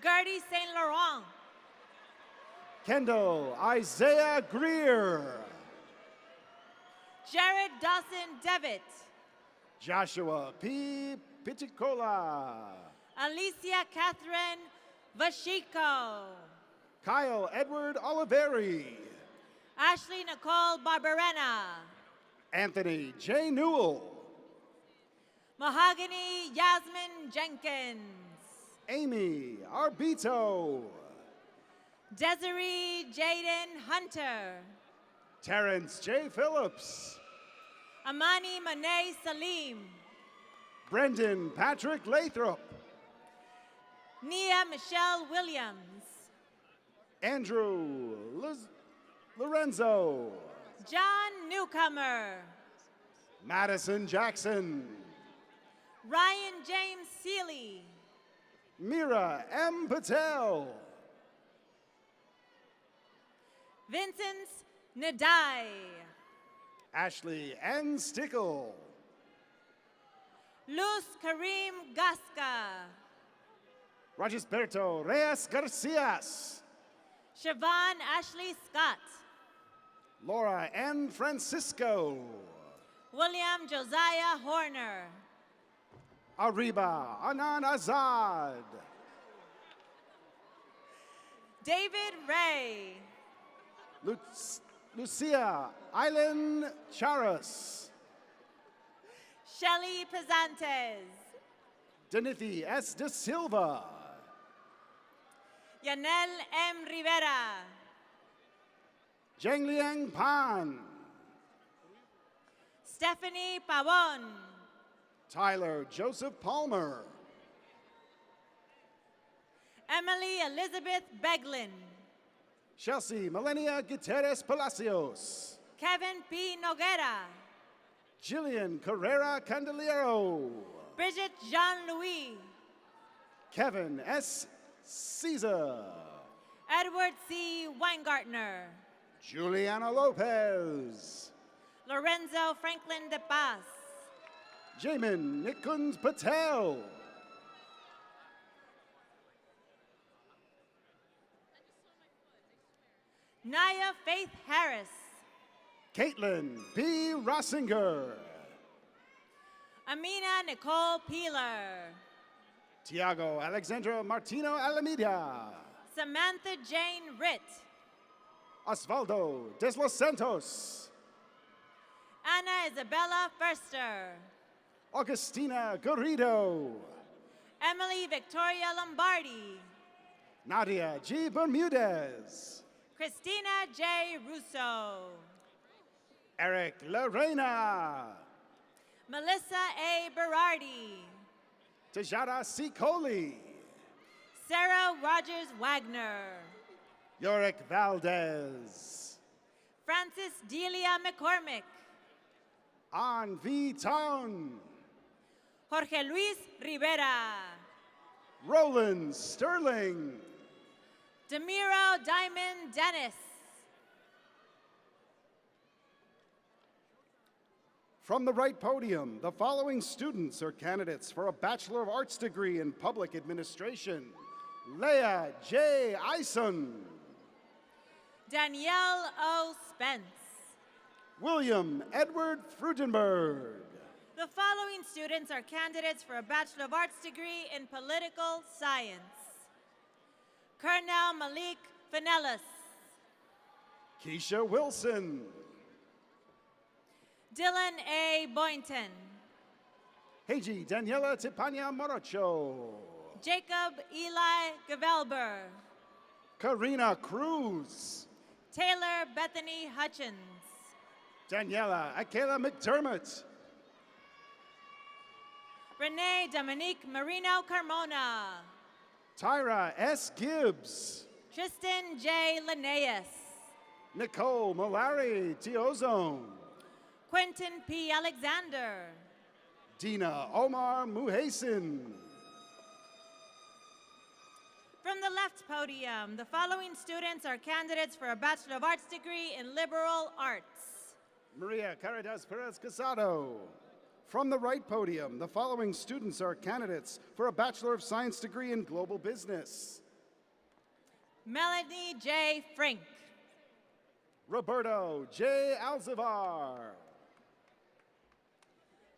Gertie St. Laurent. Kendall Isaiah Greer. Jared Dawson Devitt. Joshua P. Piticola. Alicia Catherine Vashiko. Kyle Edward Oliveri. Ashley Nicole Barberena. Anthony J. Newell. Mahogany Yasmin Jenkins. Amy Arbito. Desiree Jaden Hunter. Terrence J. Phillips. Amani Mane Salim. Brendan Patrick Lathrop. Nia Michelle Williams. Andrew Lorenzo. John Newcomer. Madison Jackson. Ryan James Seeley. Mira M. Patel. Vincent Nadai. Ashley N. Stickle. Luz Karim Gasca. Ragisberto Reyes Garcias. Siobhan Ashley Scott. Laura N. Francisco. William Josiah Horner. Ariba Anan Azad. David Ray. Lucia Island Charas. Shelly Pizantes. Denithi S. De Silva. Yanel M. Rivera. Zhengliang Pan. Stephanie Pavon. Tyler Joseph Palmer. Emily Elizabeth Beglin. Chelsea Melania Gutierrez Palacios. Kevin P. Noguera. Jillian Carrera Candelero. Bridget Jean-Louis. Kevin S. Caesar. Edward C. Weingartner. Juliana Lopez. Lorenzo Franklin de Paz. Jamin Nikunj Patel. Naya Faith Harris. Caitlin P. Rossinger. Amina Nicole Peeler. Tiago Alexandra Martino Alameda. Samantha Jane Ritt. Osvaldo Des Los Santos. Anna Isabella Förster. Augustina Garrido. Emily Victoria Lombardi. Nadia G. Bermudez. Christina J. Russo. Eric Lorena. Melissa A. Berardi. Tejada C. Coley. Sarah Rogers Wagner. Yorick Valdez. Francis Delia McCormick. An V. Town. Jorge Luis Rivera. Roland Sterling. Demiro Diamond Dennis. From the right podium, the following students are candidates for a Bachelor of Arts degree in Public Administration. Leah J. Eisen. Danielle O. Spence. William Edward Frudenberg. The following students are candidates for a Bachelor of Arts degree in Political Science. Colonel Malik Finellis. Keisha Wilson. Dylan A. Boynton. Heiji Daniela Tipania Morocho. Jacob Eli Gavelber. Karina Cruz. Taylor Bethany Hutchins. Daniela Akela McDermott. Renee Dominique Marino Carmona. Tyra S. Gibbs. Tristan J. Linnaeus. Nicole Malari Tiozone. Quentin P. Alexander. Dina Omar Muhasin. From the left podium, the following students are candidates for a Bachelor of Arts degree in Liberal Arts. Maria Caritas Perez Casado. From the right podium, the following students are candidates for a Bachelor of Science degree in Global Business. Melanie J. Frink. Roberto J. Alzavar.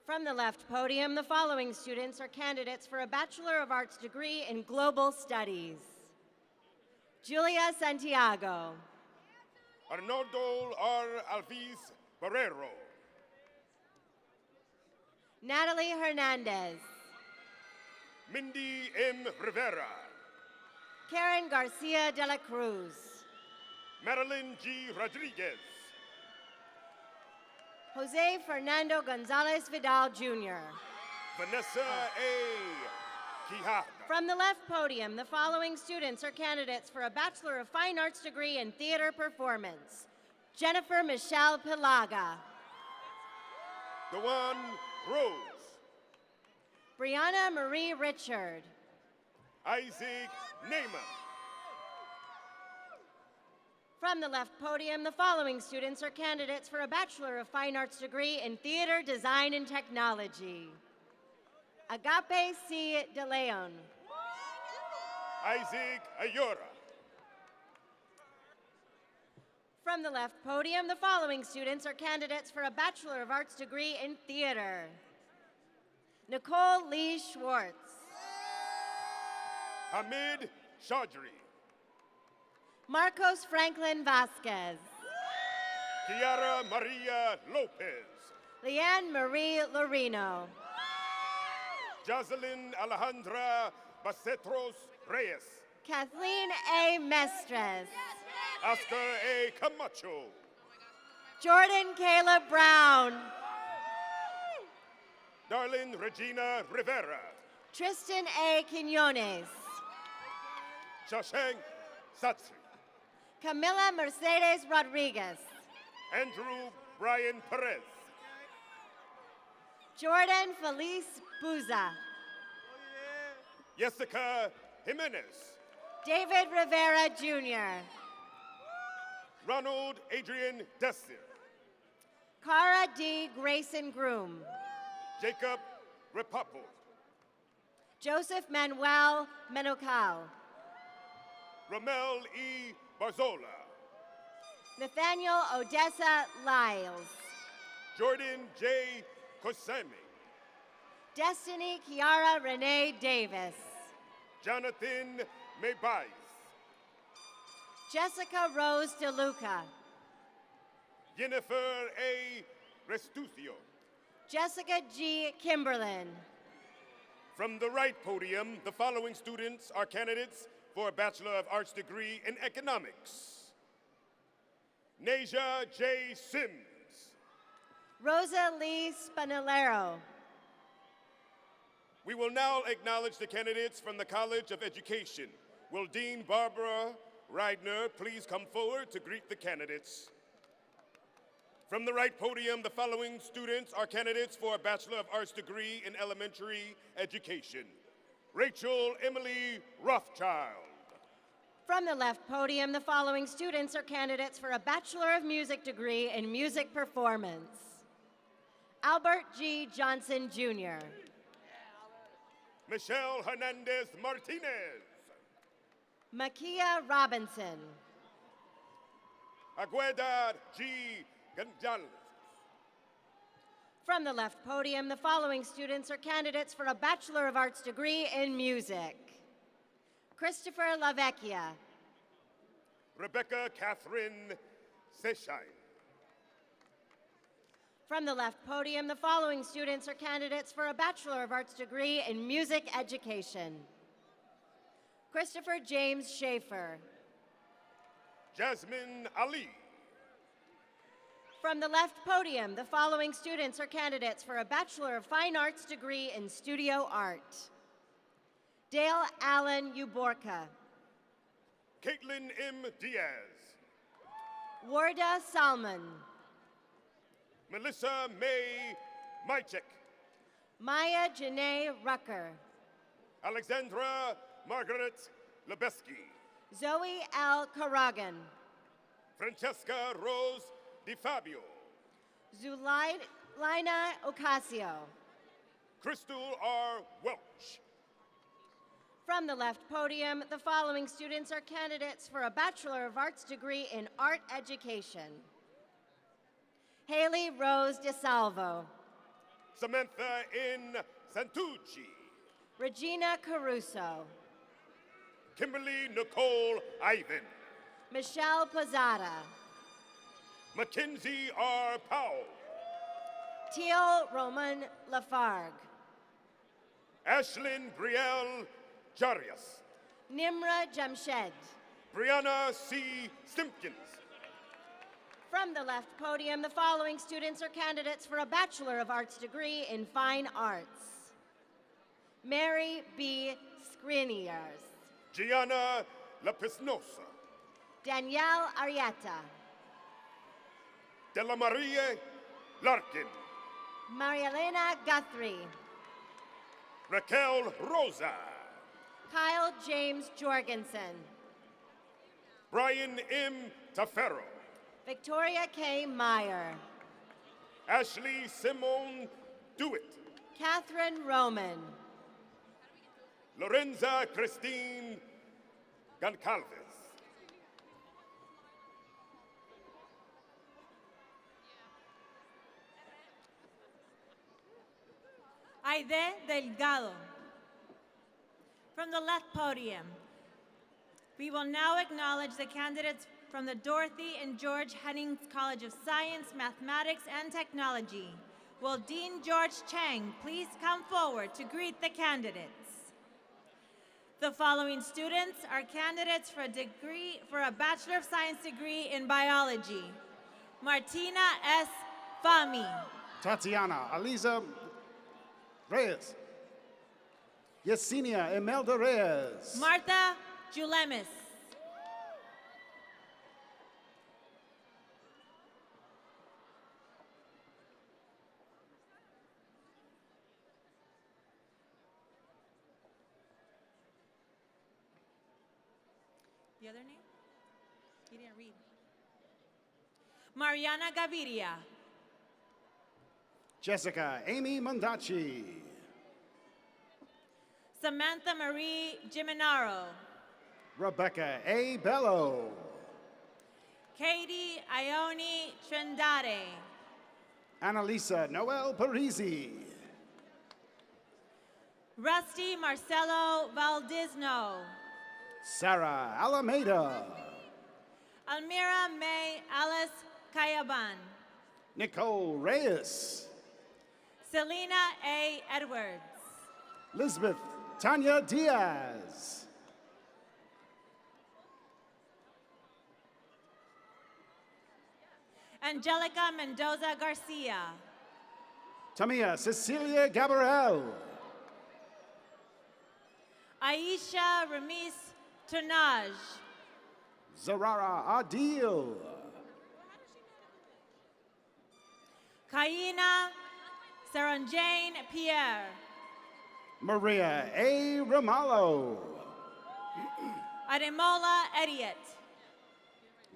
From the left podium, the following students are candidates for a Bachelor of Arts degree in Global Studies. Julia Santiago. Arnoldo R. Alvis Barrero. Natalie Hernandez. Mindy M. Rivera. Karen Garcia de la Cruz. Madeline G. Rodriguez. Jose Fernando Gonzalez Vidal, Jr. Vanessa A. Quijada. From the left podium, the following students are candidates for a Bachelor of Fine Arts degree in Theater Performance. Jennifer Michelle Pilaga. Dewan Rose. Brianna Marie Richard. Isaac Naaman. From the left podium, the following students are candidates for a Bachelor of Fine Arts degree in Theater Design and Technology. Agape C. De Leon. Isaac Ayora. From the left podium, the following students are candidates for a Bachelor of Arts degree in Theater. Nicole Lee Schwartz. Hamid Chaudhry. Marcos Franklin Vasquez. Kiara Maria Lopez. Leanne Marie Lorino. Jocelyn Alejandra Bacetros Reyes. Kathleen A. Mestres. Oscar A. Camacho. Jordan Caleb Brown. Darlene Regina Rivera. Tristan A. Quinones. Shashank Satri. Camila Mercedes Rodriguez. Andrew Brian Perez. Jordan Felice Buza. Jessica Jimenez. David Rivera, Jr. Ronald Adrian Desir. Cara D. Grayson Groom. Jacob Repapo. Joseph Manuel Menocal. Ramel E. Barzola. Nathaniel Odessa Lyles. Jordan J. Kosemi. Destiny Kiara Renee Davis. Jonathan Maybais. Jessica Rose DeLuca. Jennifer A. Restucio. Jessica G. Kimberlin. From the right podium, the following students are candidates for a Bachelor of Arts degree in Economics. Nasia J. Sims. Rosa Lee Spanilero. We will now acknowledge the candidates from the College of Education. Will Dean Barbara Reidner please come forward to greet the candidates? From the right podium, the following students are candidates for a Bachelor of Arts degree in Elementary Education. Rachel Emily Rothschild. From the left podium, the following students are candidates for a Bachelor of Music degree in Music Performance. Albert G. Johnson, Jr. Michelle Hernandez Martinez. Makia Robinson. Agueda G. Gonzalez. From the left podium, the following students are candidates for a Bachelor of Arts degree in Music. Christopher LaVecchia. Rebecca Catherine Seshine. From the left podium, the following students are candidates for a Bachelor of Arts degree in music education. Christopher James Schaefer. Jasmine Ali. From the left podium, the following students are candidates for a Bachelor of Fine Arts degree in studio art. Dale Allen Uborka. Caitlin M. Diaz. Warda Salman. Melissa May Mychek. Maya Janae Rucker. Alexandra Margaret Lebeski. Zoe L. Karagan. Francesca Rose DiFabio. Zulaina Ocasio. Crystal R. Welch. From the left podium, the following students are candidates for a Bachelor of Arts degree in art education. Haley Rose DeSalvo. Samantha N. Santucci. Regina Caruso. Kimberly Nicole Ivan. Michelle Posada. Mackenzie R. Powell. Teal Roman Lafargue. Ashlyn Brielle Jarias. Nimra Jamshed. Brianna C. Simpkins. From the left podium, the following students are candidates for a Bachelor of Arts degree in Fine Arts. Mary B. Skriniars. Gianna Lapisnosa. Danielle Arietta. Della Maria Larkin. Maria Elena Guthrie. Raquel Rosa. Kyle James Jorgensen. Brian M. Tafero. Victoria K. Meyer. Ashley Simone Dewitt. Catherine Roman. Lorenza Christine Goncalves. Aide Delgado. From the left podium, we will now acknowledge the candidates from the Dorothy and George Hennings College of Science, Mathematics, and Technology. Will Dean George Chang please come forward to greet the candidates? The following students are candidates for a Bachelor of Science degree in Biology. Martina S. Fami. Tatiana Aliza Reyes. Yesenia Imelda Reyes. Martha Julemis. The other name? You didn't read. Mariana Gaviria. Jessica Amy Mondacci. Samantha Marie Giminaro. Rebecca A. Bello. Katie Ione Trendade. Annalisa Noel Parisi. Rusty Marcelo Valdizno. Sarah Alameda. Almira May Alice Cayaban. Nicole Reyes. Selena A. Edwards. Lisbeth Tanya Diaz. Angelica Mendoza Garcia. Tamia Cecilia Gabriel. Aisha Ramis Turnage. Zarara Adil. Kaina Saranjane Pierre. Maria A. Ramallo. Ademola Ediot.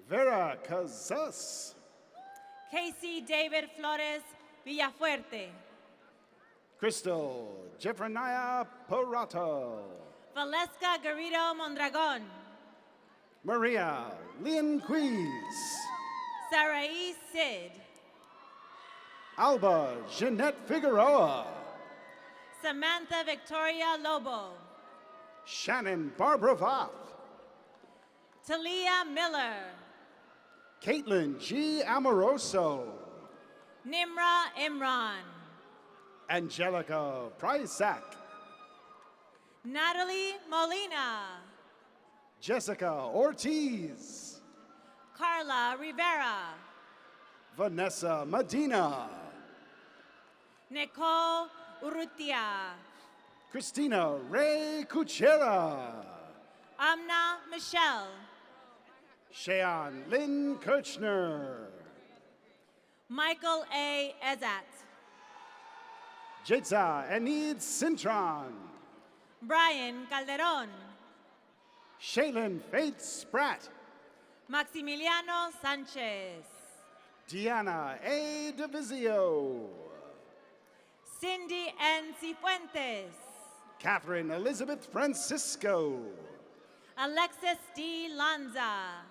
Vera Casas. Casey David Flores Villafuerte. Crystal Jeffrenia Parato. Valeska Garrido Mondragon. Maria Lynn Quiz. Sarai Sid. Alba Jeanette Figueroa. Samantha Victoria Lobo. Shannon Barbara Voth. Talia Miller. Caitlin G. Amoroso. Nimra Imran. Angelica Prysak. Natalie Molina. Jessica Ortiz. Carla Rivera. Vanessa Medina. Nicole Urrutia. Christina Ray Kuchera. Amna Michelle. Shean Lynn Kirchner. Michael A. Ezat. Jetza Enid Cintron. Brian Calderon. Shaylin Faith Spratt. Maximiliano Sanchez. Diana A. Divizio. Cindy N. Cifuentes. Catherine Elizabeth Francisco. Alexis D. Lanza.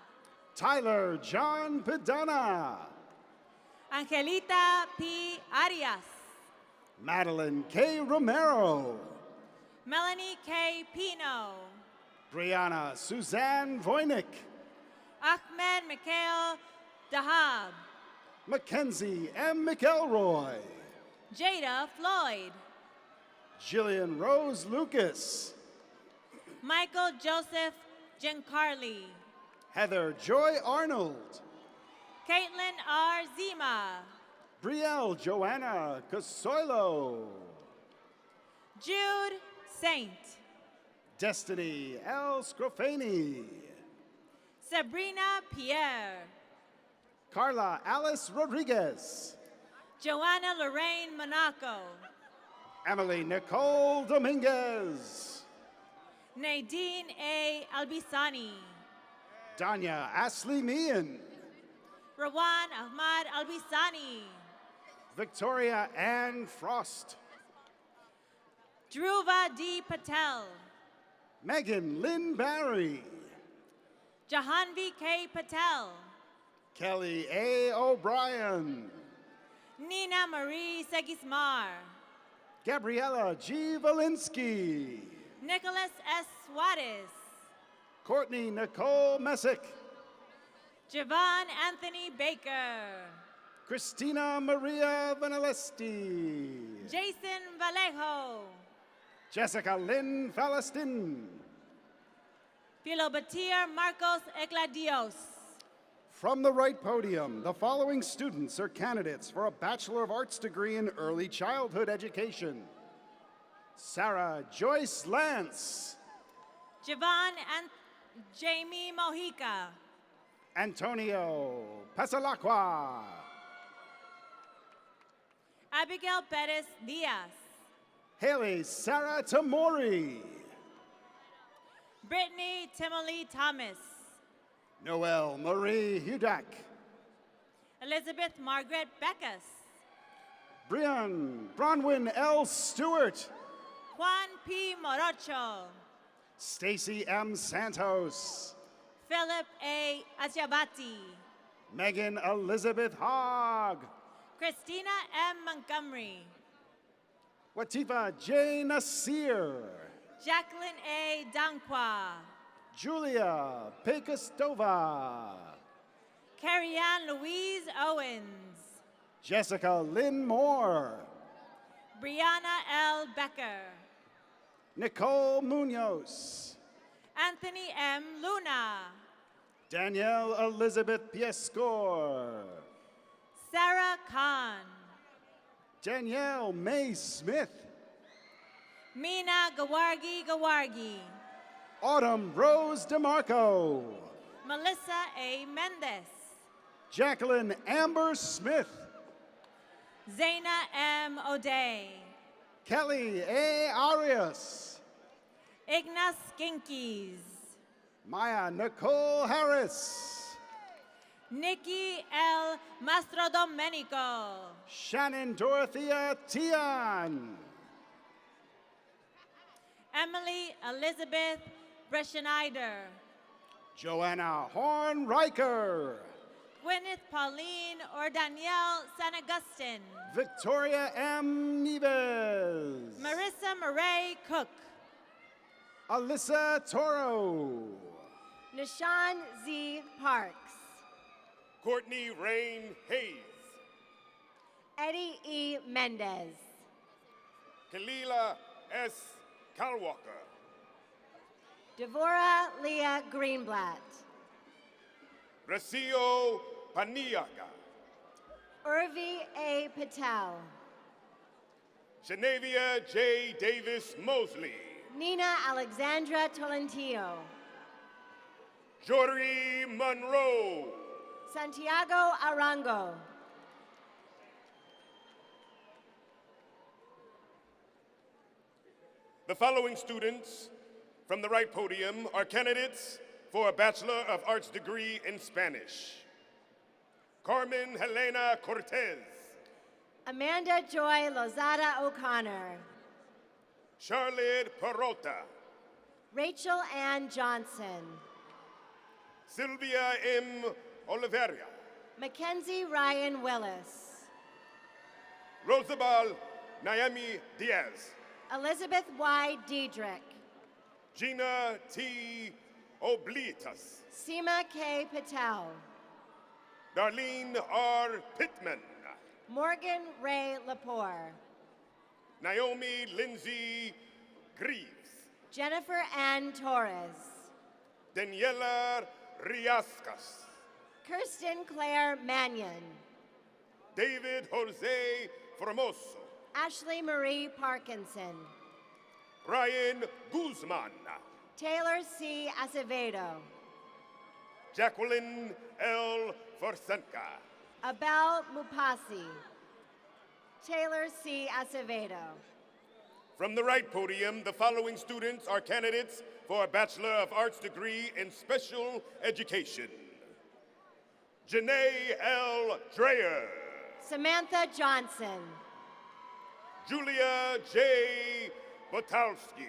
Tyler John Pedana. Angelita P. Arias. Madeline K. Romero. Melanie K. Pino. Brianna Suzanne Voynick. Ahmed Mikhail Dahab. Mackenzie M. McElroy. Jada Floyd. Jillian Rose Lucas. Michael Joseph Giancarli. Heather Joy Arnold. Caitlin R. Zima. Brielle Joanna Casoilo. Jude Saint. Destiny L. Scrofani. Sabrina Pierre. Carla Alice Rodriguez. Joanna Lorraine Monaco. Emily Nicole Dominguez. Nadine A. Albisani. Danya Ashley Meehan. Rawan Ahmad Albisani. Victoria Ann Frost. Dhruva D. Patel. Megan Lynn Barry. Jahanvi K. Patel. Kelly A. O'Brien. Nina Marie Segismar. Gabriella G. Valinsky. Nicholas S. Suarez. Courtney Nicole Messick. Javon Anthony Baker. Christina Maria Vanelesti. Jason Vallejo. Jessica Lynn Falastin. Philobatir Marcos Egladios. From the right podium, the following students are candidates for a Bachelor of Arts degree in Early Childhood Education. Sarah Joyce Lance. Javon and Jamie Mojica. Antonio Pasalacqua. Abigail Perez Diaz. Haley Sarah Tamori. Brittany Timoli Thomas. Noelle Marie Hudak. Elizabeth Margaret Beckus. Brian Bronwyn L. Stewart. Juan P. Morocho. Stacy M. Santos. Philip A. Aciabati. Megan Elizabeth Hogg. Christina M. Montgomery. Watifa J. Nasir. Jacqueline A. Dankwa. Julia Pecostova. Carrie-Ann Louise Owens. Jessica Lynn Moore. Brianna L. Becker. Nicole Munoz. Anthony M. Luna. Danielle Elizabeth Piescor. Sarah Khan. Danielle May Smith. Mina Gawargi. Autumn Rose DeMarco. Melissa A. Mendez. Jacqueline Amber Smith. Zaina M. O'Day. Kelly A. Arias. Ignas Ginkies. Maya Nicole Harris. Nikki L. Mastrodomenico. Shannon Dorothea Tian. Emily Elizabeth Breschneider. Joanna Horn Riker. Gwyneth Pauline or Danielle San Agustin. Victoria M. Nieves. Marissa Murray Cook. Alyssa Toro. Nishan Z. Parks. Courtney Rain Hayes. Eddie E. Mendez. Kalila S. Kalwalker. Devora Leah Greenblatt. Racio Paniaga. Urvi A. Patel. Shanavia J. Davis Mosley. Nina Alexandra Tolentino. Jory Monroe. Santiago Arango. The following students from the right podium are candidates for a Bachelor of Arts degree in Spanish. Carmen Helena Cortez. Amanda Joy Lozada O'Connor. Charlotte Peralta. Rachel Ann Johnson. Sylvia M. Oliveira. Mackenzie Ryan Willis. Rosabal Naomi Diaz. Elizabeth Y. Diedrich. Gina T. Oblitas. Seema K. Patel. Darlene R. Pittman. Morgan Ray Lepore. Naomi Lindsay Greaves. Jennifer Ann Torres. Daniela Riascas. Kirsten Claire Mannion. David Jose Formoso. Ashley Marie Parkinson. Ryan Guzman. Taylor C. Acevedo. Jacqueline L. Forsenka. Abel Mupasi. Taylor C. Acevedo. From the right podium, the following students are candidates for a Bachelor of Arts degree in Special Education. Janae L. Dreyer. Samantha Johnson. Julia J. Botalski.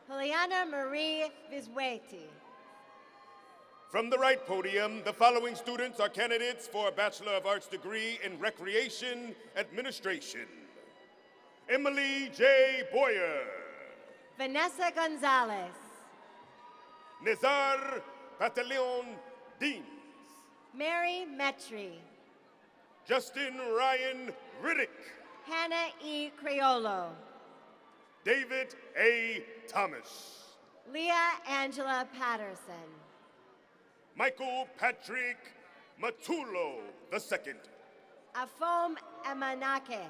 Juliana Marie Vizweti. From the right podium, the following students are candidates for a Bachelor of Arts degree in Recreation Administration. Emily J. Boyer. Vanessa Gonzalez. Nizar Pataleon Deans. Mary Metri. Justin Ryan Riddick. Hannah E. Criollo. David A. Thomas. Leah Angela Patterson. Michael Patrick Matulo II. Afom Emanake.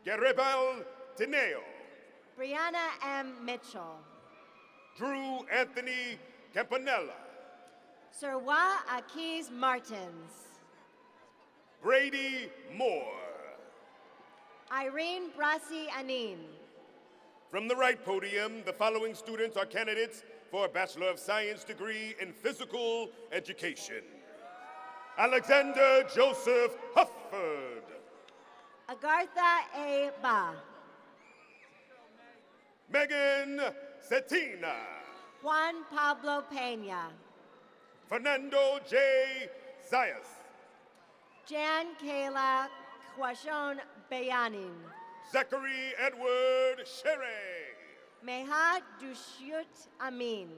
Garibal Tineo. Brianna M. Mitchell. Drew Anthony Campanella. Sirwa Akiz Martins. Brady Moore. Irene Brasi Anin. From the right podium, the following students are candidates for a Bachelor of Science degree in Physical Education. Alexander Joseph Hufford. Agartha A. Ba. Megan Cetina. Juan Pablo Pena. Fernando J. Zayas. Jan Kayla Kwashon Bayanin. Zachary Edward Shere. Meha Dushyut Amin.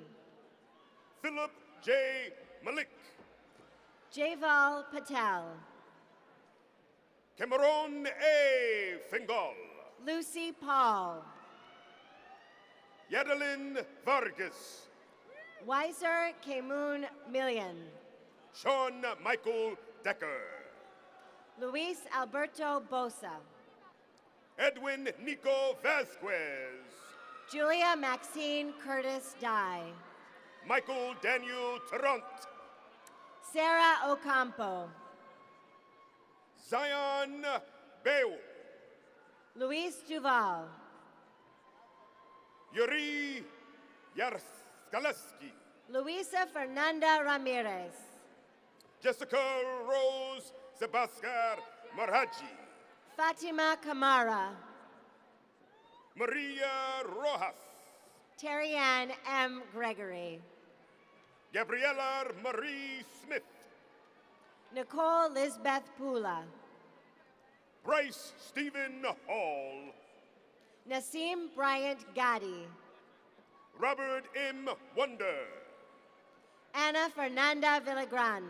Philip J. Malik. Javal Patel. Cameron A. Fingal. Lucy Paul. Yadelin Vargas. Weiser Kemun Million. Sean Michael Decker. Luis Alberto Bosa. Edwin Nico Vasquez. Julia Maxine Curtis Dye. Michael Daniel Tarrant. Sarah Ocampo. Zion Beu. Luis Duval. Yuri Yarskaleski. Luisa Fernanda Ramirez. Jessica Rose Sebastian Marhaji. Fatima Kamara. Maria Rojas. Terry Ann M. Gregory. Gabriela Marie Smith. Nicole Lisbeth Pula. Bryce Stephen Hall. Nasim Bryant Gatti. Robert M. Wonder. Anna Fernanda Villagran.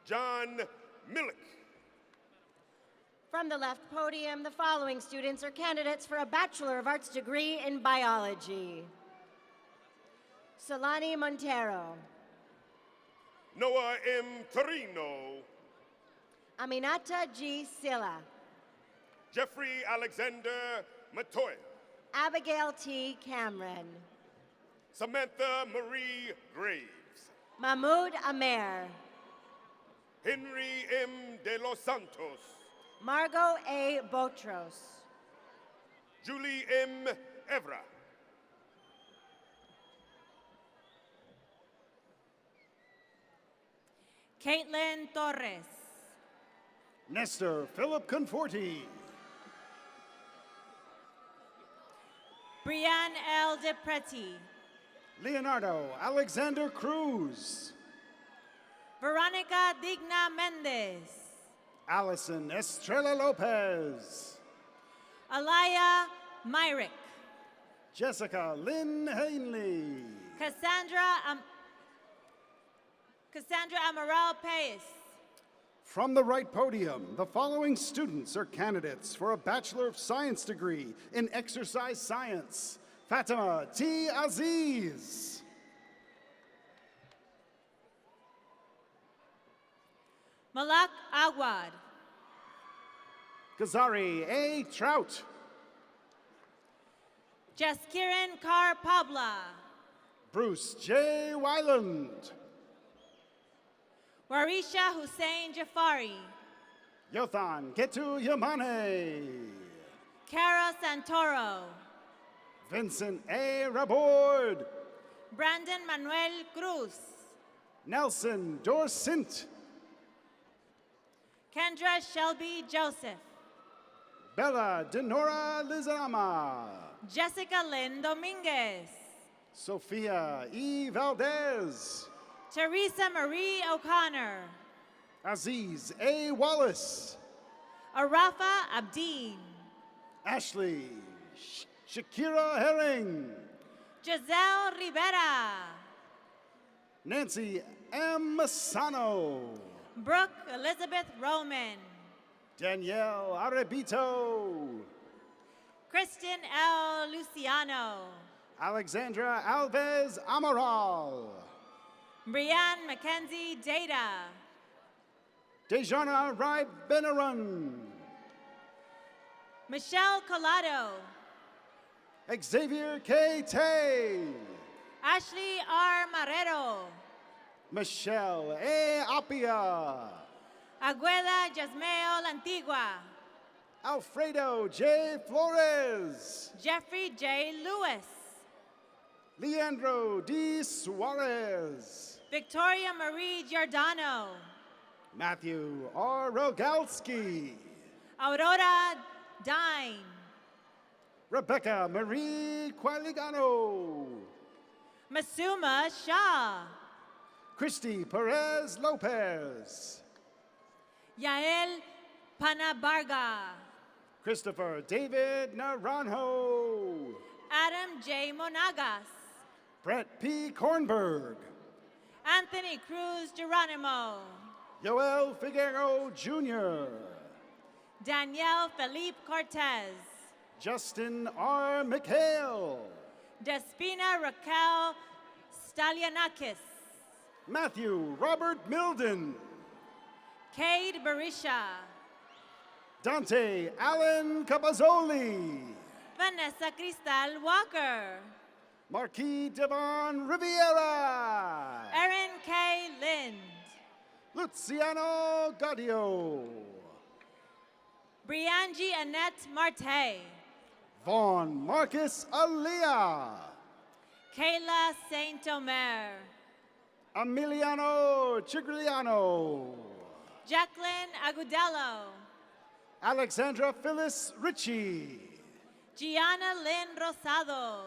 John Millick. From the left podium, the following students are candidates for a Bachelor of Arts degree in biology. Solani Montero. Noah M. Torino. Aminata G. Silla. Jeffrey Alexander Matoya. Abigail T. Cameron. Samantha Marie Graves. Mahmoud Amer. Henry M. de los Santos. Margot A. Botros. Julie M. Evra. Caitlin Torres. Nestor Philip Conforti. Brianne L. DePreti. Leonardo Alexander Cruz. Veronica Digna Mendez. Allison Estrella Lopez. Alaya Myrick. Jessica Lynn Hanley. Cassandra Amaral Paez. From the right podium, the following students are candidates for a Bachelor of Science degree in Exercise Science. Fatima T. Aziz. Malak Awad. Kazari A. Trout. Jaskiran Kar Pabla. Bruce J. Wyland. Warisha Hussein Jafari. Yothan Ketu Yamane. Kara Santoro. Vincent A. Rabord. Brandon Manuel Cruz. Nelson Dorsint. Kendra Shelby Joseph. Bella Denora Lizama. Jessica Lynn Dominguez. Sophia E. Valdez. Teresa Marie O'Connor. Aziz A. Wallace. Arafa Abdeen. Ashley Shakira Herring. Giselle Rivera. Nancy M. Masano. Brooke Elizabeth Roman. Danielle Arebito. Kristen L. Luciano. Alexandra Alves Amaral. Brianne Mackenzie Data. Dejana Rai Benaran. Michelle Collado. Xavier K. Tay. Ashley R. Marrero. Michelle A. Apia. Agueda Yasmeo Antigua. Alfredo J. Flores. Jeffrey J. Lewis. Leandro D. Suarez. Victoria Marie Giordano. Matthew R. Rogalski. Aurora Dine. Rebecca Marie Qualigano. Masuma Shah. Christy Perez Lopez. Yael Panabarga. Christopher David Naranjo. Adam J. Monagas. Brett P. Kornberg. Anthony Cruz Geronimo. Yoel Figueroa Jr. Danielle Felipe Cortez. Justin R. McHale. Despina Raquel Stalianakis. Matthew Robert Milden. Cade Barisha. Dante Allen Capazzoli. Vanessa Cristal Walker. Marquis Devon Riviera. Erin K. Lind. Luciano Gaudio. Briangie Annette Marte. Vaughn Marcus Alia. Kayla Saint Omer. Emiliano Chigliano. Jacqueline Agudelo. Alexandra Phyllis Ritchie. Gianna Lynn Rosado.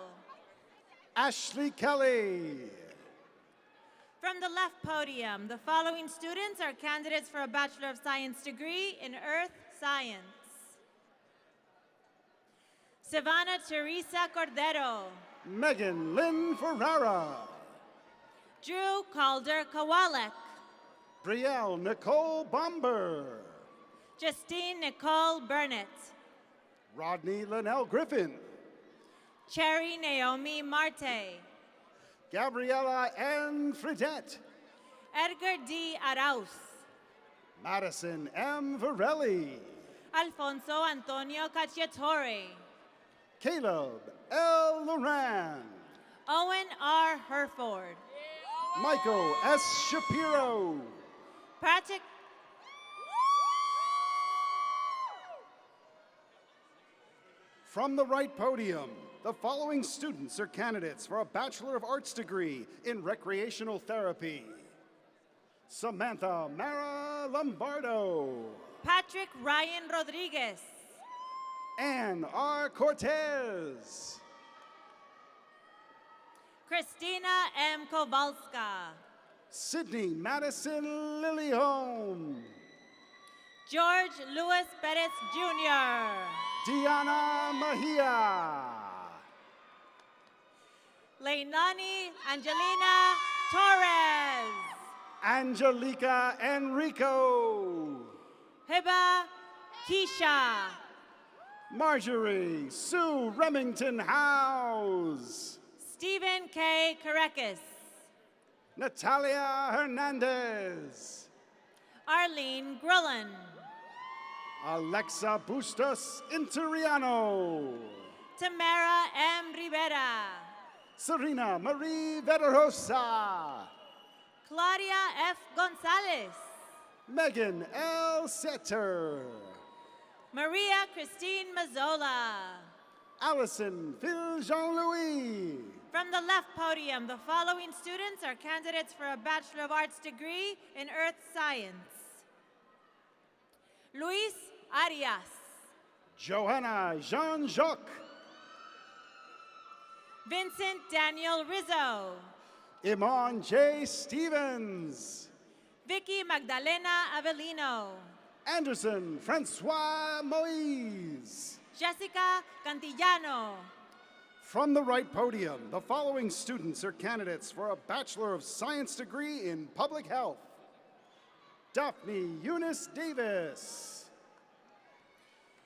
Ashley Kelly. From the left podium, the following students are candidates for a Bachelor of Science degree in Earth Science. Savannah Teresa Cordero. Megan Lynn Ferrara. Drew Calder Kowalek. Brielle Nicole Bomber. Justine Nicole Burnett. Rodney Linnell Griffin. Cherry Naomi Marte. Gabriella N. Fredette. Edgar D. Arauz. Madison M. Varelli. Alfonso Antonio Cacciatore. Caleb L. Loran. Owen R. Herford. Michael S. Shapiro. Patrick. From the right podium, the following students are candidates for a Bachelor of Arts degree in Recreational Therapy. Samantha Mara Lombardo. Patrick Ryan Rodriguez. Ann R. Cortez. Christina M. Kowalska. Sydney Madison Lillyholm. George Luis Perez Jr. Diana Mejia. Leilani Angelina Torres. Angelica Enrico. Hiba Keisha. Marjorie Sue Remington Howes. Stephen K. Carekas. Natalia Hernandez. Arlene Grillen. Alexa Bustos Interiano. Tamara M. Rivera. Serena Marie Vederosa. Claudia F. Gonzalez. Megan L. Setter. Maria Christine Mazzola. Allison Phil Jean-Louis. From the left podium, the following students are candidates for a Bachelor of Arts degree in Earth Science. Luis Arias. Johanna Jean-Jacques. Vincent Daniel Rizzo. Iman J. Stevens. Vicky Magdalena Avellino. Anderson Francois Moise. Jessica Cantillano. From the right podium, the following students are candidates for a Bachelor of Science degree in Public Health. Daphne Eunice Davis.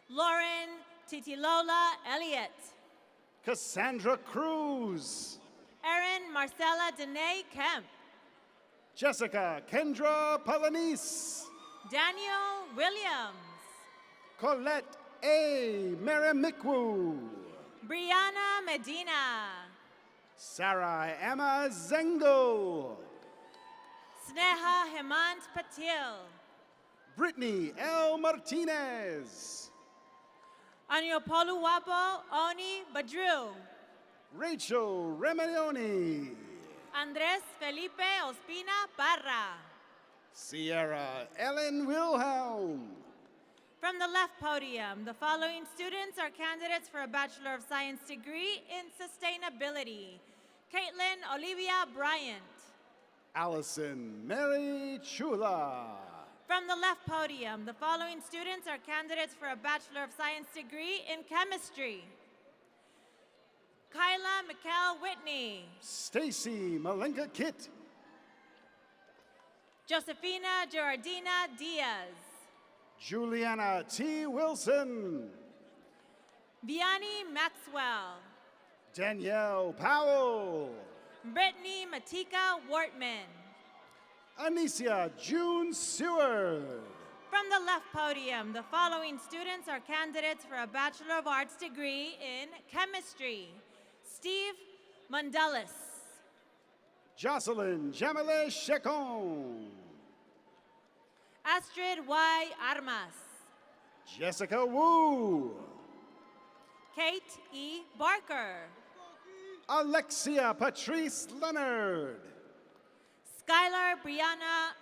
Lauren Titilola Elliott. Cassandra Cruz. Erin Marcella Danae Kemp. Jessica Kendra Palanese. Daniel Williams. Colette A. Meremikwu. Brianna Medina. Sarah Emma Zengo. Sneha Hemant Patil. Brittany L. Martinez. Anyopolu Wapo Oni Badru. Rachel Remedioni. Andres Felipe Ospina Parra. Sierra Ellen Wilhelm. From the left podium, the following students are candidates for a Bachelor of Science degree in Sustainability. Caitlin Olivia Bryant. Allison Mary Chula. From the left podium, the following students are candidates for a Bachelor of Science degree in Chemistry. Kyla McKell Whitney. Stacy Malenka Kitt. Josefina Gerardina Diaz. Juliana T. Wilson. Vianney Maxwell. Danielle Powell. Brittany Matika Wortman. Anicia June Seward. From the left podium, the following students are candidates for a Bachelor of Arts degree in Chemistry. Steve Mundelis. Jocelyn Jamile Chacon. Astrid Y. Armas. Jessica Wu. Kate E. Barker. Alexia Patrice Leonard. Skylar Brianna.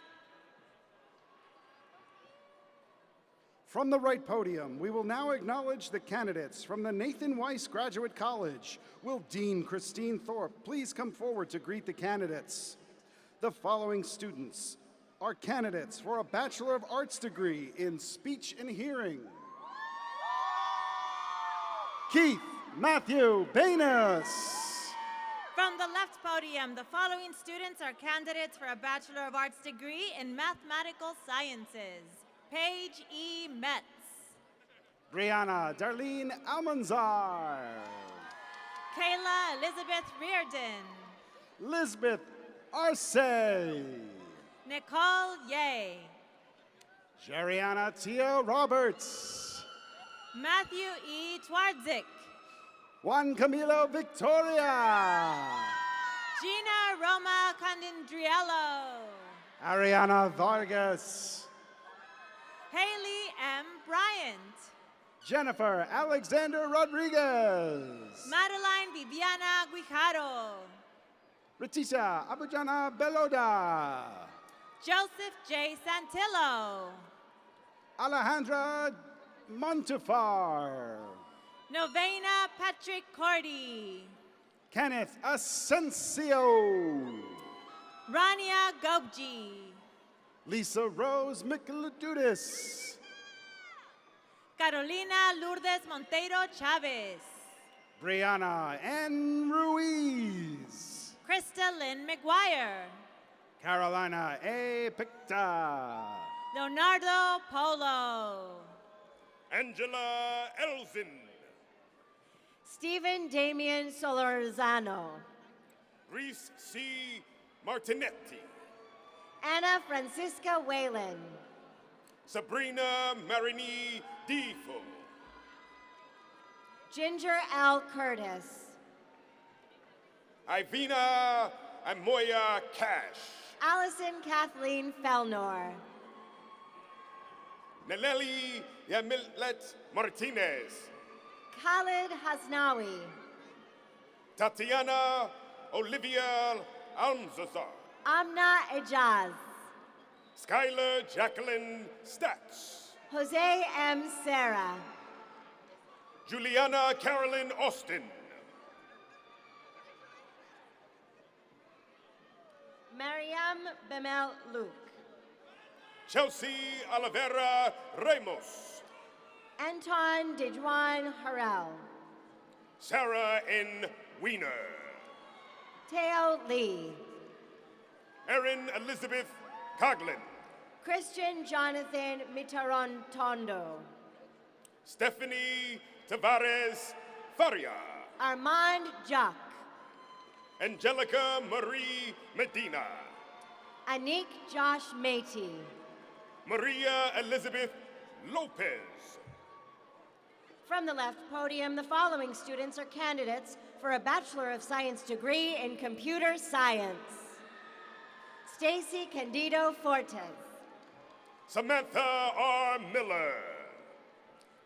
From the right podium, we will now acknowledge the candidates from the Nathan Weiss Graduate College. Will Dean Christine Thorpe please come forward to greet the candidates? The following students are candidates for a Bachelor of Arts degree in Speech and Hearing. Keith Matthew Banas. From the left podium, the following students are candidates for a Bachelor of Arts degree in Mathematical Sciences. Paige E. Metz. Brianna Darlene Almanzar. Kayla Elizabeth Reardon. Lisbeth Arce. Nicole Ye. Jeriana Tia Roberts. Matthew E. Twardzik. Juan Camilo Victoria. Gina Roma Condindriello. Ariana Vargas. Haley M. Bryant. Jennifer Alexander Rodriguez. Madeline Viviana Guijaro. Retisa Abujana Beloda. Joseph J. Santillo. Alejandra Montefar. Novena Patrick Cordy. Kenneth Asensio. Rania Gobji. Lisa Rose Michaelududis. Carolina Lourdes Monteiro Chavez. Brianna N. Ruiz. Krista Lynn McGuire. Carolina A. Picta. Leonardo Polo. Angela Elzin. Stephen Damian Solorzano. Reese C. Martinetti. Anna Francisca Whalen. Sabrina Marini Difo. Ginger L. Curtis. Ivina Amoya Cash. Allison Kathleen Fellnor. Neleli Yamilet Martinez. Khalid Hasnawi. Tatiana Olivia Almzazar. Amna Ejaz. Skylar Jacqueline Stats. Jose M. Serra. Juliana Carolyn Austin. Mariam Bemel Luke. Chelsea Oliveira Ramos. Anton Dejuan Harrell. Sarah N. Wiener. Teo Lee. Erin Elizabeth Coughlin. Christian Jonathan Mitaron-Tondo. Stephanie Tavares Faria. Armand Jock. Angelica Marie Medina. Anik Josh Matey. Maria Elizabeth Lopez. From the left podium, the following students are candidates for a Bachelor of Science degree in Computer Science. Stacy Candido Fortes. Samantha R. Miller.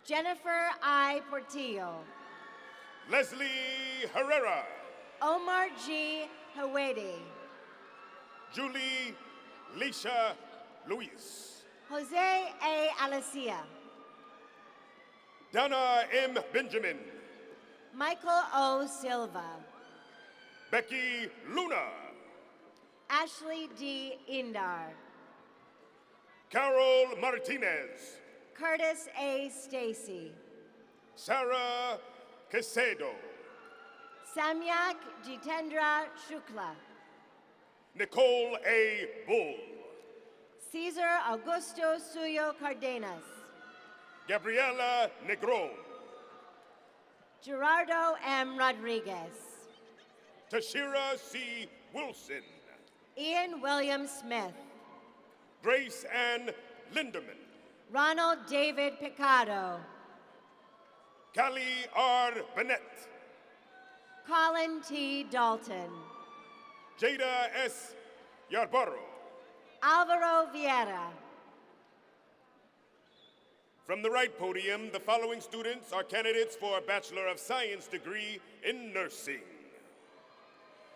Jennifer I. Portillo. Leslie Herrera. Omar G. Hawedi. Julie Leisha Luis. Jose A. Alicia. Donna M. Benjamin. Michael O. Silva. Becky Luna. Ashley D. Indar. Carol Martinez. Curtis A. Stacy. Sarah Quesedo. Samyak Jitendra Shukla. Nicole A. Bull. Cesar Augusto Suyo Cardenas. Gabriela Negron. Gerardo M. Rodriguez. Tashira C. Wilson. Ian William Smith. Grace Ann Linderman. Ronald David Picado. Callie R. Bennett. Colin T. Dalton. Jada S. Yarborough. Alvaro Vieira. From the right podium, the following students are candidates for a Bachelor of Science degree in nursing.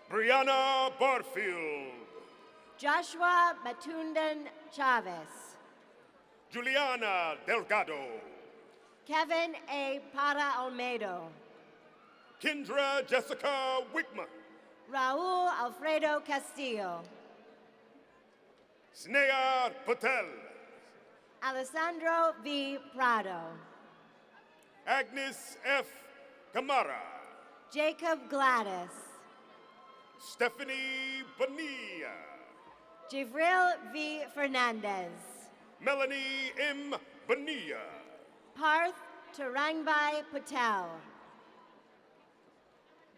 Brianna Barfield. Joshua Batundan Chavez. Juliana Delgado. Kevin A. Para Almedo. Kendra Jessica Wigman. Raul Alfredo Castillo. Sneha Patel. Alessandro V. Prado. Agnes F. Camara. Jacob Gladys. Stephanie Bonilla. Jivril V. Fernandez. Melanie M. Bonilla. Parth Tarangbai Patel.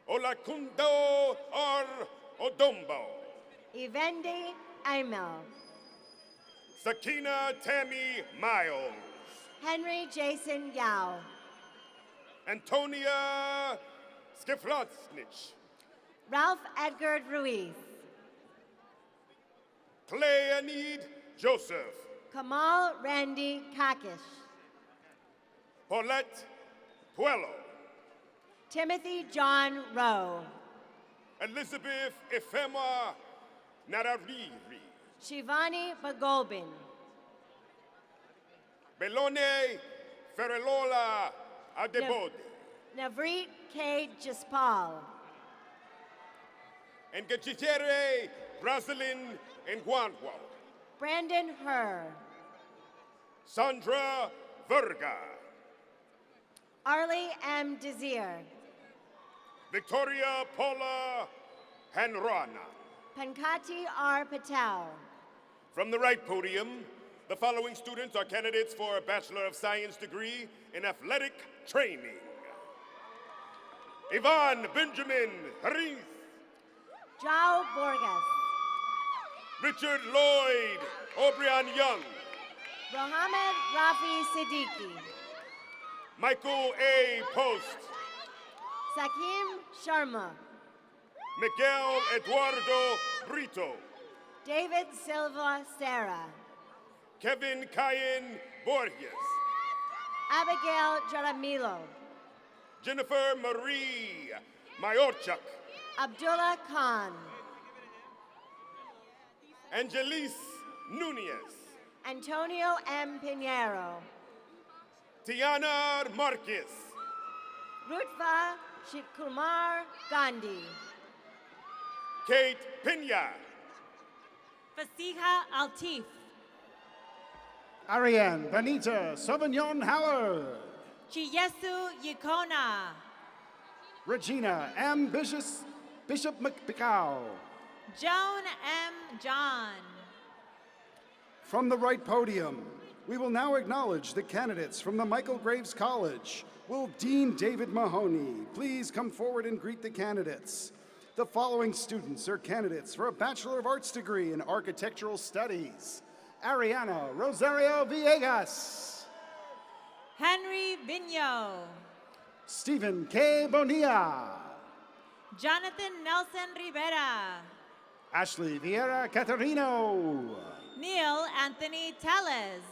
Olakundo R. Odombo. Evendi Aimel. Sakina Tammy Miles. Henry Jason Yao. Antonia Skiflatsnich. Ralph Edgar Ruiz. Cleonid Joseph. Kamal Randy Kakish. Paulette Puello. Timothy John Rowe. Elizabeth Efema Narariri. Shivani Bagolbin. Belone Ferrelola Adebode. Navreet K. Jaspal. And Gachichere Brasilin and Guanguo. Brandon Herr. Sandra Verga. Arlie M. Desir. Victoria Paula Hanrana. Pankati R. Patel. From the right podium, the following students are candidates for a Bachelor of Science degree in athletic training. Ivan Benjamin Harith. Jao Borges. Richard Lloyd O'Brien Young. Mohammed Rafi Siddiqui. Michael A. Post. Sakim Sharma. Miguel Eduardo Brito. David Silva Serra. Kevin Cayenne Borges. Abigail Jaramillo. Jennifer Marie Mayorchuk. Abdullah Khan. Angelis Nunez. Antonio M. Pinheiro. Tiana Marquez. Rutva Shitkumar Gandhi. Kate Pena. Fasiha Altif. Ariane Benita Sauvignon Howard. Chiyesu Yikona. Regina M. Bishop McPicow. Joan M. John. From the right podium, we will now acknowledge the candidates from the Michael Graves College. Will Dean David Mahoney please come forward and greet the candidates? The following students are candidates for a Bachelor of Arts degree in Architectural Studies. Ariana Rosario Villegas. Henry Vigno. Stephen K. Bonilla. Jonathan Nelson Rivera. Ashley Vieira Catarino. Neil Anthony Tellez.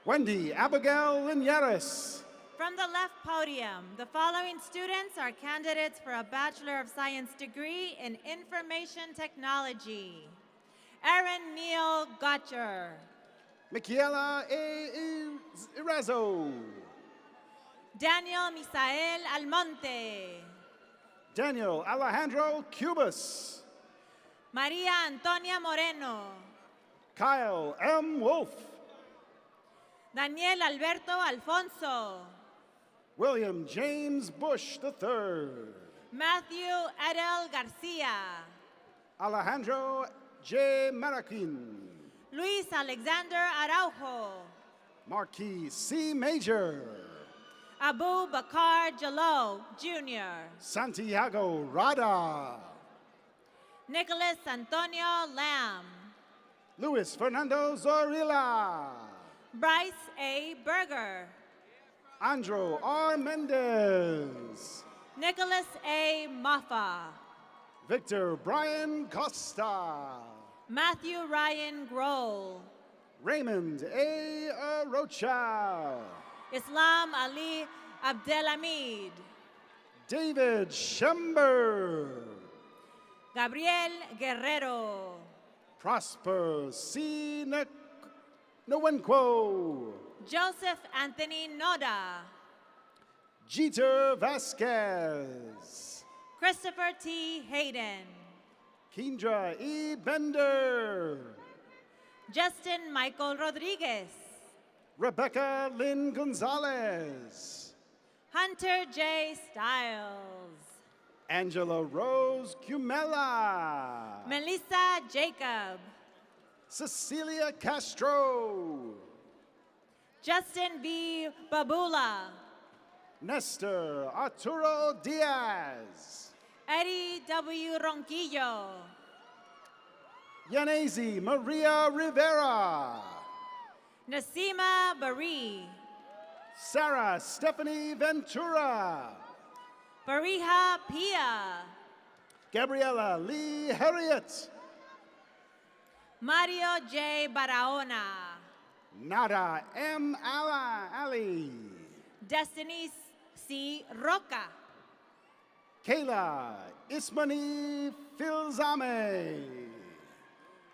Wendy Abigail Linares. From the left podium, the following students are candidates for a Bachelor of Science degree in Information Technology. Aaron Neil Gotcher. Michaela A. Irazo. Daniel Misael Almonte. Daniel Alejandro Cubas. Maria Antonia Moreno. Kyle M. Wolf. Daniel Alberto Alfonso. William James Bush III. Matthew Adel Garcia. Alejandro J. Maraquin. Luis Alexander Araujo. Marquis C. Major. Abu Bakar Jalou, Jr. Santiago Rada. Nicholas Antonio Lamb. Luis Fernando Zorilla. Bryce A. Berger. Andro R. Mendez. Nicholas A. Maffa. Victor Brian Costa. Matthew Ryan Grohl. Raymond A. Rocha. Islam Ali Abdelhamid. David Schember. Gabriel Guerrero. Prosper C. Nowenquo. Joseph Anthony Noda. Jeter Vasquez. Christopher T. Hayden. Kendra E. Bender. Justin Michael Rodriguez. Rebecca Lynn Gonzalez. Hunter J. Stiles. Angela Rose Cumella. Melissa Jacob. Cecilia Castro. Justin B. Babula. Nestor Arturo Diaz. Eddie W. Ronquillo. Yanesi Maria Rivera. Nasima Bari. Sarah Stephanie Ventura. Bariha Pia. Gabriela Lee Harriet. Mario J. Barahona. Nada M. Ali. Destiny C. Roca. Kayla Ismani Filzame.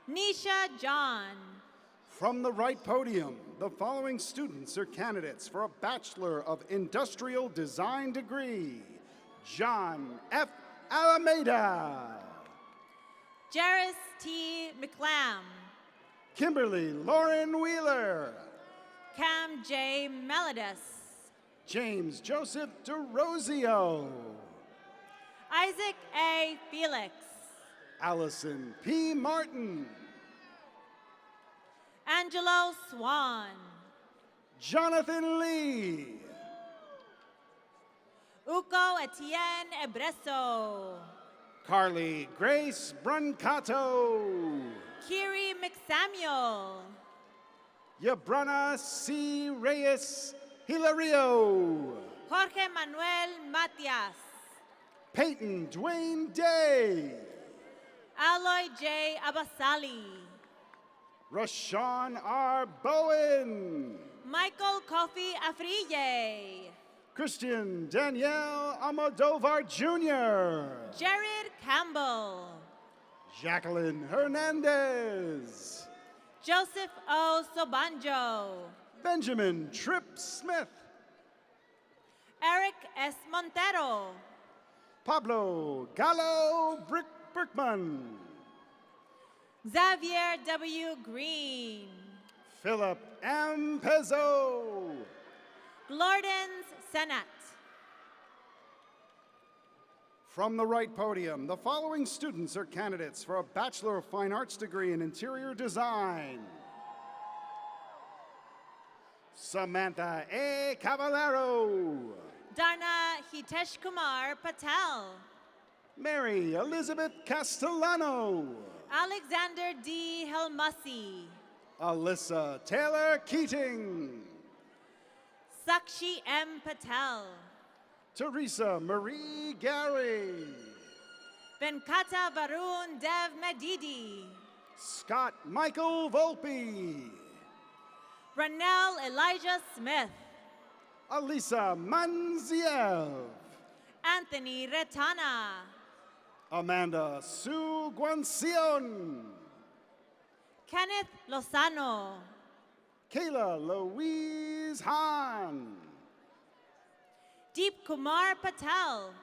Nisha John. From the right podium, the following students are candidates for a Bachelor of Industrial Design degree. John F. Alameda. Jairus T. McClam. Kimberly Lauren Wheeler. Cam J. Melodus. James Joseph DeRosio. Isaac A. Felix. Allison P. Martin. Angelo Swan. Jonathan Lee. Uko Etienne Ebreso. Carly Grace Brancato. Kiri McSamuel. Yabrana C. Reyes Hilario. Jorge Manuel Matias. Peyton Dwayne Day. Aloy J. Abasali. Rashawn R. Bowen. Michael Kofi Afriye. Christian Danielle Almodovar Jr. Jared Campbell. Jacqueline Hernandez. Joseph O. Sobanjo. Benjamin Tripp Smith. Eric S. Montero. Pablo Gallo Brickman. Xavier W. Green. Philip M. Pezzo. Glordens Senat. From the right podium, the following students are candidates for a Bachelor of Fine Arts degree in Interior Design. Samantha A. Cavallero. Darna Hitesh Kumar Patel. Mary Elizabeth Castellano. Alexander D. Helmussy. Alyssa Taylor Keating. Sakshi M. Patel. Teresa Marie Gary. Venkata Varun Dev Medidi. Scott Michael Volpe. Ranel Elijah Smith. Alisa Manziev. Anthony Retana. Amanda Sue Guancion. Kenneth Lozano. Kayla Louise Hahn. Deep Kumar Patel.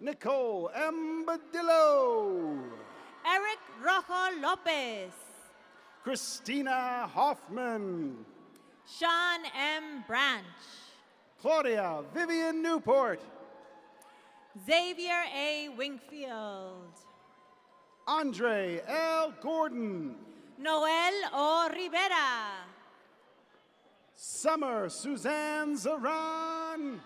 Nicole M. Badillo. Eric Rojo Lopez. Christina Hoffman. Sean M. Branch. Claudia Vivian Newport. Xavier A. Wingfield. Andre L. Gordon. Noel O. Rivera. Summer Suzanne Zaran.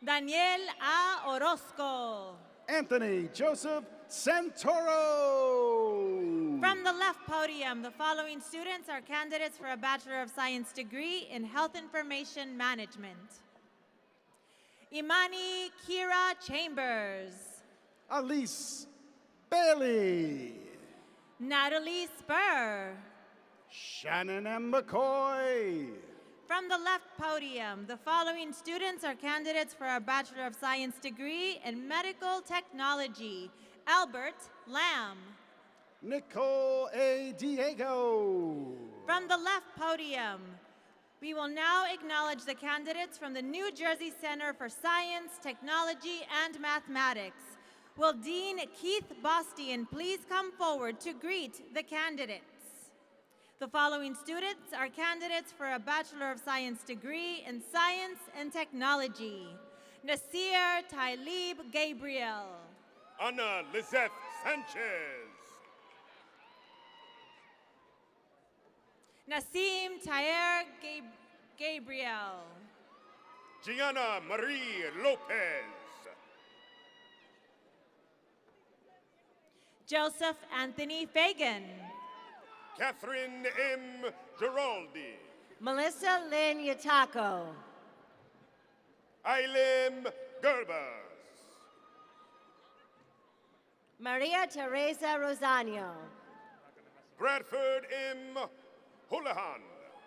Daniel A. Orozco. Anthony Joseph Santoro. From the left podium, the following students are candidates for a Bachelor of Science degree in Health Information Management. Imani Kira Chambers. Elise Bailey. Natalie Spur. Shannon M. McCoy. From the left podium, the following students are candidates for a Bachelor of Science degree in Medical Technology. Albert Lamb. Nicole A. Diego. From the left podium, we will now acknowledge the candidates from the New Jersey Center for Science, Technology, and Mathematics. Will Dean Keith Bostian please come forward to greet the candidates? The following students are candidates for a Bachelor of Science degree in Science and Technology. Nasir Tailib Gabriel. Ana Lizeth Sanchez. Nasim Taher Gabriel. Gianna Marie Lopez. Joseph Anthony Fagan. Catherine M. Giraldi. Melissa Lynn Yatako. Ailem Gerbers. Maria Teresa Rosanio. Bradford M. Houlihan.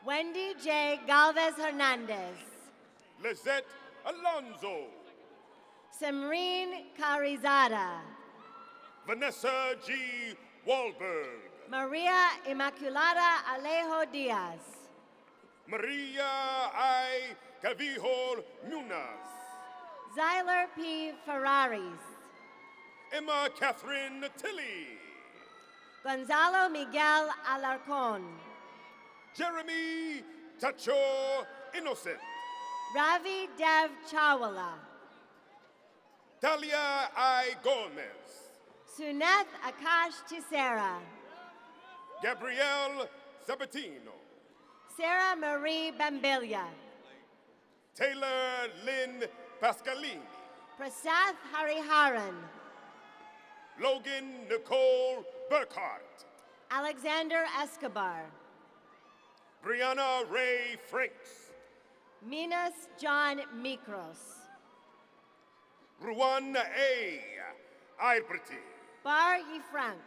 Wendy J. Galvez Hernandez. Lizette Alonzo. Simreen Carizada. Vanessa G. Wahlberg. Maria Immaculada Alejo Diaz. Maria I. Cavijo Munoz. Zyler P. Ferraris. Emma Catherine Tilly. Gonzalo Miguel Alarcon. Jeremy Tacho Innocent. Ravi Dev Chawala. Talia I. Gomez. Suneth Akash Tisera. Gabrielle Sabatino. Sarah Marie Bambilia. Taylor Lynn Pascalini. Prasath Hariharan. Logan Nicole Burkhart. Alexander Escobar. Brianna Ray Franks. Minas John Mikros. Ruan A. Iberti. Bar Yifrank.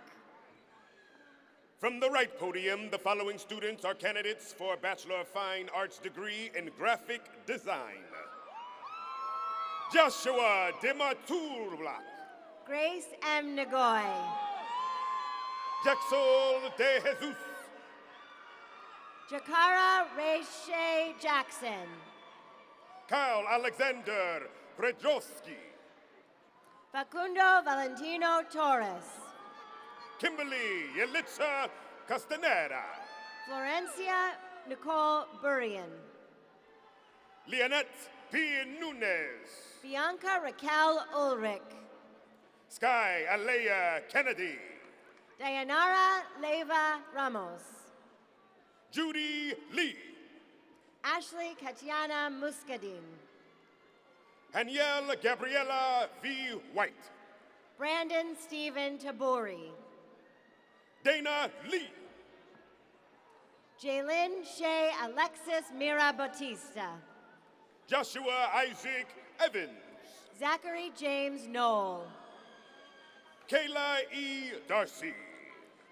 From the right podium, the following students are candidates for a Bachelor of Fine Arts degree in graphic design. Joshua Dematurblak. Grace M. Nagoy. Jaxol De Jesus. Jakara Reshe Jackson. Kyle Alexander Predrowski. Facundo Valentino Torres. Kimberly Yelitsa Castaneda. Florencia Nicole Burian. Leonette P. Nunez. Bianca Raquel Ulrich. Sky Alea Kennedy. Dayanara Leva Ramos. Judy Lee. Ashley Katiana Muscadin. Danielle Gabriela V. White. Brandon Stephen Tabori. Dana Lee. Jaylin Shea Alexis Mira Bautista. Joshua Isaac Evans. Zachary James Knoll. Kayla E. Darcy.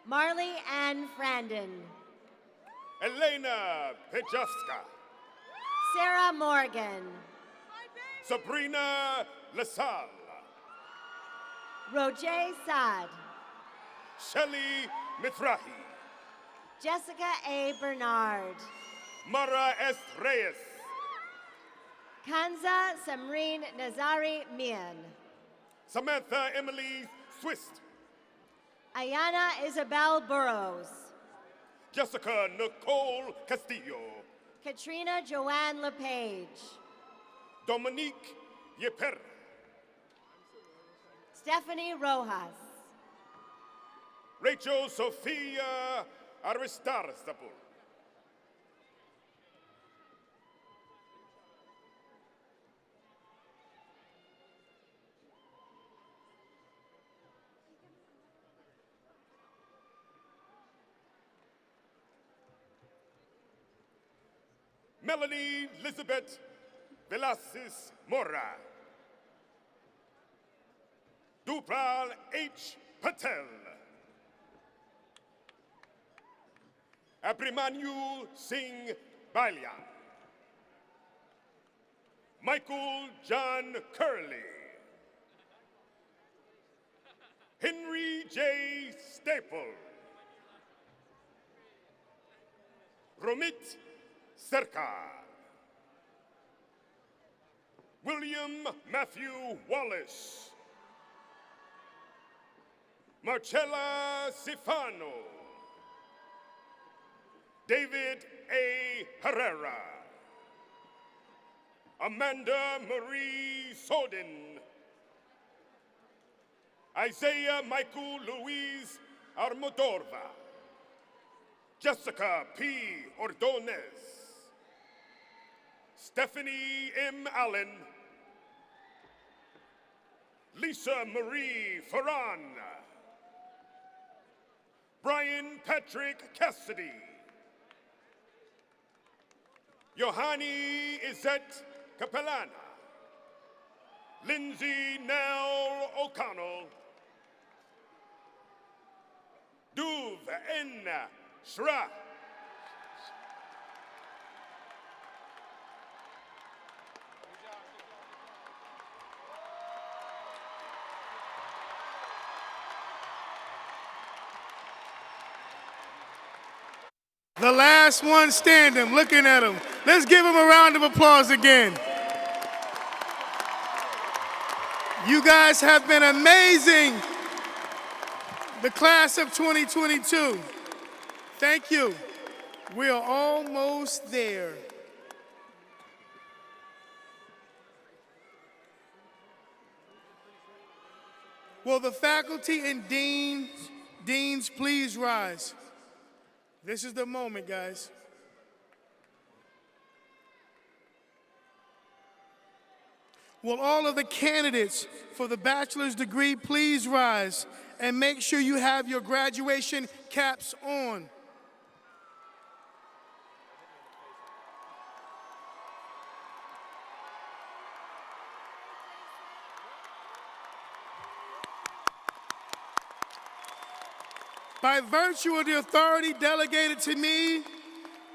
Marley Ann Frandon. Elena Pejoska. Sarah Morgan. Sabrina LaSalle. Roger Saad. Shelley Mithrahi. Jessica A. Bernard. Mara S. Reyes. Kanza Samreen Nazari Mian. Samantha Emily Swist. Ayana Isabel Burrows. Jessica Nicole Castillo. Katrina Joanne LePage. Dominique Yeper. Stephanie Rojas. Rachel Sophia Aristarzapur. Melanie Elizabeth Velasquez Mora. Dupral H. Patel. Abhimanyu Singh Balian. Michael John Curley. Henry J. Staple. Romit Serkar. William Matthew Wallace. Marcella Sifano. David A. Herrera. Amanda Marie Soden. Isaiah Michael Luis Armodorva. Jessica P. Ordonez, Stephanie M. Allen, Lisa Marie Ferran, Brian Patrick Cassidy, Yohani Izette Capellana, Lindsay Nell O'Connell, Duv N. Shra, the last one standing, looking at him. Let's give him a round of applause again. You guys have been amazing. The class of 2022. Thank you. We are almost there. Will the faculty and deans please rise? This is the moment, guys. Will all of the candidates for the bachelor's degree please rise and make sure you have your graduation caps on? By virtue of the authority delegated to me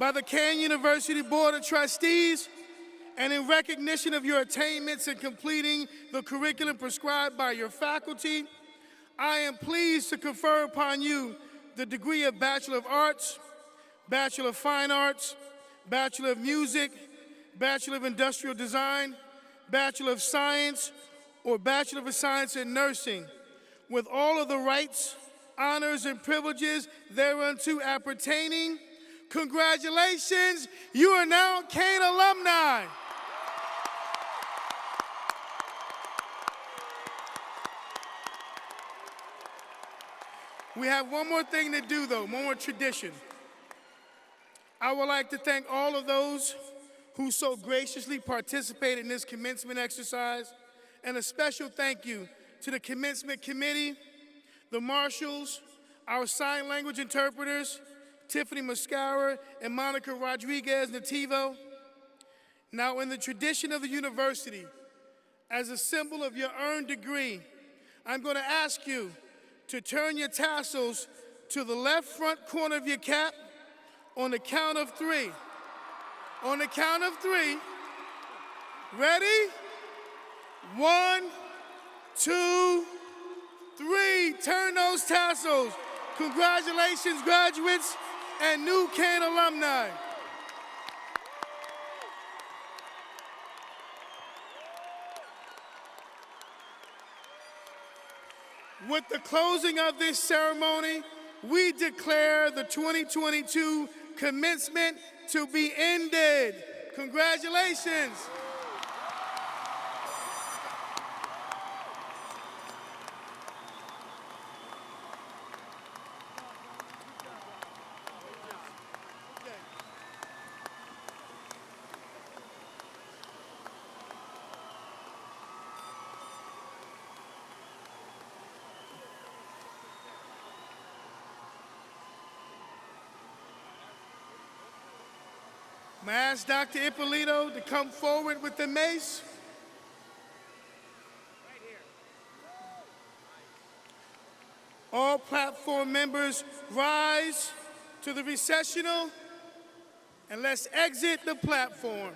by the Kean University Board of Trustees, and in recognition of your attainments in completing the curriculum prescribed by your faculty, I am pleased to confer upon you the degree of Bachelor of Arts, Bachelor of Fine Arts, Bachelor of Music, Bachelor of Industrial Design, Bachelor of Science, or Bachelor of Science in Nursing, with all of the rights, honors, and privileges thereunto appertaining. Congratulations, you are now Kean alumni. We have one more thing to do, though, one more tradition. I would like to thank all of those who so graciously participated in this commencement exercise, and a special thank you to the commencement committee, the marshals, our sign language interpreters, Tiffany Mascara and Monica Rodriguez Nativo. Now, in the tradition of the university, as a symbol of your earned degree, I'm going to ask you to turn your tassels to the left front corner of your cap on the count of three. On the count of three. Ready? 1, 2, 3. Turn those tassels. Congratulations, graduates and new Kean alumni. With the closing of this ceremony, we declare the 2022 commencement to be ended. Congratulations. May I ask Dr. Ippolito to come forward with the mace? All platform members rise to the recessional, and let's exit the platform.